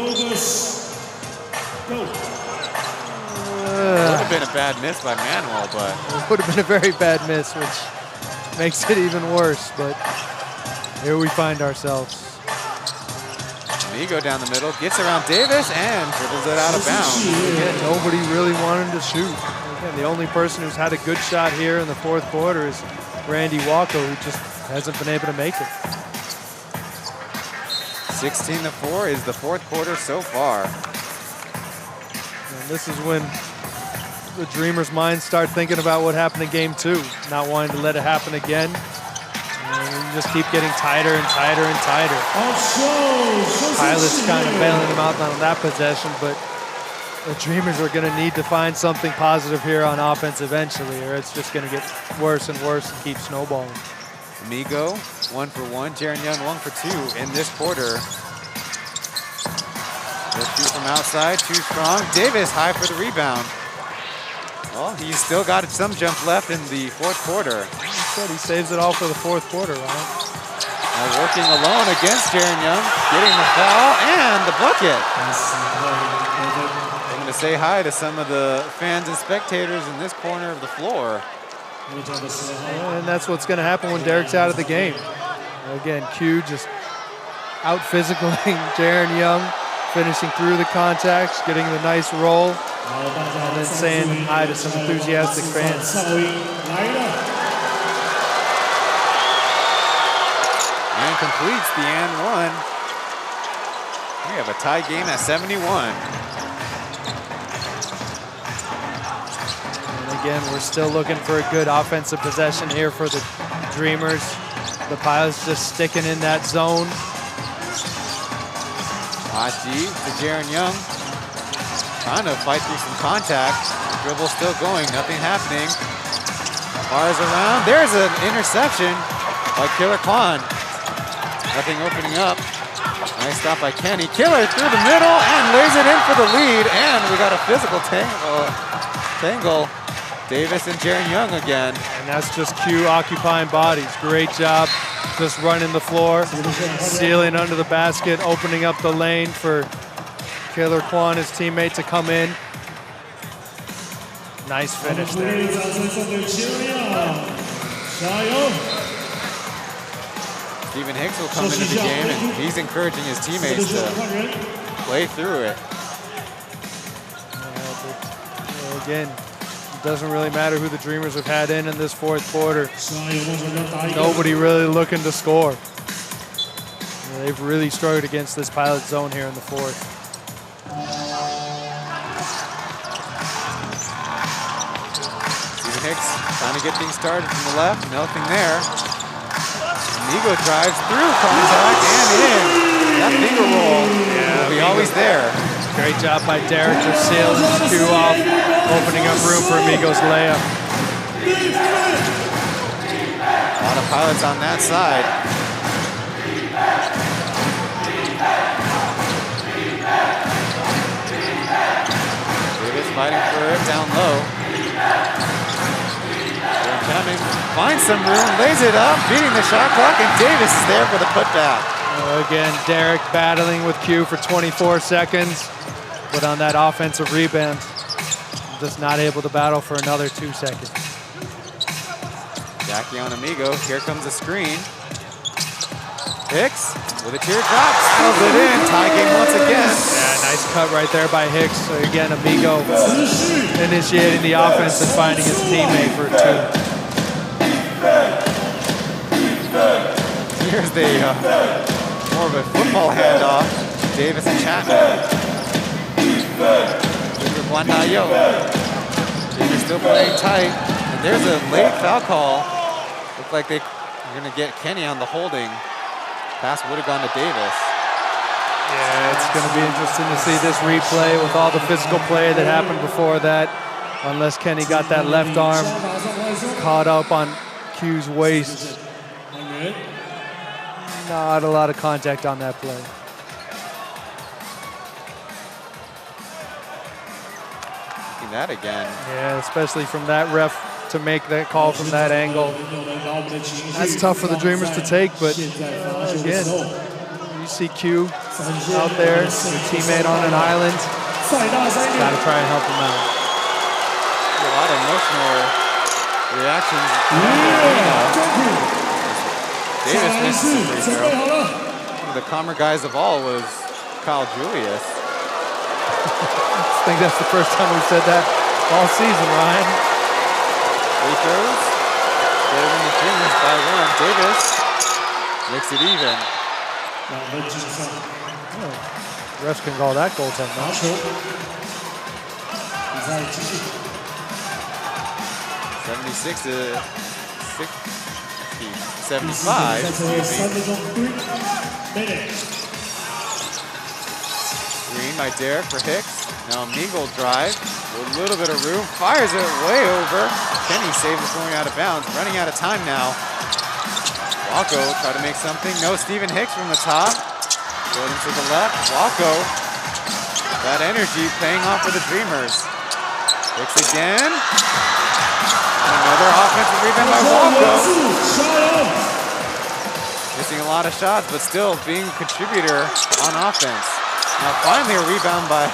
S10: have been a bad miss by Manuel, but
S11: it would have been a very bad miss, which makes it even worse. But here we find ourselves.
S10: Amigo down the middle, gets around Davis and dribbles it out of bounds.
S11: Again, nobody really wanted to shoot. Again, the only person who's had a good shot here in the fourth quarter is Randy Walker, who just hasn't been able to make it.
S10: 16-4 is the fourth quarter so far.
S11: And this is when the Dreamers' minds start thinking about what happened in game two, not wanting to let it happen again. And you just keep getting tighter and tighter and tighter. Pilots kind of bailing them out on that possession, but the Dreamers are going to need to find something positive here on offense eventually, or it's just going to get worse and worse and keep snowballing.
S10: Amigo, 1 for 1. Jaren Young, 1 for 2 in this quarter. They'll shoot from outside, too strong. Davis high for the rebound. Well, he's still got some jump left in the fourth quarter.
S11: He saves it all for the fourth quarter, right?
S10: Now working alone against Jaren Young, getting the foul and the bucket. I'm going to say hi to some of the fans and spectators in this corner of the floor.
S11: And that's what's going to happen when Derek's out of the game. Again, Q just out physicaling Jaren Young, finishing through the contacts, getting the nice roll, and then saying hi to some enthusiastic fans.
S10: And completes the and one. We have a tie game at 71.
S11: And again, we're still looking for a good offensive possession here for the Dreamers. The Pilots just sticking in that zone.
S10: Achi to Jaren Young. Trying to fight through some contact. Dribble still going, nothing happening. Fires around. There's an interception by Killer Kwan. Nothing opening up. Nice stop by Kenny. Killer through the middle and lays it in for the lead. And we got a physical tangle. Davis and Jaren Young again.
S11: And that's just Q occupying bodies. Great job just running the floor, sealing under the basket, opening up the lane for Killer Kwan, his teammate, to come in. Nice finish there.
S10: Stephen Hicks will come into the game, and he's encouraging his teammates to play through it.
S11: Again, it doesn't really matter who the Dreamers have had in this fourth quarter. Nobody really looking to score. They've really struggled against this Pilot zone here in the fourth.
S10: Stephen Hicks trying to get things started from the left, nothing there. Amigo drives through contact and in. That finger roll will be always there.
S11: Great job by Derek to seal his cue off, opening up room for Amigo's layup.
S10: A lot of Pilots on that side. Davis fighting for it down low. Chapman finds some room, lays it up, beating the shot clock, and Davis is there for the putback.
S11: Again, Derek battling with Q for 24 seconds, but on that offensive rebound, just not able to battle for another 2 seconds.
S10: Jackie on Amigo, here comes the screen. Hicks with a teardrop, battles it in, tie game once again.
S11: Yeah, nice cut right there by Hicks. So again, Amigo initiating the offense and finding his teammate for a two.
S10: Here's the more of a football handoff. Davis and Chapman. Guanayo. Davis still playing tight. And there's a late foul call. Looked like they're going to get Kenny on the holding. Pass would have gone to Davis.
S11: Yeah, it's going to be interesting to see this replay with all the physical play that happened before that. Unless Kenny got that left arm caught up on Q's waist. Not a lot of contact on that play.
S10: That again.
S11: Yeah, especially from that ref to make that call from that angle. That's tough for the Dreamers to take, but again, you see Q out there, your teammate on an island. Got to try and help him out.
S10: A lot of emotional reactions. Davis missed the free throw. One of the calmer guys of all was Kyle Julius.
S11: I think that's the first time we've said that all season, Ryan.
S10: Free throws. Better than the Dreamers by one. Davis makes it even.
S11: Refs can call that goaltending.
S10: 76 to 75. Green by Derek for Hicks. Now Amigo drive with a little bit of room. Fires it way over. Kenny saves it going out of bounds. Running out of time now. Walko try to make something. No, Stephen Hicks from the top. Going to the left. Walko. That energy paying off for the Dreamers. Hicks again. Another offensive rebound by Walko. Missing a lot of shots, but still being a contributor on offense. Now finally a rebound by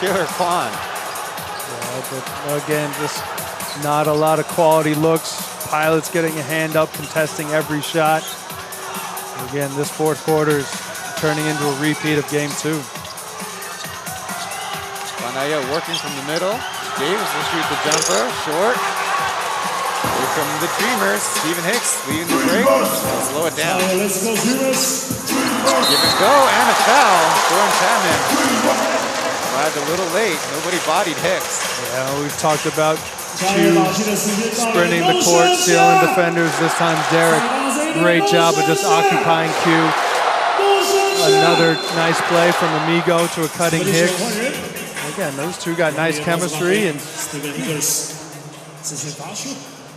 S10: Killer Kwan.
S11: Yeah, but again, just not a lot of quality looks. Pilots getting a hand up, contesting every shot. Again, this fourth quarter is turning into a repeat of game two.
S10: Guanayo working from the middle. Davis will shoot the jumper, short. Here come the Dreamers. Stephen Hicks leading the break. Slow it down.
S1: Let's go, Dreamers.
S10: Give and go, and a foul. Jordan Chapman arrived a little late. Nobody bodied Hicks.
S11: Yeah, we've talked about Q sprinting the court, stealing defenders. This time Derek, great job of just occupying Q. Another nice play from Amigo to a cutting Hicks. Again, those two got nice chemistry, and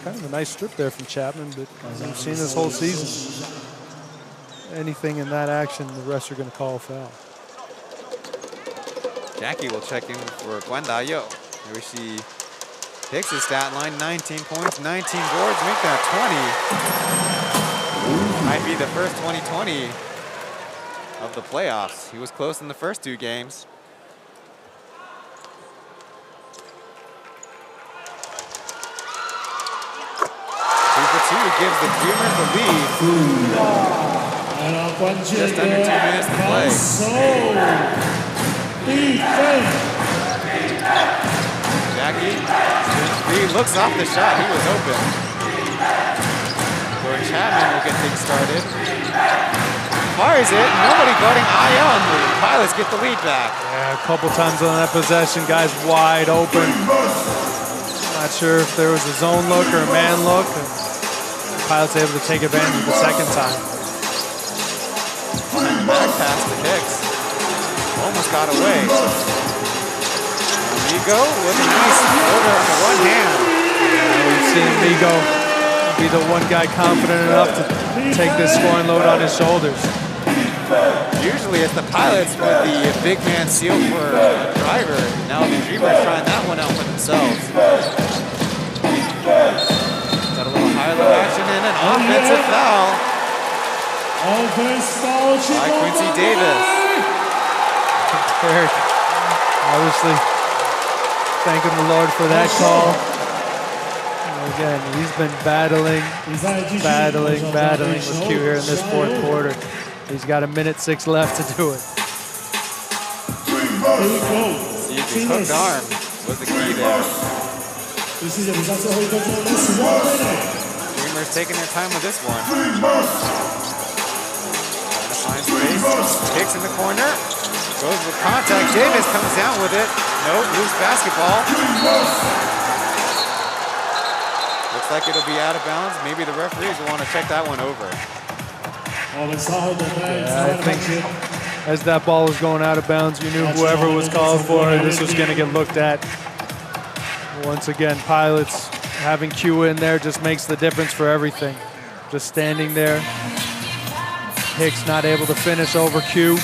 S11: kind of a nice strip there from Chapman, but as we've seen this whole season, anything in that action, the refs are going to call a foul.
S10: Jackie will check in for Guandayo. Here we see Hicks' stat line, 19 points, 19 boards, make that 20. Might be the first 2020 of the playoffs. He was close in the first 2 games. Two gives the Dreamers the lead. Just under 2 minutes to play. Jackie looks off the shot. He was open. Jordan Chapman will get things started. Fires it. Nobody guarding Aya, and the Pilots get the lead back.
S11: Yeah, a couple times on that possession, guys wide open. Not sure if there was a zone look or a man look. Pilots able to take advantage of the second time.
S10: Back pass to Hicks. Almost got away. Migo with a nice floater on the one hand.
S11: We've seen Migo be the one guy confident enough to take this scoring load on his shoulders.
S10: Usually it's the Pilots with the big man seal for a driver. Now the Dreamers trying that one out for themselves. Got a little high-low action and an offensive foul by Quincy Davis.
S11: Eric, obviously thanking the Lord for that call. And again, he's been battling with Q here in this fourth quarter. He's got 1:06 left to do it.
S10: See if his hooked arm was the key there. Dreamers taking their time with this one. Trying to find space. Hicks in the corner. Goes with contact. Davis comes down with it. Nope, loose basketball. Looks like it'll be out of bounds. Maybe the referees will want to check that one over.
S11: Yeah, I think as that ball was going out of bounds, you knew whoever was called for it, this was going to get looked at. Once again, Pilots having Q in there just makes the difference for everything. Just standing there. Hicks not able to finish over Q.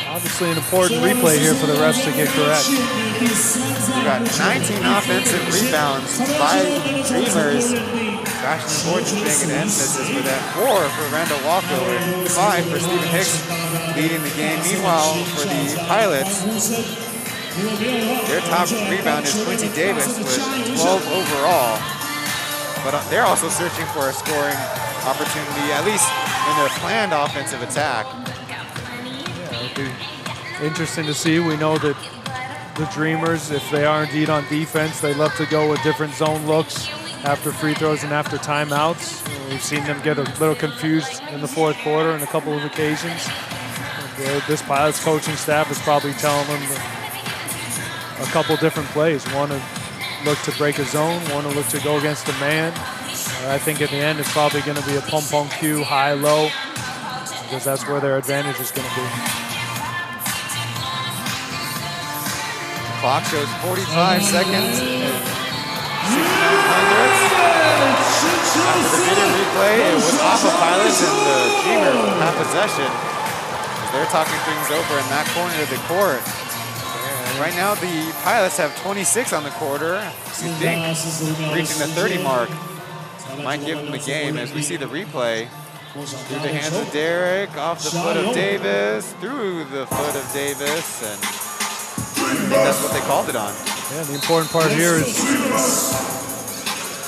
S11: Obviously an important replay here for the refs to get correct.
S10: We got 19 offensive rebounds by Dreamers. Crashing the boards is being an emphasis for that. 4 for Randall Walker and 5 for Stephen Hicks leading the game. Meanwhile, for the Pilots, their top rebound is Quincy Davis with 12 overall. But they're also searching for a scoring opportunity, at least in their planned offensive attack.
S11: It'll be interesting to see. We know that the Dreamers, if they are indeed on defense, they love to go with different zone looks after free throws and after timeouts. We've seen them get a little confused in the fourth quarter on a couple of occasions. And, this Pilots coaching staff is probably telling them a couple different plays. One to look to break a zone, one to look to go against a man. I think at the end it's probably going to be a pump Q, high-low, because that's where their advantage is going to be.
S10: Clock shows 45 seconds. 69 hundredths. After the video replay, it was off of Pilots and the Dreamers will have possession. They're talking things over in that corner of the court. And right now the Pilots have 26 on the quarter. You think reaching the 30 mark might give them the game as we see the replay. Through the hands of Derek, off the foot of Davis, through the foot of Davis, and I think that's what they called it on.
S11: Yeah, the important part here is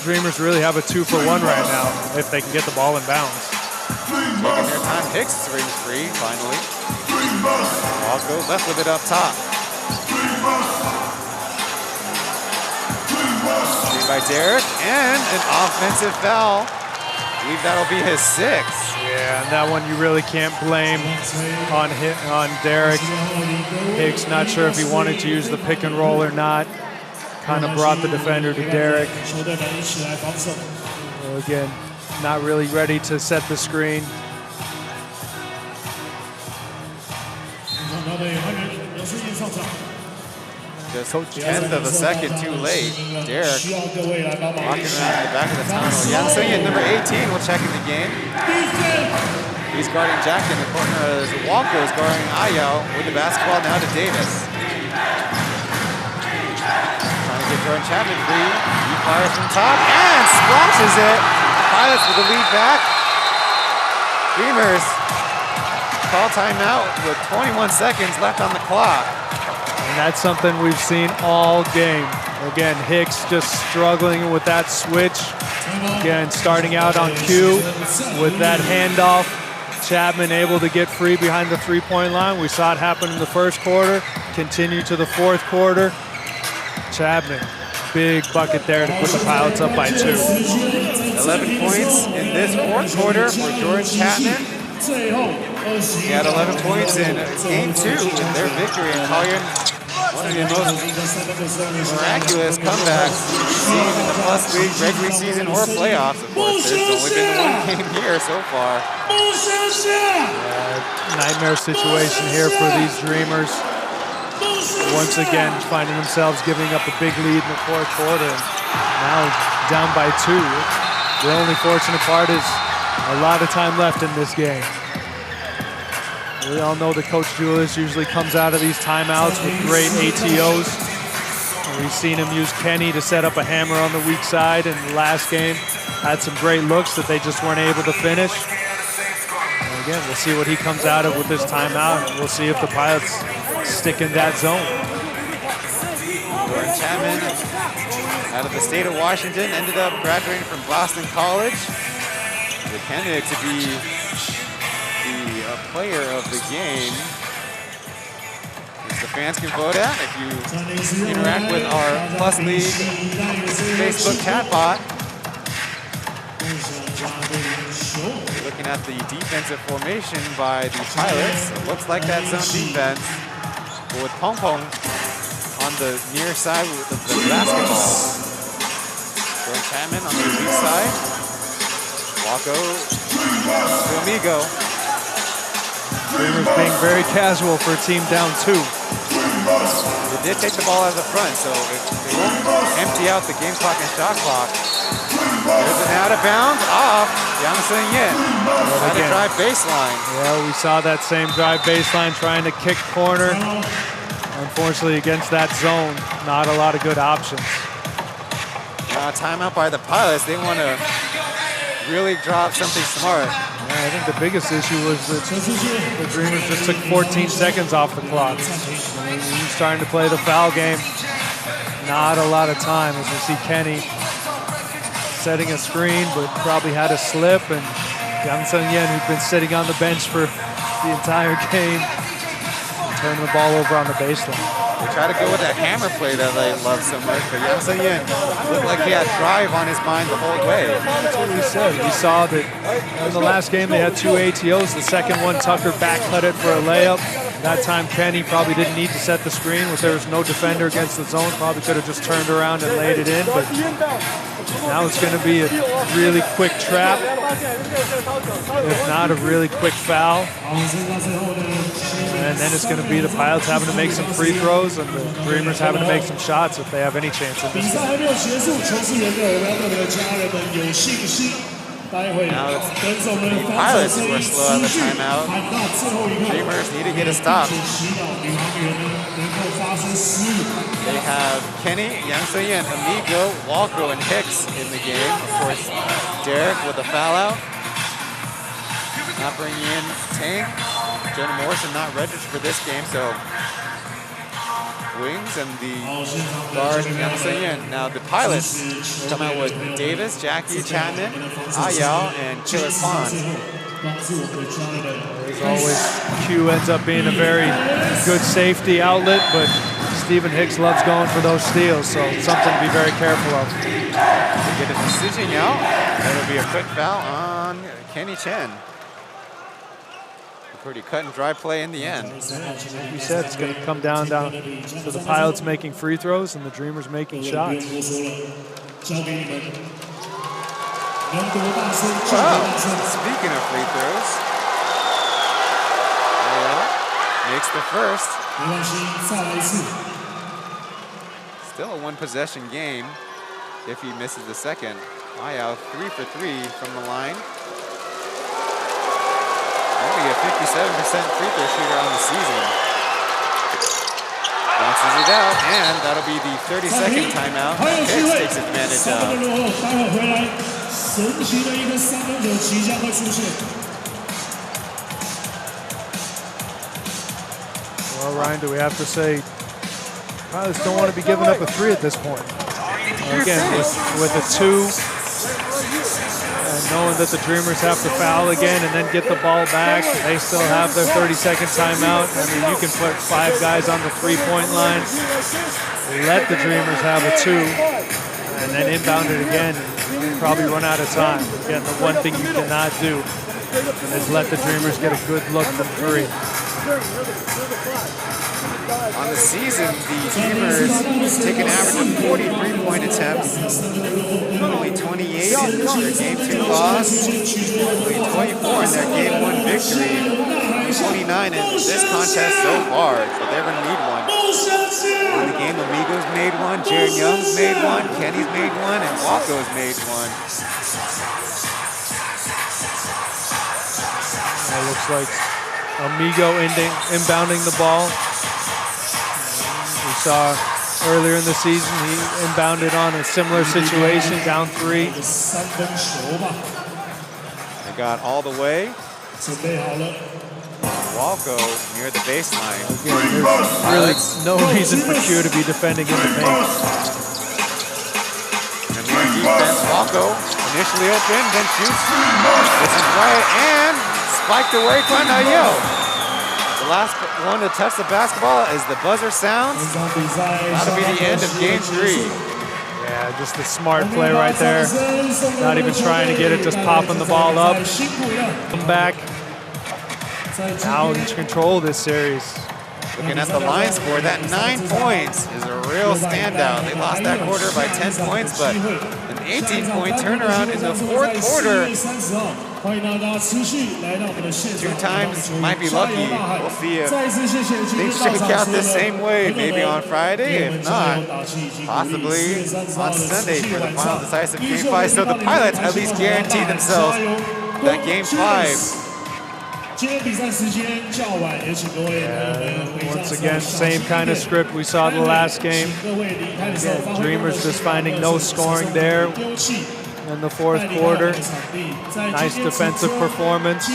S11: Dreamers really have a 2-for-1 right now if they can get the ball in bounds.
S10: Taking their time, Hicks rings free, finally. Ball goes left with it up top. Free by Derek, and an offensive foul. I believe that'll be his 6th.
S11: Yeah, and that one you really can't blame on Derek. Hicks not sure if he wanted to use the pick and roll or not. Kind of brought the defender to Derek. Well, again, not really ready to set the screen.
S10: Just 1/10 of a second too late. Derek walking around the back of the tunnel. Yang Sun-Yin, number 18, will check in the game. He's guarding Jack in the corner as Walker is guarding Ayo with the basketball now to Davis. Trying to get Jordan Chapman free. He fires from top and splashes it. Pilots with the lead back. Dreamers call timeout with 21 seconds left on the clock.
S11: And that's something we've seen all game. Again, Hicks just struggling with that switch. Again, starting out on cue with that handoff. Chapman able to get free behind the three-point line. We saw it happen in the first quarter, continue to the fourth quarter. Chapman, big bucket there to put the Pilots up by 2.
S10: 11 points in this fourth quarter for Jordan Chapman. He had 11 points in game 2 in their victory in Taoyuan. One of the most miraculous comebacks seen in the Plus League regular season or playoffs, of course. There's only been one game here so far.
S11: Nightmare situation here for these Dreamers. Once again, finding themselves giving up a big lead in the fourth quarter. Now down by 2. The only fortunate part is a lot of time left in this game. We all know that Coach Julius usually comes out of these timeouts with great ATOs. We've seen him use Kenny to set up a hammer on the weak side in the last game. Had some great looks that they just weren't able to finish. And again, we'll see what he comes out of with this timeout. We'll see if the Pilots stick in that zone.
S10: Jordan Chapman, out of the state of Washington, ended up graduating from Boston College. The candidate to be the player of the game, which the fans can vote at. If you interact with our Plus League Facebook chat bot. Looking at the defensive formation by the Pilots, it looks like that zone defense, but with Pong Pong on the near side with the basketball. Jordan Chapman on the weak side. Walko to Amigo.
S11: Dreamers being very casual for a team down 2.
S10: They did take the ball out of the front, so they won't empty out the game clock and shot clock. There's an out of bounds off Yang Sun-yin. Trying to drive baseline.
S11: Yeah, we saw that same drive baseline trying to kick corner. Unfortunately, against that zone, not a lot of good options.
S10: Timeout by the Pilots. They want to really drop something smart.
S11: Yeah, I think the biggest issue was that the Dreamers just took 14 seconds off the clock. He's starting to play the foul game. Not a lot of time, as we see Kenny setting a screen, but probably had a slip. And Yang Sun-yin, who'd been sitting on the bench for the entire game, turning the ball over on the baseline.
S10: They try to go with that hammer play that they love so much, but Yang Sun-yin looked like he had drive on his mind the whole way.
S11: That's what we said. We saw that in the last game they had 2 ATOs. The second one, Tucker back cut it for a layup. That time Kenny probably didn't need to set the screen. If there was no defender against the zone, probably could have just turned around and laid it in. But now it's going to be a really quick trap, if not a really quick foul. And then it's going to be the Pilots having to make some free throws and the Dreamers having to make some shots if they have any chance in this game.
S10: Now it's the Pilots who are slow on the timeout. Dreamers need to get a stop. They have Kenny, Yang Sun-yin, Amigo, Walko, and Hicks in the game. Of course, Derek with a foul out. Not bringing in Tank. Jonah Morrison not registered for this game, so Wings and the guard Yang Sun-yin. Now the Pilots come out with Davis, Jackie, Chapman, Ayao, and Killer Kwan.
S11: As always, Q ends up being a very good safety outlet, but Stephen Hicks loves going for those steals, so it's something to be very careful of.
S10: To get a decision out, that'll be a quick foul on Kenny Chen. Pretty cut and dry play in the end.
S11: Like we said, it's going to come down to the Pilots making free throws and the Dreamers making shots.
S10: Wow. Speaking of free throws, makes the first. Still a one-possession game if he misses the second. Ayao 3 for 3 from the line. Only a 57% free throw shooter on the season. Bounces it out, and that'll be the 32nd timeout. Hicks takes advantage of.
S1: 神奇的一个三分球即将会出现。
S11: Well, Ryan, do we have to say pilots don't want to be giving up a 3 at this point? Again, with a 2, and knowing that the Dreamers have to foul again and then get the ball back, they still have their 30-second timeout. I mean, you can put 5 guys on the 3-point line, let the Dreamers have a 2, and then inbound it again, and probably run out of time. Again, the one thing you cannot do is let the Dreamers get a good look from 3.
S10: On the season, the Dreamers take an average of 43-point attempts, only 28 in their Game 2 loss, only 24 in their Game 1 victory, 29 in this contest so far, so they're going to need one. In the game, Amigo's made one, Jaron Young's made one, Kenny's made one, and Walko's made one.
S11: It looks like Amigo inbounding the ball. We saw earlier in the season he inbounded on a similar situation, down 3.
S10: They got all the way. Walko near the baseline.
S11: Again, there's really no reason for Q to be defending in the paint.
S10: And their defense, Walko initially open, then shoots. This is right and spiked away by Nayo. The last one to touch the basketball as the buzzer sounds. That'll be the end of Game 3.
S11: Yeah, just a smart play right there. Not even trying to get it, just popping the ball up. Come back. Now in control of this series.
S10: Looking at the line score, that 9 points is a real standout. They lost that quarter by 10 points, but an 18-point turnaround in the 4th quarter. 2 times might be lucky. We'll see if things shake out the same way, maybe on Friday. If not, possibly on Sunday for the final decisive Game 5. So the Pilots at least guarantee themselves that Game 5.
S11: Once again, same kind of script we saw the last game. Again, Dreamers just finding no scoring there in the 4th quarter. Nice defensive performance.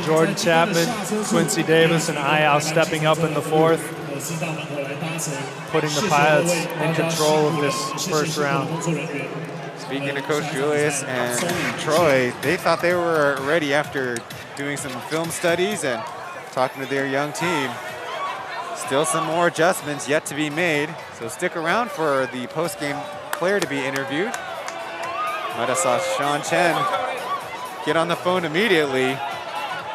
S11: Jordan Chapman, Quincy Davis, and Ayao stepping up in the 4th, putting the Pilots in control of this first round.
S10: Speaking of Coach Julius and Troy, they thought they were ready after doing some film studies and talking to their young team. Still some more adjustments yet to be made, so stick around for the post-game player to be interviewed. Might have saw Sean Chen get on the phone immediately.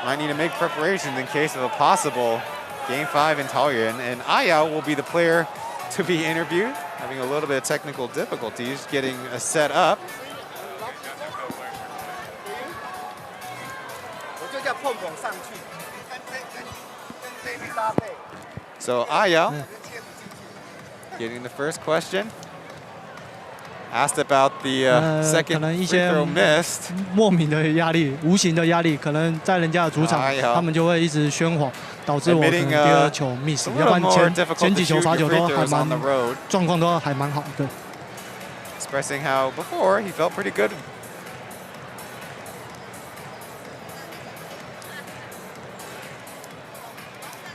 S10: Might need to make preparations in case of a possible Game 5 in Taoyuan. And Ayao will be the player to be interviewed, having a little bit of technical difficulties getting set up. So Ayao getting the first question. Asked about the second free throw missed.
S12: 莫名的压力，无形的压力，可能在人家的主场，他们就会一直喧哗，导致我可能第2球 miss， 要不然前几球罚球都还蛮状况都还蛮好，对。
S10: Expressing how before he felt pretty good.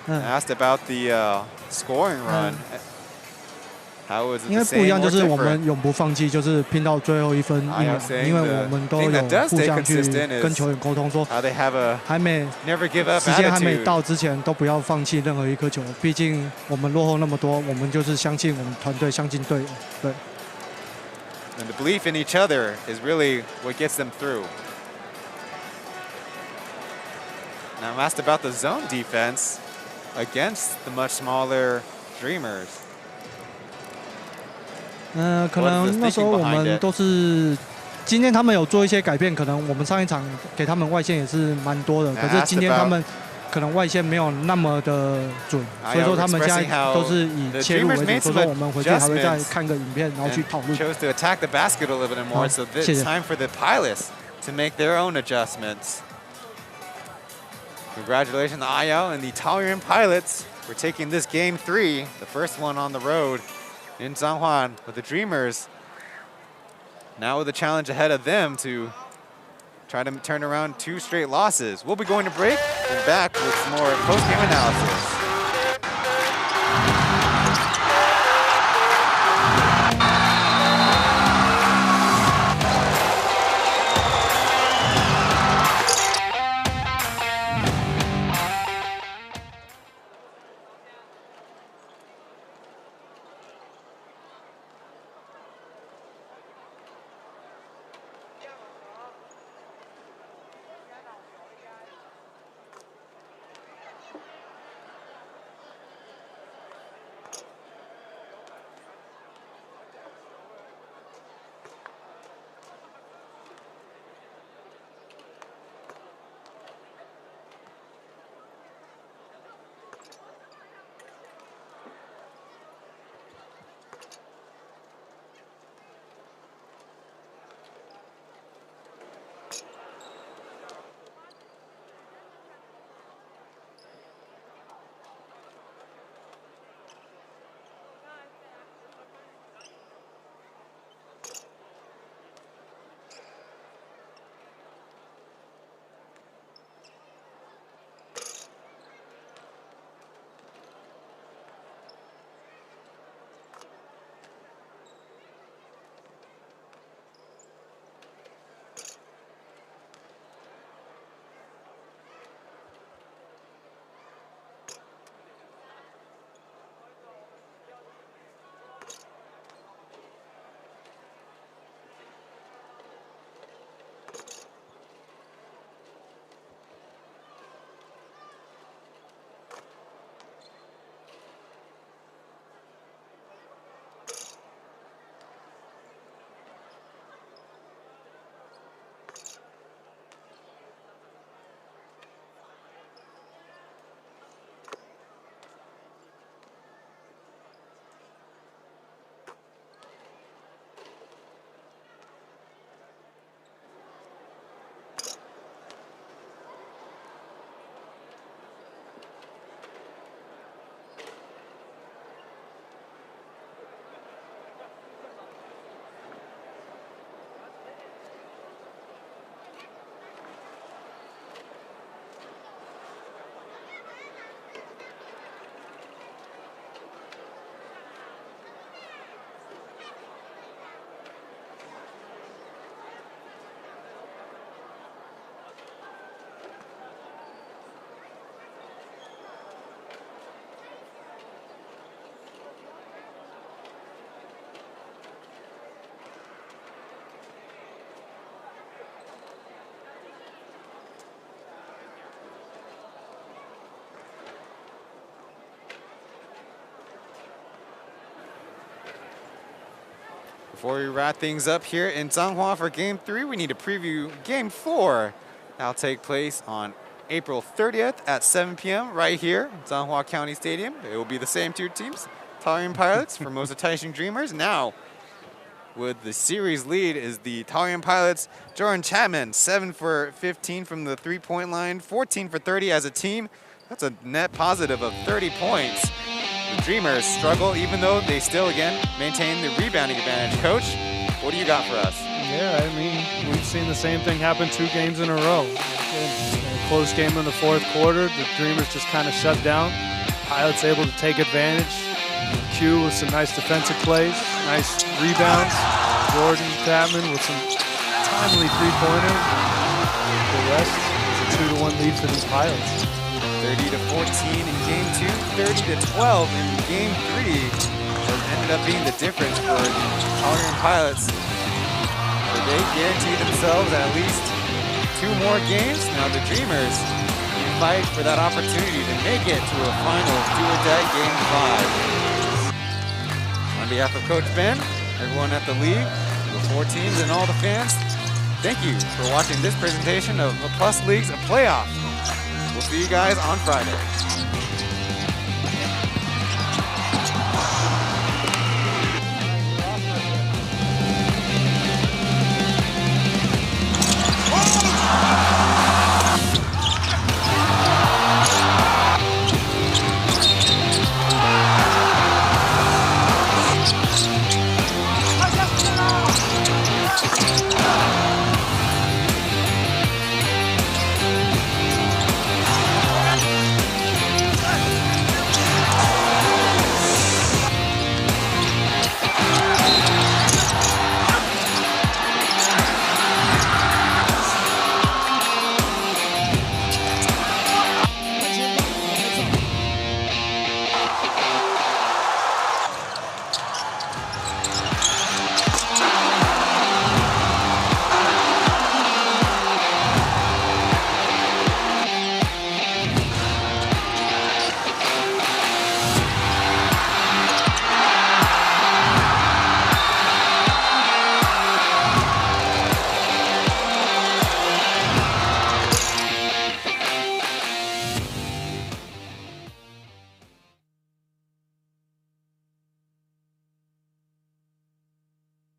S10: Asked about the scoring run. How was it
S12: 因为
S10: the
S12: 不一
S10: same
S12: 样，
S10: or
S12: 就是我
S10: different?
S12: 们永不放弃，就是拼到最后1分1秒，因为我们都有互相去跟球员沟通说，还没
S10: never give up
S12: 时间还没
S10: attitude.
S12: 到之前，都不要放弃任何一颗球。毕竟我们落后那么多，我们就是相信我们团队，相信队友，对。
S10: And the belief in each other is really what gets them through. Now I'm asked about the zone defense against the much smaller Dreamers.
S12: 可能那时候我们都是，今天他们有做一些改变，可能我们上一场给他们外线也是蛮多的，可是今天他们可能外线没有那么的准，所以说他们现在都是以切入为主，所以说我们回去还会再看个影片，然后去讨论。
S10: Chose to attack the basket a little bit more, so it's time for the Pilots to make their own adjustments. Congratulations to Ayao and the Taoyuan Pilots for taking this Game 3, the first one on the road in Zhanghuan with the Dreamers now with a challenge ahead of them to try to turn around 2 straight losses. We'll be going to break and back with some more post-game analysis. Before we wrap things up here in Zhanghua for Game 3, we need to preview Game 4. That'll take place on April 30th at 7 p.m. right here at Zhanghua County Stadium. It will be the same 2 teams, Taoyuan Pilots, Formosa Taishin Dreamers. Now, with the series lead is the Taoyuan Pilots. Jordan Chapman, 7 for 15 from the 3-point line, 14 for 30 as a team. That's a net positive of 30 points. The Dreamers struggle, even though they still, again, maintain the rebounding advantage. Coach, what do you got for us?
S11: Yeah, I mean, we've seen the same thing happen 2 games in a row. A close game in the 4th quarter. The Dreamers just kind of shut down. Pilots able to take advantage. Q with some nice defensive plays, nice rebounds. Jordan Chapman with some timely 3-pointers. The rest is a 2-1 lead for these Pilots.
S10: 30-14 in Game 2, 30-12 in Game 3. That ended up being the difference for the Taoyuan Pilots. So they guarantee themselves at least 2 more games. Now the Dreamers fight for that opportunity to make it to a final do-or-die Game 5. On behalf of Coach Ben, everyone at the league, the 4 teams, and all the fans, thank you for watching this presentation of Plus League's Playoff. We'll see you guys on Friday.